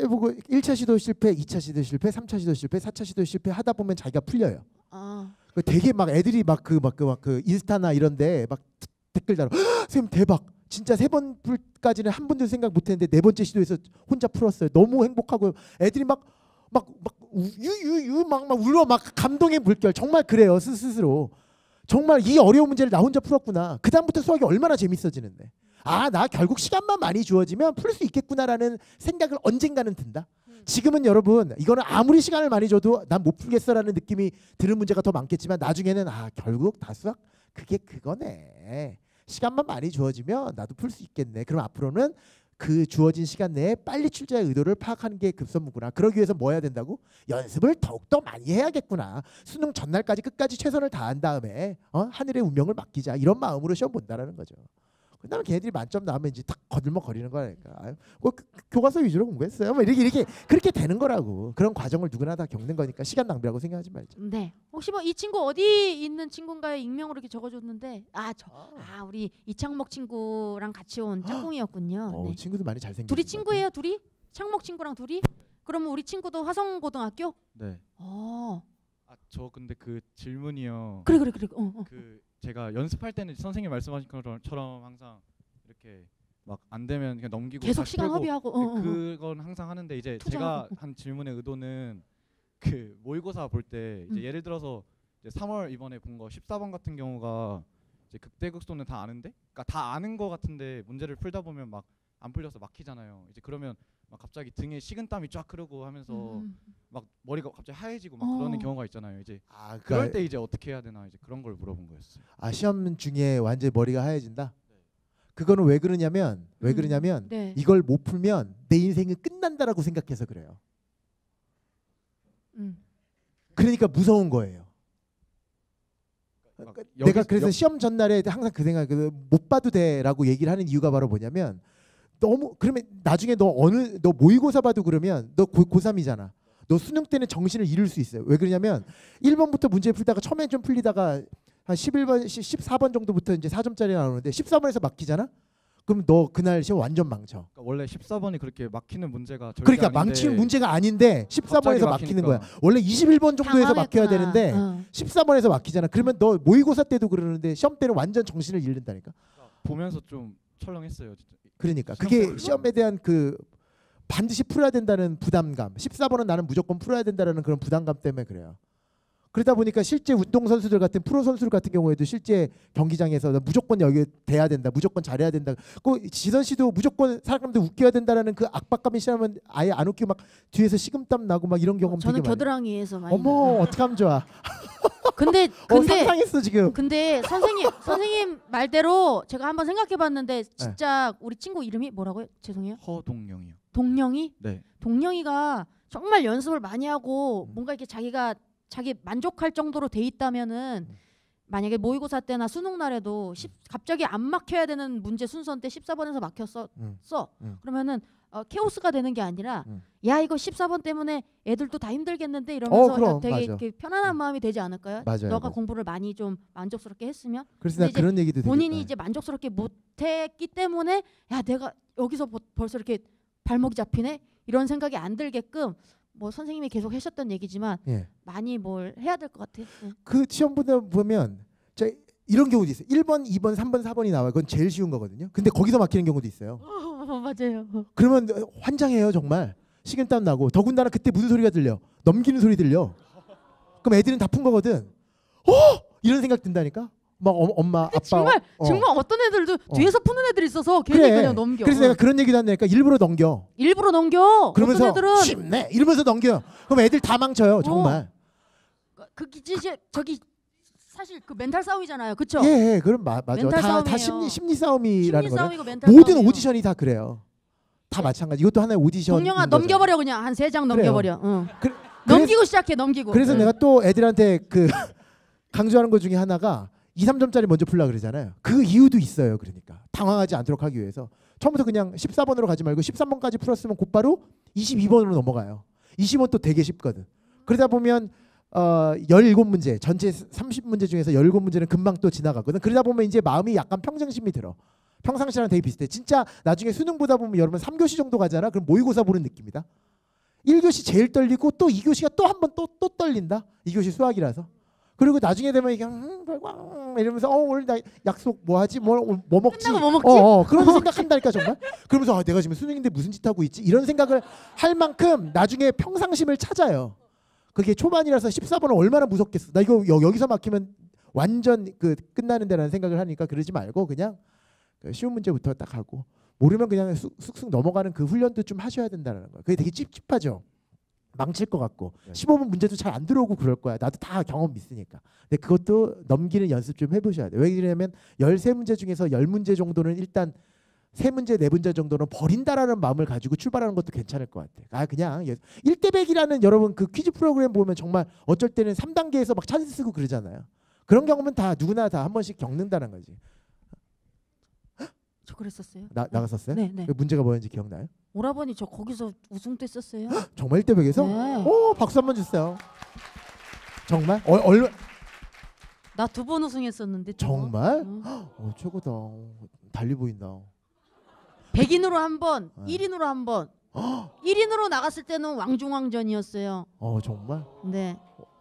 보고 1차 시도 실패, 2차 시도 실패, 3차 시도 실패, 4차 시도 실패 하다 보면 자기가 풀려요. 되게 막 애들이 막 그 인스타나 이런데 막 댓글 달아. 선생님 대박. 진짜 3번 풀까지는 한 번도 생각 못했는데 4번째 시도에서 혼자 풀었어요. 너무 행복하고 애들이 막 울어 막 감동의 물결. 정말 그래요 스스로. 정말 이 어려운 문제를 나 혼자 풀었구나. 그 다음부터 수학이 얼마나 재밌어지는데. 나 결국 시간만 많이 주어지면 풀 수 있겠구나라는 생각을 언젠가는 든다. 지금은 여러분 이거는 아무리 시간을 많이 줘도 난 못 풀겠어라는 느낌이 드는 문제가 더 많겠지만 나중에는 결국 다 수학 그게 그거네. 시간만 많이 주어지면 나도 풀 수 있겠네. 그럼 앞으로는 그 주어진 시간 내에 빨리 출제의 의도를 파악하는 게 급선무구나. 그러기 위해서 뭐 해야 된다고? 연습을 더욱더 많이 해야겠구나. 수능 전날까지 끝까지 최선을 다한 다음에 하늘의 운명을 맡기자. 이런 마음으로 시험 본다라는 거죠. 그다음에 걔네들이 만점 나오면 이제 탁 거들먹거리는 거라니까. 아유, 교과서 위주로 공부했어요. 뭐 이렇게 그렇게 되는 거라고. 그런 과정을 누구나 다 겪는 거니까 시간 낭비라고 생각하지 말자. 네. 혹시 뭐 이 친구 어디 있는 친구인가요? 익명으로 이렇게 적어줬는데 우리 이창목 친구랑 같이 온 짝꿍이었군요. 네. 친구도 많이 잘생겼어요. 둘이 친구예요, 둘이? 창목 친구랑 둘이? 그러면 우리 친구도 화성고등학교? 네. 저 근데 그 질문이요. 그래. 그 제가 연습할 때는 선생님 말씀하신 것처럼 항상 이렇게 막 안 되면 그냥 넘기고 계속 다시 시간 풀고 허비하고 그건 항상 하는데 이제 제가 한 질문의 의도는 그 모의고사 볼 때 이제 예를 들어서 이제 3월 이번에 본 거 14번 같은 경우가 이제 극대극소는 다 아는데, 그러니까 다 아는 거 같은데 문제를 풀다 보면 막 안 풀려서 막히잖아요. 이제 그러면 막 갑자기 등에 식은땀이 쫙 흐르고 하면서 막 머리가 갑자기 하얘지고 막 그러는 경우가 있잖아요. 이제 그럴 때 이제 어떻게 해야 되나 이제 그런 걸 물어본 거였어요. 시험 중에 완전 머리가 하얘진다. 그거는 왜 그러냐면 네. 이걸 못 풀면 내 인생은 끝난다라고 생각해서 그래요. 그러니까 무서운 거예요. 내가 그래서 시험 전날에 항상 그 생각, 못 봐도 돼라고 얘기를 하는 이유가 바로 뭐냐면 너무 그러면 나중에 너 모의고사 봐도 그러면 너 고3이잖아. 너 수능 때는 정신을 잃을 수 있어요. 왜 그러냐면 1번부터 문제 풀다가 처음엔 좀 풀리다가 한 11번, 14번 정도부터 이제 4점짜리 나오는데 14번에서 막히잖아. 그럼 너 그날 시험 완전 망쳐. 그러니까 원래 14번이 그렇게 막히는 문제가 절대 그러니까 아닌데 망치는 문제가 아닌데 14번에서 막히는 거야. 원래 21번 정도에서 막혀야 되는데 14번에서 막히잖아. 그러면 너 모의고사 때도 그러는데 시험 때는 완전 정신을 잃는다니까. 보면서 좀 철렁했어요, 진짜. 그러니까 그게 시험에 대한 그 반드시 풀어야 된다는 부담감. 14번은 나는 무조건 풀어야 된다는 그런 부담감 때문에 그래요. 그러다 보니까 실제 운동선수들 같은 프로 선수들 같은 경우에도 실제 경기장에서 무조건 여기 돼야 된다, 무조건 잘해야 된다. 그 지선 씨도 무조건 사람들 웃겨야 된다라는 그 압박감이 시작하면 아예 안 웃기고 막 뒤에서 식은땀 나고 막 이런 경험 되게 저는 많이. 겨드랑이에서 많이. 어머 어떡하면 좋아. 근데 상상했어 지금. 근데 선생님 말대로 제가 한번 생각해봤는데 진짜 우리 친구 이름이 뭐라고요? 죄송해요. 허동영이요. 동영이? 네. 동영이가 정말 연습을 많이 하고 뭔가 이렇게 자기 만족할 정도로 돼 있다면은 만약에 모의고사 때나 수능 날에도 갑자기 안 막혀야 되는 문제 순서인데 14번에서 막혔어. 그러면은 케오스가 되는 게 아니라 야 이거 14번 때문에 애들도 다 힘들겠는데 이러면서 그럼, 되게 이렇게 편안한 마음이 되지 않을까요? 맞아요, 너가 맞아요. 공부를 많이 좀 만족스럽게 했으면. 그래서 나 그런 얘기도 본인이 되겠다. 이제 만족스럽게 못했기 때문에 야 내가 여기서 벌써 이렇게 발목이 잡히네 이런 생각이 안 들게끔 뭐 선생님이 계속 하셨던 얘기지만 많이 뭘 해야 될 것 같아. 그 시험 보면 이런 경우도 있어요. 1번, 2번, 3번, 4번이 나와요. 그건 제일 쉬운 거거든요. 근데 거기서 막히는 경우도 있어요. 맞아요. 그러면 환장해요 정말. 식은땀 나고 더군다나 그때 무슨 소리가 들려? 넘기는 소리 들려. 그럼 애들은 다 푼 거거든. 이런 생각 든다니까. 막 엄마 아빠 정말 어떤 애들도 뒤에서 푸는 애들이 있어서 괜히 그냥 넘겨. 그래서 내가 그런 얘기도 한다니까. 일부러 넘겨. 그러면서 어떤 애들은 쉽네 이러면서 넘겨. 그럼 애들 다 망쳐요 정말. 저기 사실 그 멘탈 싸움이잖아요, 그렇죠? 예, 그럼 맞아. 멘탈 다 싸움이에요. 심리 싸움이라는 거예요. 싸움이고 멘탈 모든 싸움이에요. 오디션이 다 그래요. 다 마찬가지. 이것도 하나의 오디션. 동영아 넘겨버려 그냥 한 3장 넘겨버려. 넘기고 시작해 넘기고. 그래서 내가 또 애들한테 그 강조하는 것 중에 하나가 2, 3점짜리 먼저 풀라 그러잖아요. 그 이유도 있어요. 그러니까 당황하지 않도록 하기 위해서 처음부터 그냥 14번으로 가지 말고 13번까지 풀었으면 곧바로 22번으로 넘어가요. 20번 또 되게 쉽거든. 그러다 보면 17문제 전체 30문제 중에서 17문제는 금방 또 지나가거든. 그러다 보면 이제 마음이 약간 평정심이 들어. 평상시랑 되게 비슷해. 진짜 나중에 수능 보다 보면 여러분 3교시 정도 가잖아. 그럼 모의고사 보는 느낌이다. 1교시 제일 떨리고 또 2교시가 또 한 번 또 떨린다. 2교시 수학이라서. 그리고 나중에 되면 이게 이러면서 오늘 나 약속 뭐 하지? 뭐 먹지? 끝나고 뭐 먹지? 그런 생각한다니까 정말. 그러면서 내가 지금 수능인데 무슨 짓 하고 있지? 이런 생각을 할 만큼 나중에 평상심을 찾아요. 그게 초반이라서 14번은 얼마나 무섭겠어. 나 이거 여기서 막히면 완전 끝나는 데라는 생각을 하니까 그러지 말고 그냥 쉬운 문제부터 딱 하고 모르면 그냥 쑥쑥 넘어가는 그 훈련도 좀 하셔야 된다는 거예요. 그게 되게 찝찝하죠. 망칠 것 같고 네. 15분 문제도 잘 안 들어오고 그럴 거야. 나도 다 경험 있으니까. 근데 그것도 넘기는 연습 좀 해보셔야 돼요. 왜 그러냐면 13문제 중에서 10문제 정도는 일단 3문제, 4문제 정도는 버린다라는 마음을 가지고 출발하는 것도 괜찮을 것 같아요. 그냥 1대100이라는 여러분 그 퀴즈 프로그램 보면 정말 어쩔 때는 3단계에서 막 찬스 쓰고 그러잖아요. 그런 경험은 다 누구나 다 한 번씩 겪는다는 거지. 저 그랬었어요. 나갔었어요? 네, 네. 그 문제가 뭐였는지 기억나요? 오라버니 저 거기서 우승 됐었어요. 정말 1대100에서? 네. 오, 박수 한번 주세요. 정말? 얼마? 나 2번 우승했었는데. 정말? 응. 최고다. 달리 보인다. 100인으로 한 번, 네. 1인으로 한 번. 1인으로 나갔을 때는 왕중왕전이었어요. 정말? 네.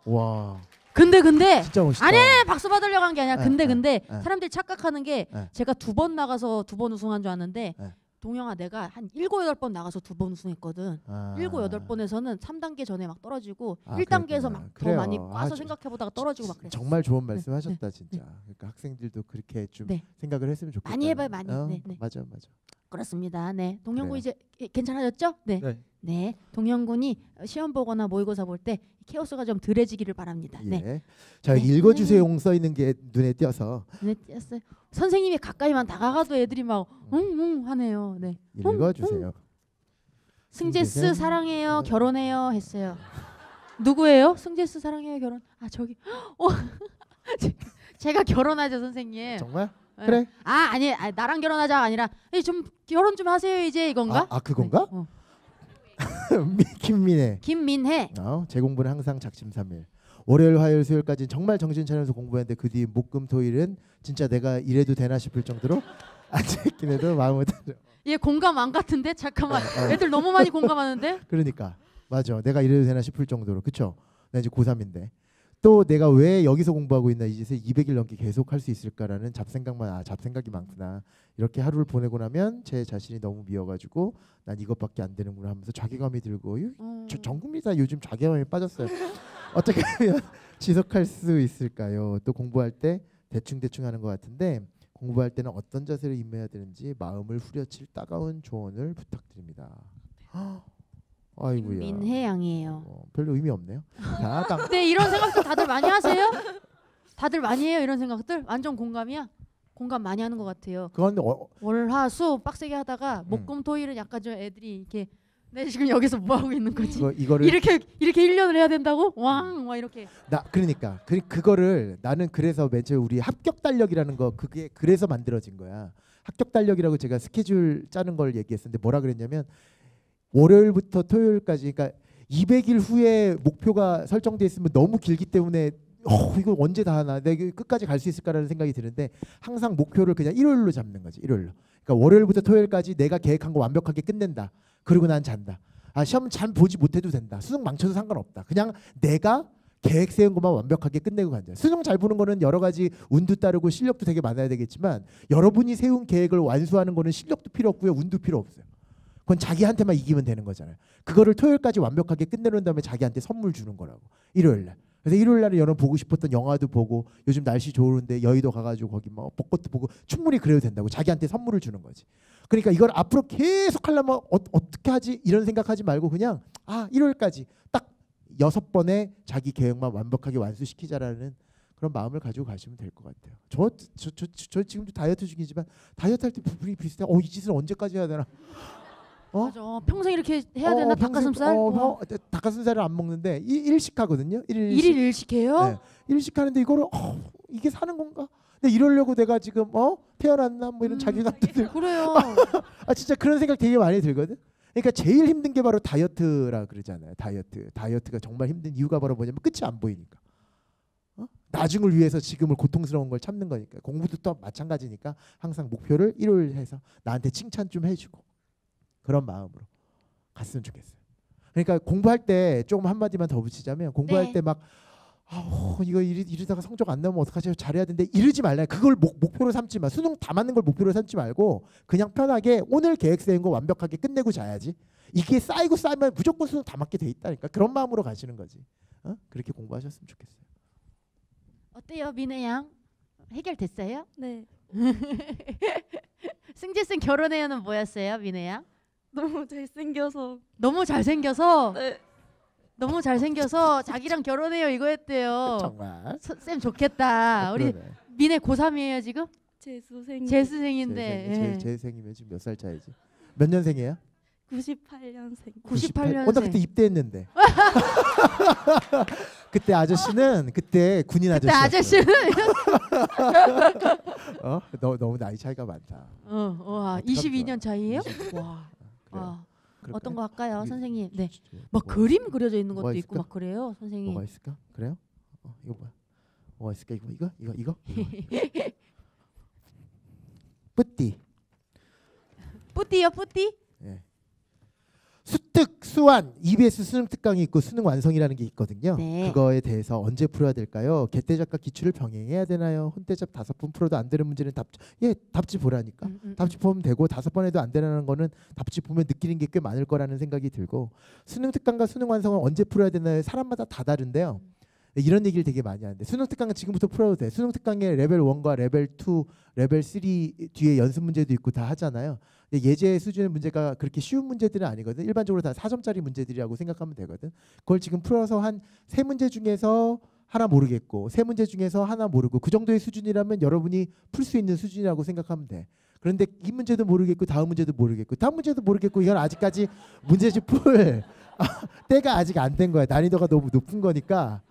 와, 근데 진짜 멋있다. 아니 박수 받으려고 한 게 아니라 네, 근데 네. 사람들이 착각하는 게 네. 제가 2번 나가서 2번 우승한 줄 아는데 네. 동영아 내가 한 7, 8번 나가서 2번 우승했거든. 아. 7, 8번에서는 3단계 전에 막 떨어지고 아, 1단계에서 그랬구나. 막 더 그래요. 많이 꽈서 아, 생각해보다가 떨어지고 막 그랬어. 정말 좋은 말씀 네, 하셨다 진짜. 그러니까 학생들도 그렇게 좀 네. 생각을 했으면 좋겠다. 많이 해봐요, 많이. 네, 네. 맞아. 그렇습니다. 네, 동영군 그래요. 이제 괜찮아졌죠? 네. 네. 네, 동영군이 시험 보거나 모의고사 볼 때 케오스가 좀 덜해지기를 바랍니다. 예. 네, 자, 네. 읽어주세요 써 있는 게 눈에 띄어서 눈에 띄었어요. 선생님이 가까이만 다가가도 애들이 막 웅웅 하네요. 네, 읽어주세요. 승제스 승제스? 사랑해요, 결혼해요 했어요. 누구예요? 승제스 사랑해요, 결혼. 아 저기, 제가 결혼하죠 선생님. 정말? 네. 그래. 아니, 나랑 결혼하자가 아니라 좀 결혼 좀 하세요 이제 이건가? 그건가? 네. 김민혜. 김민혜. 제 공부는 항상 작심삼일. 월요일, 화요일, 수요일까지 정말 정신 차려서 공부했는데 그 뒤 목금 토일은 진짜 내가 이래도 되나 싶을 정도로 앉아있긴 해도 마음은 얘 공감 안 같은데? 잠깐만. 애들 너무 많이 공감하는데? 그러니까 맞아. 내가 이래도 되나 싶을 정도로. 그쵸? 나 이제 고3인데 또 내가 왜 여기서 공부하고 있나 이 짓을 200일 넘게 계속 할 수 있을까라는 잡생각이 많구나. 이렇게 하루를 보내고 나면 제 자신이 너무 미워가지고 난 이것밖에 안 되는구나 하면서 자괴감이 들고 전 국민이 다 요즘 자괴감에 빠졌어요. 어떻게 하면 지속할 수 있을까요? 또 공부할 때 대충 하는 것 같은데 공부할 때는 어떤 자세를 임해야 되는지 마음을 후려칠 따가운 조언을 부탁드립니다. 아이고야. 민혜 양이에요. 별로 의미 없네요. 네, 이런 생각들 다들 많이 하세요? 다들 많이 해요 이런 생각들? 완전 공감이야. 공감 많이 하는 것 같아요. 그건 월화수 빡세게 하다가 목금토일은 약간 좀 애들이 이렇게 내 지금 여기서 뭐 하고 있는 거지? 이거를 이렇게 1년을 해야 된다고? 왕 이렇게. 그러니까 그거를 나는 그래서 맨 처음에 우리 합격 달력이라는 거 그게 그래서 만들어진 거야. 합격 달력이라고 제가 스케줄 짜는 걸 얘기했었는데 뭐라 그랬냐면 월요일부터 토요일까지 그러니까 200일 후에 목표가 설정돼 있으면 너무 길기 때문에 이거 언제 다 하나 내가 끝까지 갈 수 있을까라는 생각이 드는데 항상 목표를 그냥 일요일로 잡는 거지. 일요일로. 그러니까 월요일부터 토요일까지 내가 계획한 거 완벽하게 끝낸다. 그리고 난 잔다. 시험 잘 보지 못해도 된다. 수능 망쳐도 상관없다. 그냥 내가 계획 세운 것만 완벽하게 끝내고 간다. 수능 잘 보는 거는 여러 가지 운도 따르고 실력도 되게 많아야 되겠지만 여러분이 세운 계획을 완수하는 거는 실력도 필요 없고요. 운도 필요 없어요. 그건 자기한테만 이기면 되는 거잖아요. 그거를 토요일까지 완벽하게 끝내놓은 다음에 자기한테 선물 주는 거라고. 일요일날. 그래서 일요일날에 여러분 보고 싶었던 영화도 보고 요즘 날씨 좋은데 여의도 가가지고 거기 뭐 벚꽃도 보고 충분히 그래도 된다고 자기한테 선물을 주는 거지. 그러니까 이걸 앞으로 계속 하려면 어떻게 하지 이런 생각하지 말고 그냥 일요일까지 딱 6번의 자기 계획만 완벽하게 완수시키자라는 그런 마음을 가지고 가시면 될 것 같아요. 저 지금도 다이어트 중이지만 다이어트 할 때 부분이 비슷해. 이 짓을 언제까지 해야 되나? 맞아. 평생 이렇게 해야 되나? 닭가슴살? 닭가슴살을 안 먹는데 일식하거든요. 일일 일식해요? 네. 일식하는데 이거를 이게 사는 건가? 근데 이러려고 내가 지금 태어났나 뭐 이런 자괴감도 들고 그래요. 진짜 그런 생각 되게 많이 들거든. 그러니까 제일 힘든 게 바로 다이어트라 그러잖아요. 다이어트가 정말 힘든 이유가 바로 뭐냐면 끝이 안 보이니까. 나중을 위해서 지금을 고통스러운 걸 참는 거니까. 공부도 또 마찬가지니까 항상 목표를 일요일 해서 나한테 칭찬 좀 해주고 그런 마음으로 갔으면 좋겠어요. 그러니까 공부할 때 조금 한마디만 더 붙이자면 공부할 때 막 이거 이러다가 성적 안 나오면 어떡하지? 잘해야 되는데 이러지 말라. 그걸 목표로 삼지 마. 수능 다 맞는 걸 목표로 삼지 말고 그냥 편하게 오늘 계획 세운 거 완벽하게 끝내고 자야지. 이게 쌓이면 무조건 수능 다 맞게 돼 있다니까. 그런 마음으로 가시는 거지. 그렇게 공부하셨으면 좋겠어요. 어때요, 민혜 양? 해결됐어요? 네. 승재쌤 결혼해요는 뭐였어요, 민혜 양? 너무 잘생겨서. 너무 잘생겨서. 네. 너무 잘생겨서 자기랑 결혼해요 이거 했대요. 정말. 쌤 좋겠다. 우리 그러네. 민혜 고3이에요 지금? 재수생. 재수생인데. 재생이면 지금 몇 살 차이지? 몇 년생이에요? 98년생. 98년생. 나 그때 입대했는데. 그때 아저씨는 그때 군인 그때 아저씨였어요. 아저씨는 너무 나이 차이가 많다. 와 어떡하면 22년 좋아. 차이에요? 22. 와. 그래요. 와. 그럴까요? 어떤 거 할까요, 이게- 선생님? 네. 뭐- 막 그림 그려져 있는 것도 뭐가 있고 있을까? 막 그래요, 선생님. 뭐가 있을까? 그래요? 이거 뭐야? 뭐가 있을까? 이거? 뿌띠. 뿌띠요, 뿌띠? 예. 수특, 수완, EBS 수능 특강이 있고 수능 완성이라는 게 있거든요. 네. 그거에 대해서 언제 풀어야 될까요? 개태잡과 기출을 병행해야 되나요? 혼태잡 5번 풀어도 안 되는 문제는 답지 보라니까. 답지 보면 되고 5번 해도 안 되는 거는 답지 보면 느끼는 게 꽤 많을 거라는 생각이 들고 수능 특강과 수능 완성은 언제 풀어야 되나요? 사람마다 다 다른데요. 이런 얘기를 되게 많이 하는데 수능 특강은 지금부터 풀어도 돼. 수능 특강에 레벨 1과 레벨 2, 레벨 3 뒤에 연습 문제도 있고 다 하잖아요. 근데 예제 수준의 문제가 그렇게 쉬운 문제들은 아니거든. 일반적으로 다 4점짜리 문제들이라고 생각하면 되거든. 그걸 지금 풀어서 한 3문제 중에서 하나 모르겠고 3문제 중에서 하나 모르고 그 정도의 수준이라면 여러분이 풀 수 있는 수준이라고 생각하면 돼. 그런데 이 문제도 모르겠고 다음 문제도 모르겠고 다음 문제도 모르겠고 이건 아직까지 문제집 풀 때가 아직 안 된 거야. 난이도가 너무 높은 거니까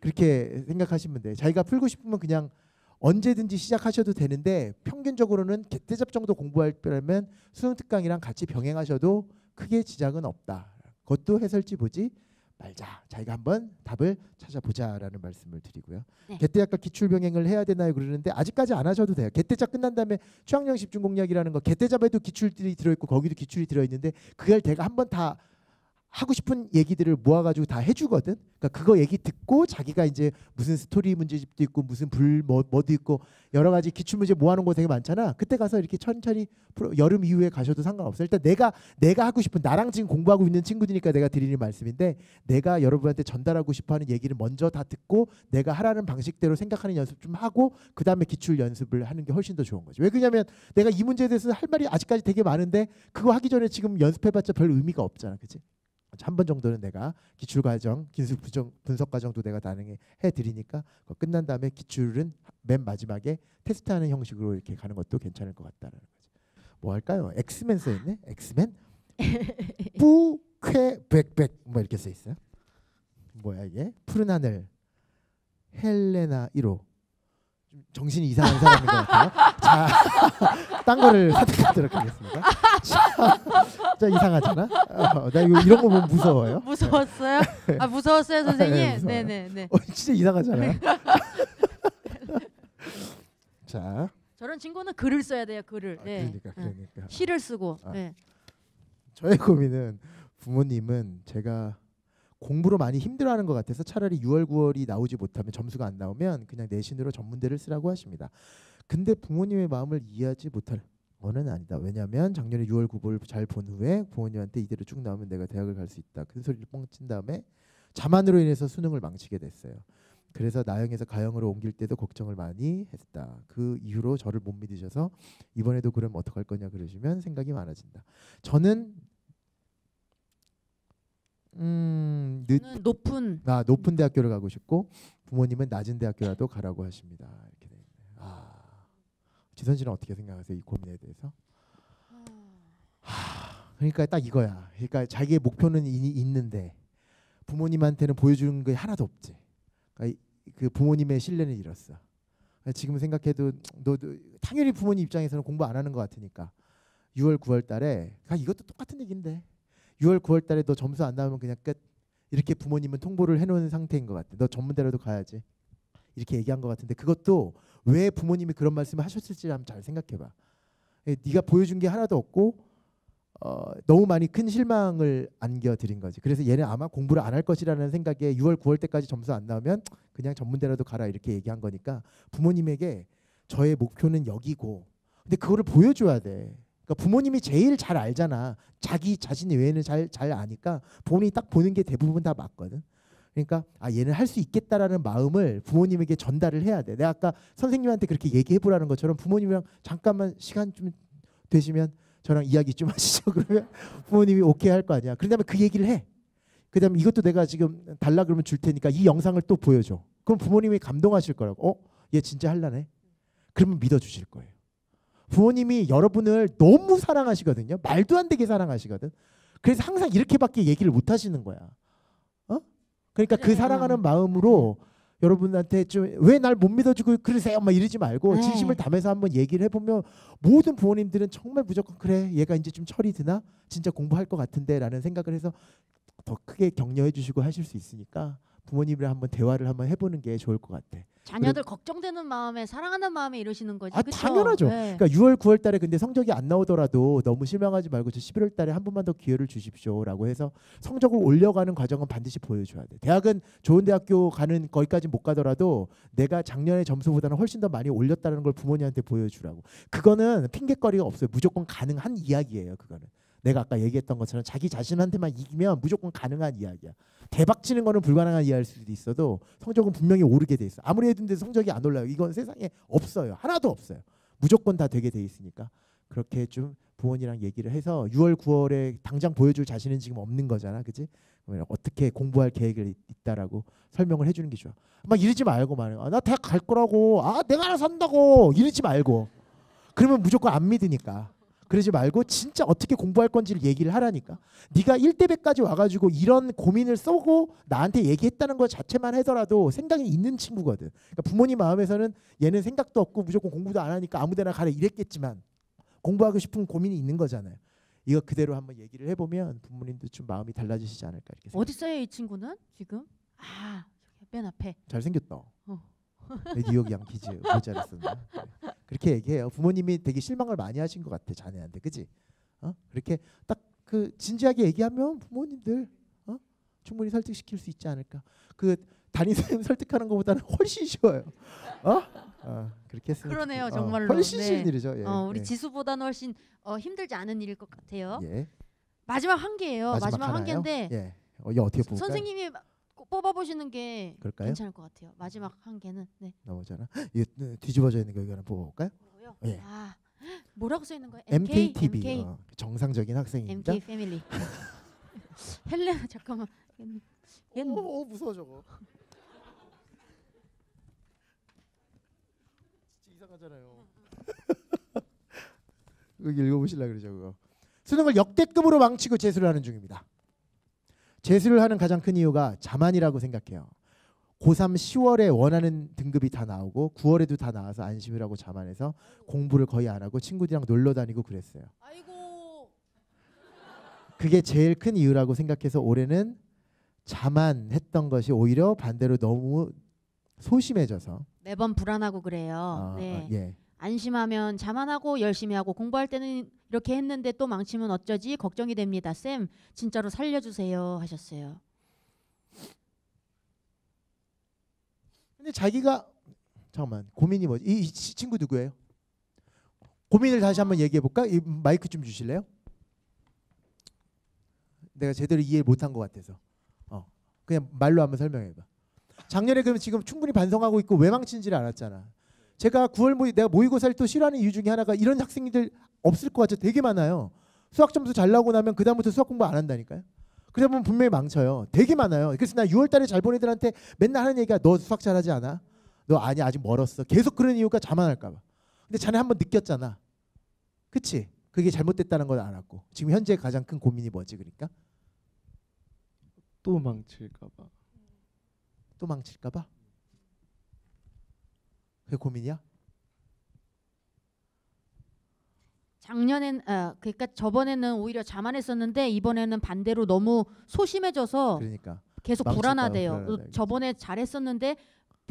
그렇게 생각하시면 돼. 자기가 풀고 싶으면 그냥 언제든지 시작하셔도 되는데 평균적으로는 개태잡 정도 공부할 거라면 수능 특강이랑 같이 병행하셔도 크게 지장은 없다. 그것도 해설지 보지 말자. 자기가 한번 답을 찾아보자라는 말씀을 드리고요. 네. 개태잡과 기출 병행을 해야 되나요? 그러는데 아직까지 안 하셔도 돼요. 개태잡 끝난 다음에 취학령 집중 공략이라는 거 개태잡에도 기출들이 들어있고 거기도 기출이 들어있는데 그걸 내가 한번 다 하고 싶은 얘기들을 모아가지고 다 해주거든. 그러니까 그거 얘기 듣고 자기가 이제 무슨 스토리 문제집도 있고 무슨 뭐도 있고 여러 가지 기출 문제 모아놓은 거 되게 많잖아. 그때 가서 이렇게 천천히 여름 이후에 가셔도 상관없어. 일단 내가 하고 싶은 나랑 지금 공부하고 있는 친구들이니까 내가 드리는 말씀인데 내가 여러분한테 전달하고 싶어하는 얘기를 먼저 다 듣고 내가 하라는 방식대로 생각하는 연습 좀 하고 그 다음에 기출 연습을 하는 게 훨씬 더 좋은 거지. 왜 그러냐면 내가 이 문제에 대해서 할 말이 아직까지 되게 많은데 그거 하기 전에 지금 연습해봤자 별 의미가 없잖아, 그치? 한 번 정도는 내가 기출 과정, 기술 분석 과정도 내가 단행해 드리니까 그거 끝난 다음에 기출은 맨 마지막에 테스트하는 형식으로 이렇게 가는 것도 괜찮을 것 같다라는 거지. 뭐 할까요? 엑스맨 써 있네. 엑스맨 뿌쾌백백 뭐 이렇게 써 있어요. 뭐야 이게? 푸른 하늘 헬레나 1호. 정신이 이상한 사람인 것 같아요. 자, 딴 거를 선택하도록 하겠습니다. 자, 이상하잖아. 나 이런 거 보면 무서워요. 무서웠어요? 아 무서웠어요, 선생님. 네, 무서워요. 네네네. 진짜 이상하잖아요. 자, 저런 친구는 글을 써야 돼요, 글을. 네. 그러니까. 시를 쓰고. 아. 네. 저의 고민은 부모님은 제가 공부로 많이 힘들어하는 것 같아서 차라리 6월, 9월이 나오지 못하면 점수가 안 나오면 그냥 내신으로 전문대를 쓰라고 하십니다. 근데 부모님의 마음을 이해하지 못할 거는 아니다. 왜냐하면 작년에 6월, 9월 잘 본 후에 부모님한테 이대로 쭉 나오면 내가 대학을 갈 수 있다. 큰 소리를 뻥 친 다음에 자만으로 인해서 수능을 망치게 됐어요. 그래서 나영에서 가영으로 옮길 때도 걱정을 많이 했다. 그 이후로 저를 못 믿으셔서 이번에도 그럼 어떡할 거냐 그러시면 생각이 많아진다. 저는 저는 높은 대학교를 가고 싶고 부모님은 낮은 대학교라도 가라고 하십니다. 이렇게 돼 있네요. 지선 씨는 어떻게 생각하세요? 이 고민에 대해서? 그러니까 딱 이거야. 그러니까 자기의 목표는 있는데 부모님한테는 보여주는 게 하나도 없지. 그러니까 그 부모님의 신뢰는 잃었어. 그러니까 지금 생각해도 너도 당연히 부모님 입장에서는 공부 안 하는 것 같으니까 6월 9월 달에 이것도 똑같은 얘기인데 6월 9월 달에 너 점수 안 나오면 그냥 끝. 이렇게 부모님은 통보를 해놓은 상태인 것 같아. 너 전문대라도 가야지. 이렇게 얘기한 것 같은데 그것도 왜 부모님이 그런 말씀을 하셨을지 한번 잘 생각해봐. 네가 보여준 게 하나도 없고 너무 많이 큰 실망을 안겨드린 거지. 그래서 얘는 아마 공부를 안 할 것이라는 생각에 6월 9월 때까지 점수 안 나오면 그냥 전문대라도 가라 이렇게 얘기한 거니까 부모님에게 저의 목표는 여기고 근데 그거를 보여줘야 돼. 그러니까 부모님이 제일 잘 알잖아. 자기 자신 외에는 잘 아니까 부모님이 딱 보는 게 대부분 다 맞거든. 그러니까 얘는 할 수 있겠다라는 마음을 부모님에게 전달을 해야 돼. 내가 아까 선생님한테 그렇게 얘기해보라는 것처럼 부모님이랑 잠깐만 시간 좀 되시면 저랑 이야기 좀 하시죠. 그러면 부모님이 오케이 할 거 아니야. 그런 다음에 그 얘기를 해. 그다음에 이것도 내가 지금 달라 그러면 줄 테니까 이 영상을 또 보여줘. 그럼 부모님이 감동하실 거라고. 얘 진짜 할라네. 그러면 믿어주실 거예요. 부모님이 여러분을 너무 사랑하시거든요. 말도 안 되게 사랑하시거든. 그래서 항상 이렇게밖에 얘기를 못 하시는 거야. 그러니까 그 사랑하는 마음으로 여러분한테 좀 왜 날 못 믿어주고 그러세요? 막 이러지 말고 진심을 담아서 한번 얘기를 해보면 모든 부모님들은 정말 무조건 그래 얘가 이제 좀 철이 드나? 진짜 공부할 것 같은데 라는 생각을 해서 더 크게 격려해 주시고 하실 수 있으니까 부모님이랑 한번 대화를 한번 해보는 게 좋을 것 같아. 자녀들 걱정되는 마음에 사랑하는 마음에 이러시는 거지. 그쵸? 당연하죠. 그러니까 6월 9월 달에 근데 성적이 안 나오더라도 너무 실망하지 말고 저 11월 달에 한 번만 더 기회를 주십시오라고 해서 성적을 올려가는 과정은 반드시 보여줘야 돼. 대학은 좋은 대학교 가는 거기까지 못 가더라도 내가 작년의 점수보다는 훨씬 더 많이 올렸다는 걸 부모님한테 보여주라고. 그거는 핑계거리가 없어요. 무조건 가능한 이야기예요. 그거는. 내가 아까 얘기했던 것처럼 자기 자신한테만 이기면 무조건 가능한 이야기야. 대박 치는 거는 불가능한 이야기일 수도 있어도 성적은 분명히 오르게 돼 있어. 아무리 해도 성적이 안 올라요. 이건 세상에 없어요. 하나도 없어요. 무조건 다 되게 돼 있으니까 그렇게 좀 부모님이랑 얘기를 해서 6월 9월에 당장 보여줄 자신은 지금 없는 거잖아. 그치? 어떻게 공부할 계획이 있다라고 설명을 해주는 게 좋아. 막 이러지 말고 나 대학 갈 거라고. 내가 알아서 한다고. 이러지 말고. 그러면 무조건 안 믿으니까. 그러지 말고 진짜 어떻게 공부할 건지를 얘기를 하라니까. 네가 1대100까지 와가지고 이런 고민을 쏘고 나한테 얘기했다는 것 자체만 하더라도 생각이 있는 친구거든. 그러니까 부모님 마음에서는 얘는 생각도 없고 무조건 공부도 안 하니까 아무데나 가라 이랬겠지만 공부하고 싶은 고민이 있는 거잖아요. 이거 그대로 한번 얘기를 해보면 부모님도 좀 마음이 달라지시지 않을까 이렇게 생각해요. 어디 있어요 이 친구는 지금? 맨 앞에. 잘생겼다. 뉴욕 양키즈 모자를 썼나? 그렇게 얘기해요. 부모님이 되게 실망을 많이 하신 것 같아 자네한테, 그지? 그렇게 딱 그 진지하게 얘기하면 부모님들 충분히 설득시킬 수 있지 않을까. 그 담임선생님 설득하는 것보다는 훨씬 쉬워요. 그렇게 했으면 그러네요, 좋겠고. 정말로. 훨씬 쉬운 일이죠. 예. 우리 지수보다는 훨씬 힘들지 않은 일일 것 같아요. 예. 마지막 한 개예요. 마지막 한 하나요? 개인데 예. 이거 어떻게 볼까요? 선생님이 뽑아보시는 게 그럴까요? 괜찮을 것 같아요. 마지막 한 개는 나오잖아. 이거 뒤집어져 있는 거 이거 하나 볼까요? 뭐고요? 예. 뭐라고 써 있는 거예요? MKTV MK? 정상적인 학생입니다. MK 패밀리. 헬레나 잠깐만. 얘는 무서워 저거. 진짜 이상하잖아요. 여기 읽어보실라 그러죠 그거. 수능을 역대급으로 망치고 재수를 하는 중입니다. 재수를 하는 가장 큰 이유가 자만이라고 생각해요. 고3 10월에 원하는 등급이 다 나오고 9월에도 다 나와서 안심을 하고 자만해서 공부를 거의 안 하고 친구들이랑 놀러 다니고 그랬어요. 아이고. 그게 제일 큰 이유라고 생각해서 올해는 자만했던 것이 오히려 반대로 너무 소심해져서 매번 불안하고 그래요. 네. 예. 안심하면 자만하고 열심히 하고 공부할 때는 이렇게 했는데 또 망치면 어쩌지 걱정이 됩니다. 쌤 진짜로 살려주세요 하셨어요. 근데 자기가 잠깐만 고민이 뭐지? 이 친구 누구예요? 고민을 다시 한번 얘기해 볼까? 이 마이크 좀 주실래요? 내가 제대로 이해 못한 것 같아서 그냥 말로 한번 설명해봐. 작년에 그러면 지금 충분히 반성하고 있고 왜 망친지를 알았잖아. 제가 9월 내가 모의고사를 또 싫어하는 이유 중에 하나가 이런 학생들 없을 것 같죠. 되게 많아요. 수학 점수 잘 나오고 나면 그 다음부터 수학 공부 안 한다니까요. 그러다 보면 분명히 망쳐요. 되게 많아요. 그래서 나 6월 달에 잘 본 애들한테 맨날 하는 얘기가 너 수학 잘하지 않아? 너 아니 아직 멀었어. 계속 그런 이유가 자만할까 봐. 근데 자네 한번 느꼈잖아. 그치? 그게 잘못됐다는 걸 알았고. 지금 현재 가장 큰 고민이 뭐지 그러니까? 또 망칠까 봐. 또 망칠까 봐? 그게 고민이야? 작년엔 그러니까 저번에는 오히려 자만했었는데 이번에는 반대로 너무 소심해져서 그러니까 계속 망칠까 봐 불안하대요. 불안하다, 저번에 잘했었는데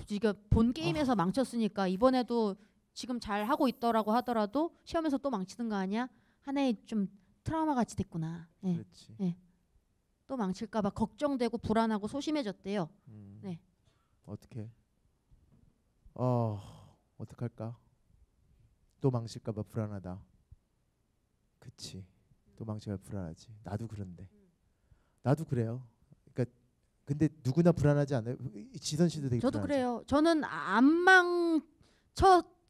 지금 본 게임에서 망쳤으니까 이번에도 지금 잘 하고 있더라고 하더라도 시험에서 또 망치는 거 아니야? 하나의 좀 트라우마 같이 됐구나. 예. 그렇지. 예. 또 망칠까 봐 걱정되고 불안하고 소심해졌대요. 네. 어떻게? 어떡할까? 또 망칠까 봐 불안하다. 그치. 또 망칠까 봐 불안하지. 나도 그런데. 나도 그래요. 그러니까 근데 누구나 불안하지 않아요? 지선 씨도 되게 저도 불안하죠? 그래요. 저는 안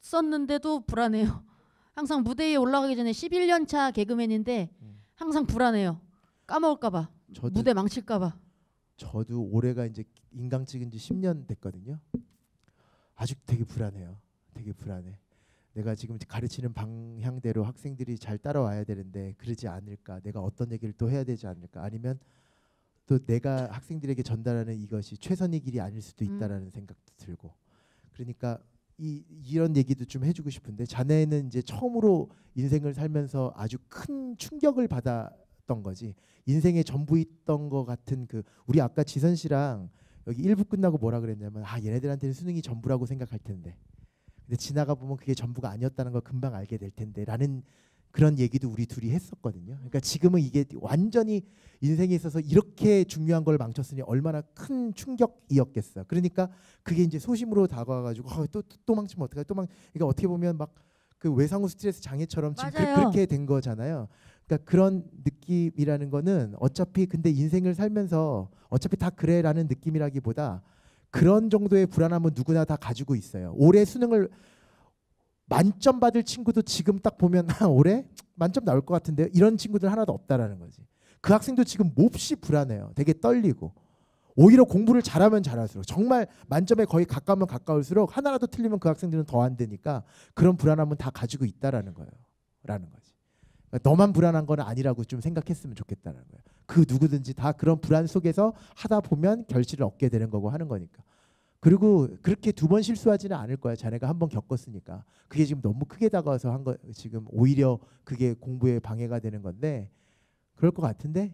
망쳤었는데도 불안해요. 항상 무대에 올라가기 전에 11년 차 개그맨인데 항상 불안해요. 까먹을까 봐. 저도- 무대 망칠까 봐. 저도 올해가 이제 인강 찍은 지 10년 됐거든요. 아직 되게 불안해요. 되게 불안해. 내가 지금 가르치는 방향대로 학생들이 잘 따라와야 되는데 그러지 않을까. 내가 어떤 얘기를 또 해야 되지 않을까. 아니면 또 내가 학생들에게 전달하는 이것이 최선의 길이 아닐 수도 있다라는 생각도 들고. 그러니까 이런 얘기도 좀 해주고 싶은데 자네는 이제 처음으로 인생을 살면서 아주 큰 충격을 받았던 거지. 인생의 전부였던 것 같은 그 우리 아까 지선 씨랑 여기 1부 끝나고 뭐라 그랬냐면 얘네들한테는 수능이 전부라고 생각할 텐데 근데 지나가 보면 그게 전부가 아니었다는 걸 금방 알게 될 텐데 라는 그런 얘기도 우리 둘이 했었거든요. 그러니까 지금은 이게 완전히 인생에 있어서 이렇게 중요한 걸 망쳤으니 얼마나 큰 충격이었겠어. 그러니까 그게 이제 소심으로 다가와가지고 또 망치면 어떡해. 그러니까 어떻게 보면 막 그 외상후 스트레스 장애처럼 지금 그렇게 된 거잖아요. 그러니까 그런 느낌이라는 거는 어차피 근데 인생을 살면서 어차피 다 그래라는 느낌이라기보다 그런 정도의 불안함은 누구나 다 가지고 있어요. 올해 수능을 만점 받을 친구도 지금 딱 보면 올해 만점 나올 것 같은데요. 이런 친구들 하나도 없다라는 거지. 그 학생도 지금 몹시 불안해요. 되게 떨리고. 오히려 공부를 잘하면 잘할수록 정말 만점에 거의 가까우면 가까울수록 하나라도 틀리면 그 학생들은 더 안 되니까 그런 불안함은 다 가지고 있다라는 거예요. 라는 거지. 그러니까 너만 불안한 건 아니라고 좀 생각했으면 좋겠다는 거예요. 그 누구든지 다 그런 불안 속에서 하다 보면 결실을 얻게 되는 거고 하는 거니까. 그리고 그렇게 2번 실수하지는 않을 거야. 자네가 한 번 겪었으니까. 그게 지금 너무 크게 다가와서 한 거 지금 오히려 그게 공부에 방해가 되는 건데 그럴 것 같은데.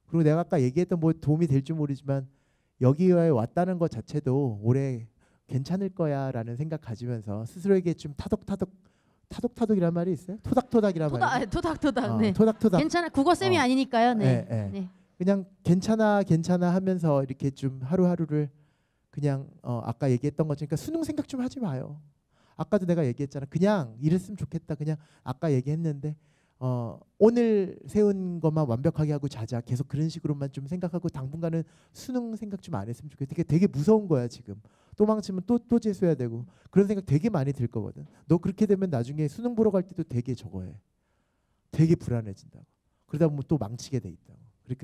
그리고 내가 아까 얘기했던 뭐 도움이 될지 모르지만 여기에 왔다는 것 자체도 올해 괜찮을 거야라는 생각 가지면서 스스로에게 좀 타독타독이란 말이 있어요? 토닥토닥이란 말이. 토닥토닥. 네. 토닥토닥. 괜찮아. 국어 쌤이 아니니까요. 네. 네. 그냥 괜찮아 하면서 이렇게 좀 하루하루를 그냥 아까 얘기했던 것처럼 그러니까 수능 생각 좀 하지 마요. 아까도 내가 얘기했잖아. 그냥 이랬으면 좋겠다. 그냥 아까 얘기했는데 오늘 세운 것만 완벽하게 하고 자자. 계속 그런 식으로만 좀 생각하고 당분간은 수능 생각 좀 안 했으면 좋겠다. 되게 무서운 거야 지금. 또 망치면 또 재수해야 되고 그런 생각 되게 많이 들 거거든. 너 그렇게 되면 나중에 수능 보러 갈 때도 되게 저거 해. 되게 불안해진다고. 그러다 보면 또 망치게 돼 있다고.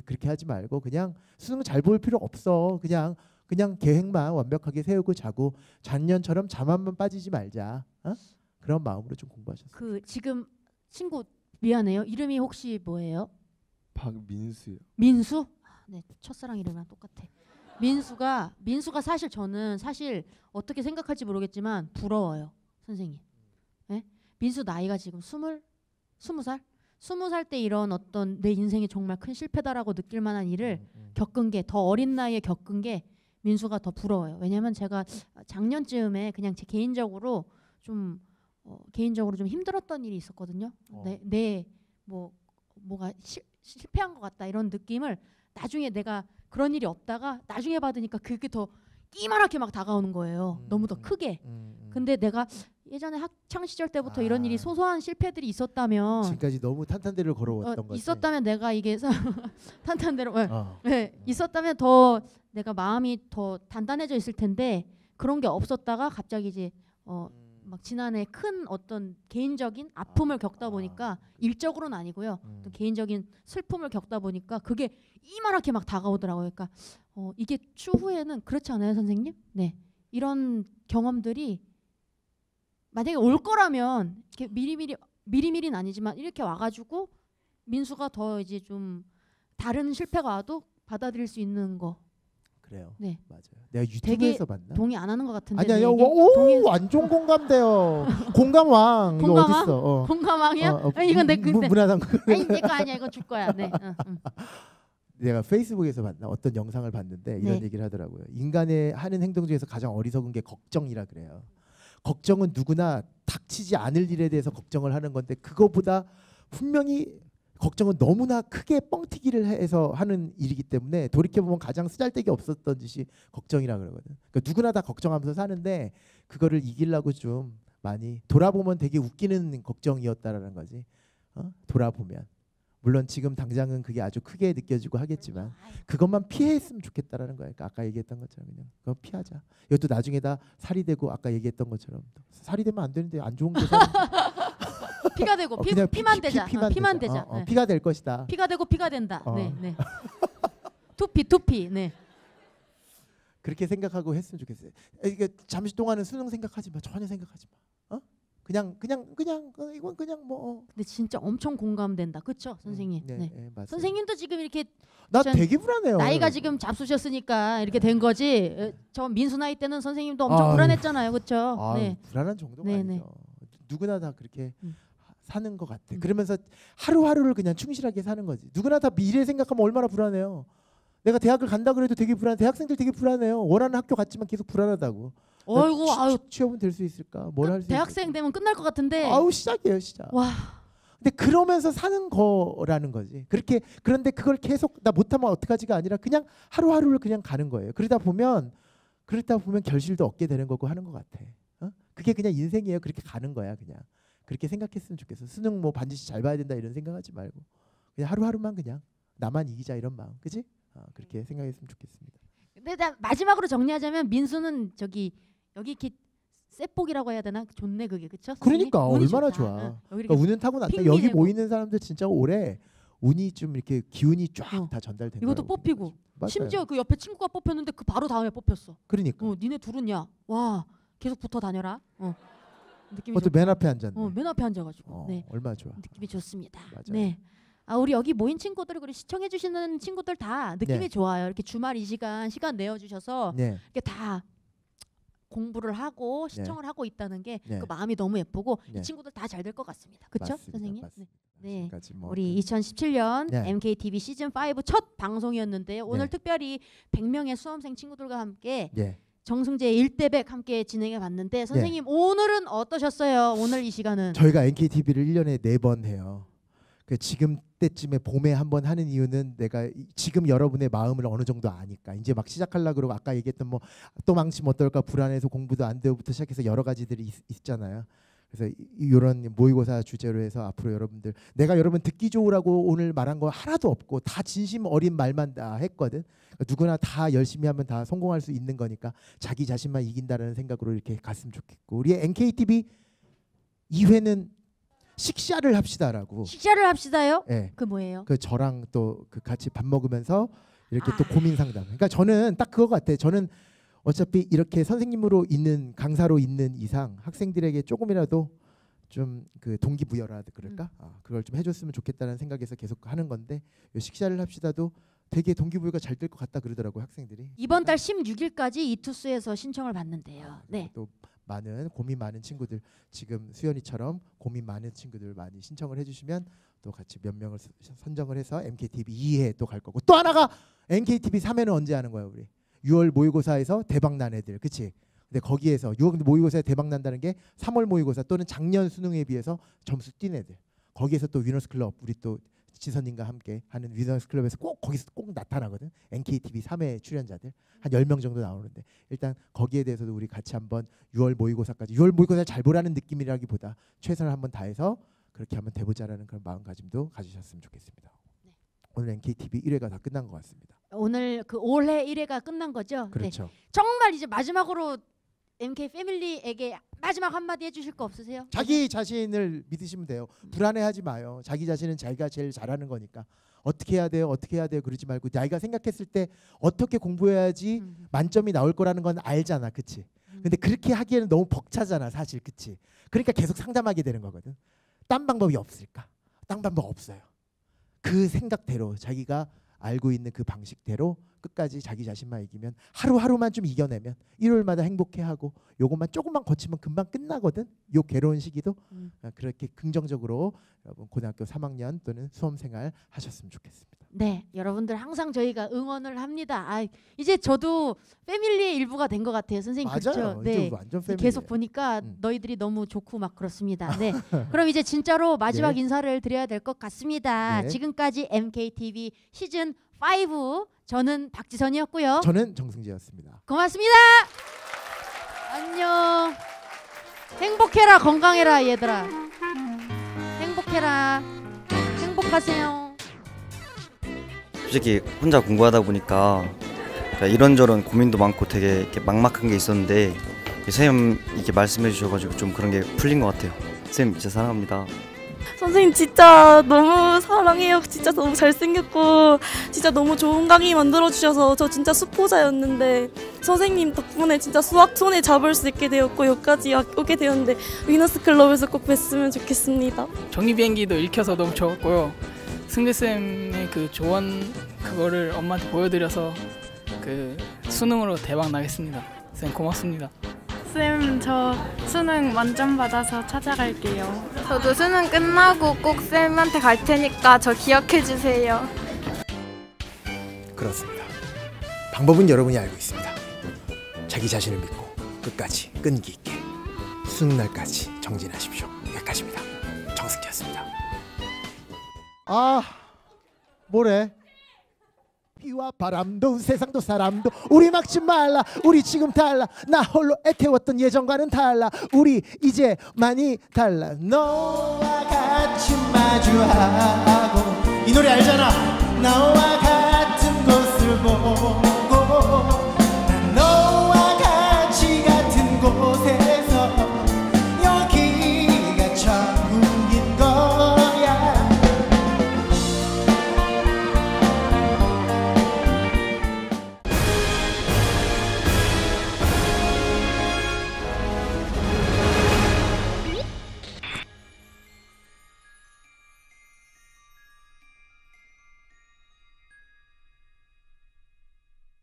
그렇게 하지 말고 그냥 수능 잘 볼 필요 없어. 그냥 계획만 완벽하게 세우고 자고 작년처럼 잠 한번 빠지지 말자. 그런 마음으로 좀 공부하셨어요. 그 지금 친구 미안해요. 이름이 혹시 뭐예요? 박민수요. 민수? 네, 첫사랑 이름이랑 똑같아. 민수가 저는 사실 어떻게 생각할지 모르겠지만 부러워요, 선생님. 네? 민수 나이가 지금 20살? 20살 때 이런 어떤 내 인생이 정말 큰 실패다라고 느낄 만한 일을 겪은 게 더 어린 나이에 겪은 게 민수가 더 부러워요. 왜냐면 제가 작년쯤에 그냥 제 개인적으로 좀 힘들었던 일이 있었거든요. 뭐가 실패한 것 같다 이런 느낌을 나중에 내가 그런 일이 없다가 나중에 받으니까 그게 더 끼만하게 막 다가오는 거예요. 너무 더 크게. 근데 내가 예전에 학창 시절 때부터 이런 일이 소소한 실패들이 있었다면 지금까지 너무 탄탄대로 걸어왔던 거지. 있었다면 내가 이게 탄탄대로 있었다면 더 내가 마음이 더 단단해져 있을 텐데 그런 게 없었다가 갑자기 이제 막 지난해 큰 어떤 개인적인 아픔을 겪다 보니까 일적으로는 아니고요. 또 개인적인 슬픔을 겪다 보니까 그게 이만하게 막 다가오더라고요. 그러니까 이게 추후에는 그렇지 않아요, 선생님? 네, 이런 경험들이 만약에 올 거라면 이렇게 미리미리는 아니지만 이렇게 와가지고 민수가 더 이제 좀 다른 실패가 와도 받아들일 수 있는 거. 그래요. 네, 맞아요. 내가 유튜브에서 봤나? 동의 안 하는 것 같은데. 아니야, 완전 공감돼요. 공감왕. 이거 어딨어? 공감왕이야? 이건 내 근데 문화상. 아니 내 거 아니야. 이거 줄 거야. 네. 내가 페이스북에서 봤나 어떤 영상을 봤는데 이런 얘기를 하더라고요. 인간의 하는 행동 중에서 가장 어리석은 게 걱정이라 그래요. 걱정은 누구나 닥치지 않을 일에 대해서 걱정을 하는 건데 그거보다 분명히 걱정은 너무나 크게 뻥튀기를 해서 하는 일이기 때문에 돌이켜보면 가장 쓰잘데기 없었던 짓이 걱정이라 그러거든. 그러니까 누구나 다 걱정하면서 사는데 그거를 이기려고 좀 많이 돌아보면 되게 웃기는 걱정이었다라는 거지. 돌아보면 물론 지금 당장은 그게 아주 크게 느껴지고 하겠지만 그것만 피했으면 좋겠다라는 거야. 그러니까 아까 얘기했던 것처럼 그냥 그거 피하자. 이것도 나중에다 살이 되고 아까 얘기했던 것처럼 살이 되면 안 되는데 안 좋은 게 피가 되고 피만 되자. 피만 되자. 피가 될 것이다. 피가 되고 피가 된다. 네. 투피. 네. 그렇게 생각하고 했으면 좋겠어요. 이게 잠시 동안은 수능 생각하지 마. 전혀 생각하지 마. 그냥 이건 그냥 뭐. 근데 진짜 엄청 공감된다. 그렇죠, 선생님? 네, 네. 맞아요. 선생님도 지금 이렇게 나 전 되게 불안해요. 나이가 지금 잡수셨으니까 이렇게 된 거지. 저 민수 나이 때는 선생님도 엄청 불안했잖아요. 그렇죠? 네. 불안한 정도가 네네. 아니죠. 누구나 다 그렇게 사는 것 같아. 그러면서 하루하루를 그냥 충실하게 사는 거지. 누구나 다 미래 생각하면 얼마나 불안해요. 내가 대학을 간다 그래도 되게 불안해. 대학생들 되게 불안해요. 원하는 학교 갔지만 계속 불안하다고. 어이구, 아유. 취업은 될 수 있을까? 뭘 할 수 있을까? 대학생 되면 끝날 것 같은데. 아우 시작이에요, 시작. 와. 근데 그러면서 사는 거라는 거지. 그런데 그걸 계속 나 못하면 어떡하지가 아니라 그냥 하루하루를 그냥 가는 거예요. 그러다 보면 결실도 얻게 되는 거고 하는 것 같아. 그게 그냥 인생이에요. 그렇게 가는 거야, 그냥. 그렇게 생각했으면 좋겠어. 수능 뭐 반드시 잘 봐야 된다 이런 생각하지 말고 그냥 하루하루만 그냥 나만 이기자 이런 마음, 그지? 그렇게 생각했으면 좋겠습니다. 근데 마지막으로 정리하자면 민수는 여기 이렇게 셋복이라고 해야 되나? 좋네 그게, 그렇죠? 그러니까 얼마나 좋다. 좋아. 응. 그러니까 운은 타고났다. 핑미 여기 내고. 모이는 사람들 진짜 올해 운이 좀 이렇게 기운이 쫙 다 전달된 이것도 거라고 뽑히고 생각하죠. 심지어 그 옆에 친구가 뽑혔는데 그 바로 다음에 뽑혔어. 그러니까. 니네 둘은야. 와 계속 붙어 다녀라. 느낌이 그것도 좋다. 맨 앞에 앉았네. 맨 앞에 앉아가지고. 네. 얼마나 좋아. 느낌이 좋습니다. 맞아요. 네. 우리 여기 모인 친구들 그리고 시청해 주시는 친구들 다 느낌이 네. 좋아요. 이렇게 주말 이 시간 내어 주셔서 네. 이렇게 다 공부를 하고 시청을 하고 있다는 게 네. 그 마음이 너무 예쁘고 네. 이 친구들 다 잘 될 것 같습니다. 그렇죠, 맞습니다. 선생님? 맞습니다. 네. 지금까지 뭐 우리 2017년 네. MKTV 시즌 5 첫 방송이었는데요. 오늘 네. 특별히 100명의 수험생 친구들과 함께 예. 정승재 1대백 함께 진행해 봤는데 선생님 오늘은 어떠셨어요? 오늘 이 시간은 저희가 NKTV를 1년에 4번 해요. 그 지금 때쯤에 봄에 한번 하는 이유는 내가 지금 여러분의 마음을 어느 정도 아니까 이제 막 시작하려고 그러고 아까 얘기했던 뭐 또 망치면 어떨까 불안해서 공부도 안 되고부터 시작해서 여러 가지들이 있잖아요. 그래서 이런 모의고사 주제로 해서 앞으로 여러분들 내가 여러분 듣기 좋으라고 오늘 말한 거 하나도 없고 다 진심 어린 말만 다 했거든. 그러니까 누구나 다 열심히 하면 다 성공할 수 있는 거니까 자기 자신만 이긴다는 생각으로 이렇게 갔으면 좋겠고 우리 NKTV 2회는 식사를 합시다라고. 식사를 합시다요? 네. 그 뭐예요? 그 저랑 또 그 같이 밥 먹으면서 이렇게 또 고민 상담. 그러니까 저는 딱 그거 같아. 저는 어차피 이렇게 선생님으로 있는 강사로 있는 이상 학생들에게 조금이라도 좀 그 동기부여라 그럴까? 그걸 좀 해줬으면 좋겠다는 생각에서 계속 하는 건데 요 식사를 합시다도 되게 동기부여가 잘 될 것 같다 그러더라고요 학생들이. 이번 달 16일까지 이투스에서 신청을 받는데요. 네. 또 많은 고민 많은 친구들 지금 수연이처럼 고민 많은 친구들 많이 신청을 해주시면 또 같이 몇 명을 선정을 해서 MKTV 2회 또 갈 거고 또 하나가 NKTV 3회는 언제 하는 거야 우리? 6월 모의고사에서 대박 난 애들, 그치? 근데 거기에서 6월 모의고사에 대박 난다는 게 3월 모의고사 또는 작년 수능에 비해서 점수 뛴 애들. 거기에서 또 위너스 클럽 우리 또 지선님과 함께 하는 위너스 클럽에서 거기서 꼭 나타나거든. NKTV 3회 출연자들 한 10명 정도 나오는데 일단 거기에 대해서도 우리 같이 한번 6월 모의고사까지 6월 모의고사 잘 보라는 느낌이라기보다 최선을 한번 다해서 그렇게 한번 돼보자라는 그런 마음가짐도 가지셨으면 좋겠습니다. 네. 오늘 NKTV 1회가 다 끝난 것 같습니다. 오늘 그 올해 1회가 끝난 거죠? 그렇죠. 네. 정말 이제 마지막으로 MK 패밀리에게 마지막 한마디 해주실 거 없으세요? 자기 자신을 믿으시면 돼요. 불안해하지 마요. 자기 자신은 자기가 제일 잘하는 거니까. 어떻게 해야 돼요? 어떻게 해야 돼요? 그러지 말고 자기가 생각했을 때 어떻게 공부해야지 만점이 나올 거라는 건 알잖아. 그치? 근데 그렇게 하기에는 너무 벅차잖아. 사실. 그치? 그러니까 계속 상담하게 되는 거거든. 딴 방법이 없을까? 딴 방법 없어요. 그 생각대로 자기가 알고 있는 그 방식대로 끝까지 자기 자신만 이기면 하루하루만 좀 이겨내면 일요일마다 행복해하고 요것만 조금만 거치면 금방 끝나거든. 요 괴로운 시기도 그렇게 긍정적으로 여러분 고등학교 3학년 또는 수험생활 하셨으면 좋겠습니다. 네, 여러분들 항상 저희가 응원을 합니다. 이제 저도 패밀리의 일부가 된 것 같아요, 선생님. 맞아요. 그렇죠? 이제 네, 완전 패밀리. 계속 보니까 너희들이 너무 좋고 막 그렇습니다. 네, 그럼 이제 진짜로 마지막 네. 인사를 드려야 될 것 같습니다. 네. 지금까지 MKTV 시즌 5 저는 박지선이었고요. 저는 정승재였습니다. 고맙습니다. 안녕. 행복해라, 건강해라, 얘들아. 행복해라. 행복하세요. 솔직히 혼자 공부하다 보니까 이런저런 고민도 많고 되게 이렇게 막막한 게 있었는데 선생님 이렇게 말씀해 주셔가지고 좀 그런 게 풀린 것 같아요. 선생님 진짜 사랑합니다. 선생님 선생님 진짜 너무 사랑해요. 진짜 너무 잘생겼고 진짜 너무 좋은 강의 만들어주셔서 저 진짜 수포자였는데 선생님 덕분에 진짜 수학 손에 잡을 수 있게 되었고 여기까지 오게 되었는데 위너스 클럽에서 꼭 뵀으면 좋겠습니다. 종이비행기도 읽혀서 너무 좋았고요. 승재쌤의 그 조언 그거를 엄마한테 보여드려서 그 수능으로 대박 나겠습니다. 쌤 고맙습니다. 쌤, 저 수능 만점 받아서 찾아갈게요. 저도 수능 끝나고 꼭 쌤한테 갈 테니까 저 기억해 주세요. 그렇습니다. 방법은 여러분이 알고 있습니다. 자기 자신을 믿고 끝까지 끈기 있게 수능날까지 정진하십시오. 여기까지입니다. 정승기였습니다. 아, 뭐래? 비와 바람도 세상도 사람도 우리 막지 말라. 우리 지금 달라. 나 홀로 애태웠던 예전과는 달라. 우리 이제 많이 달라. 너와 같이 마주하고 이 노래 알잖아. 너와 같은 곳을 보고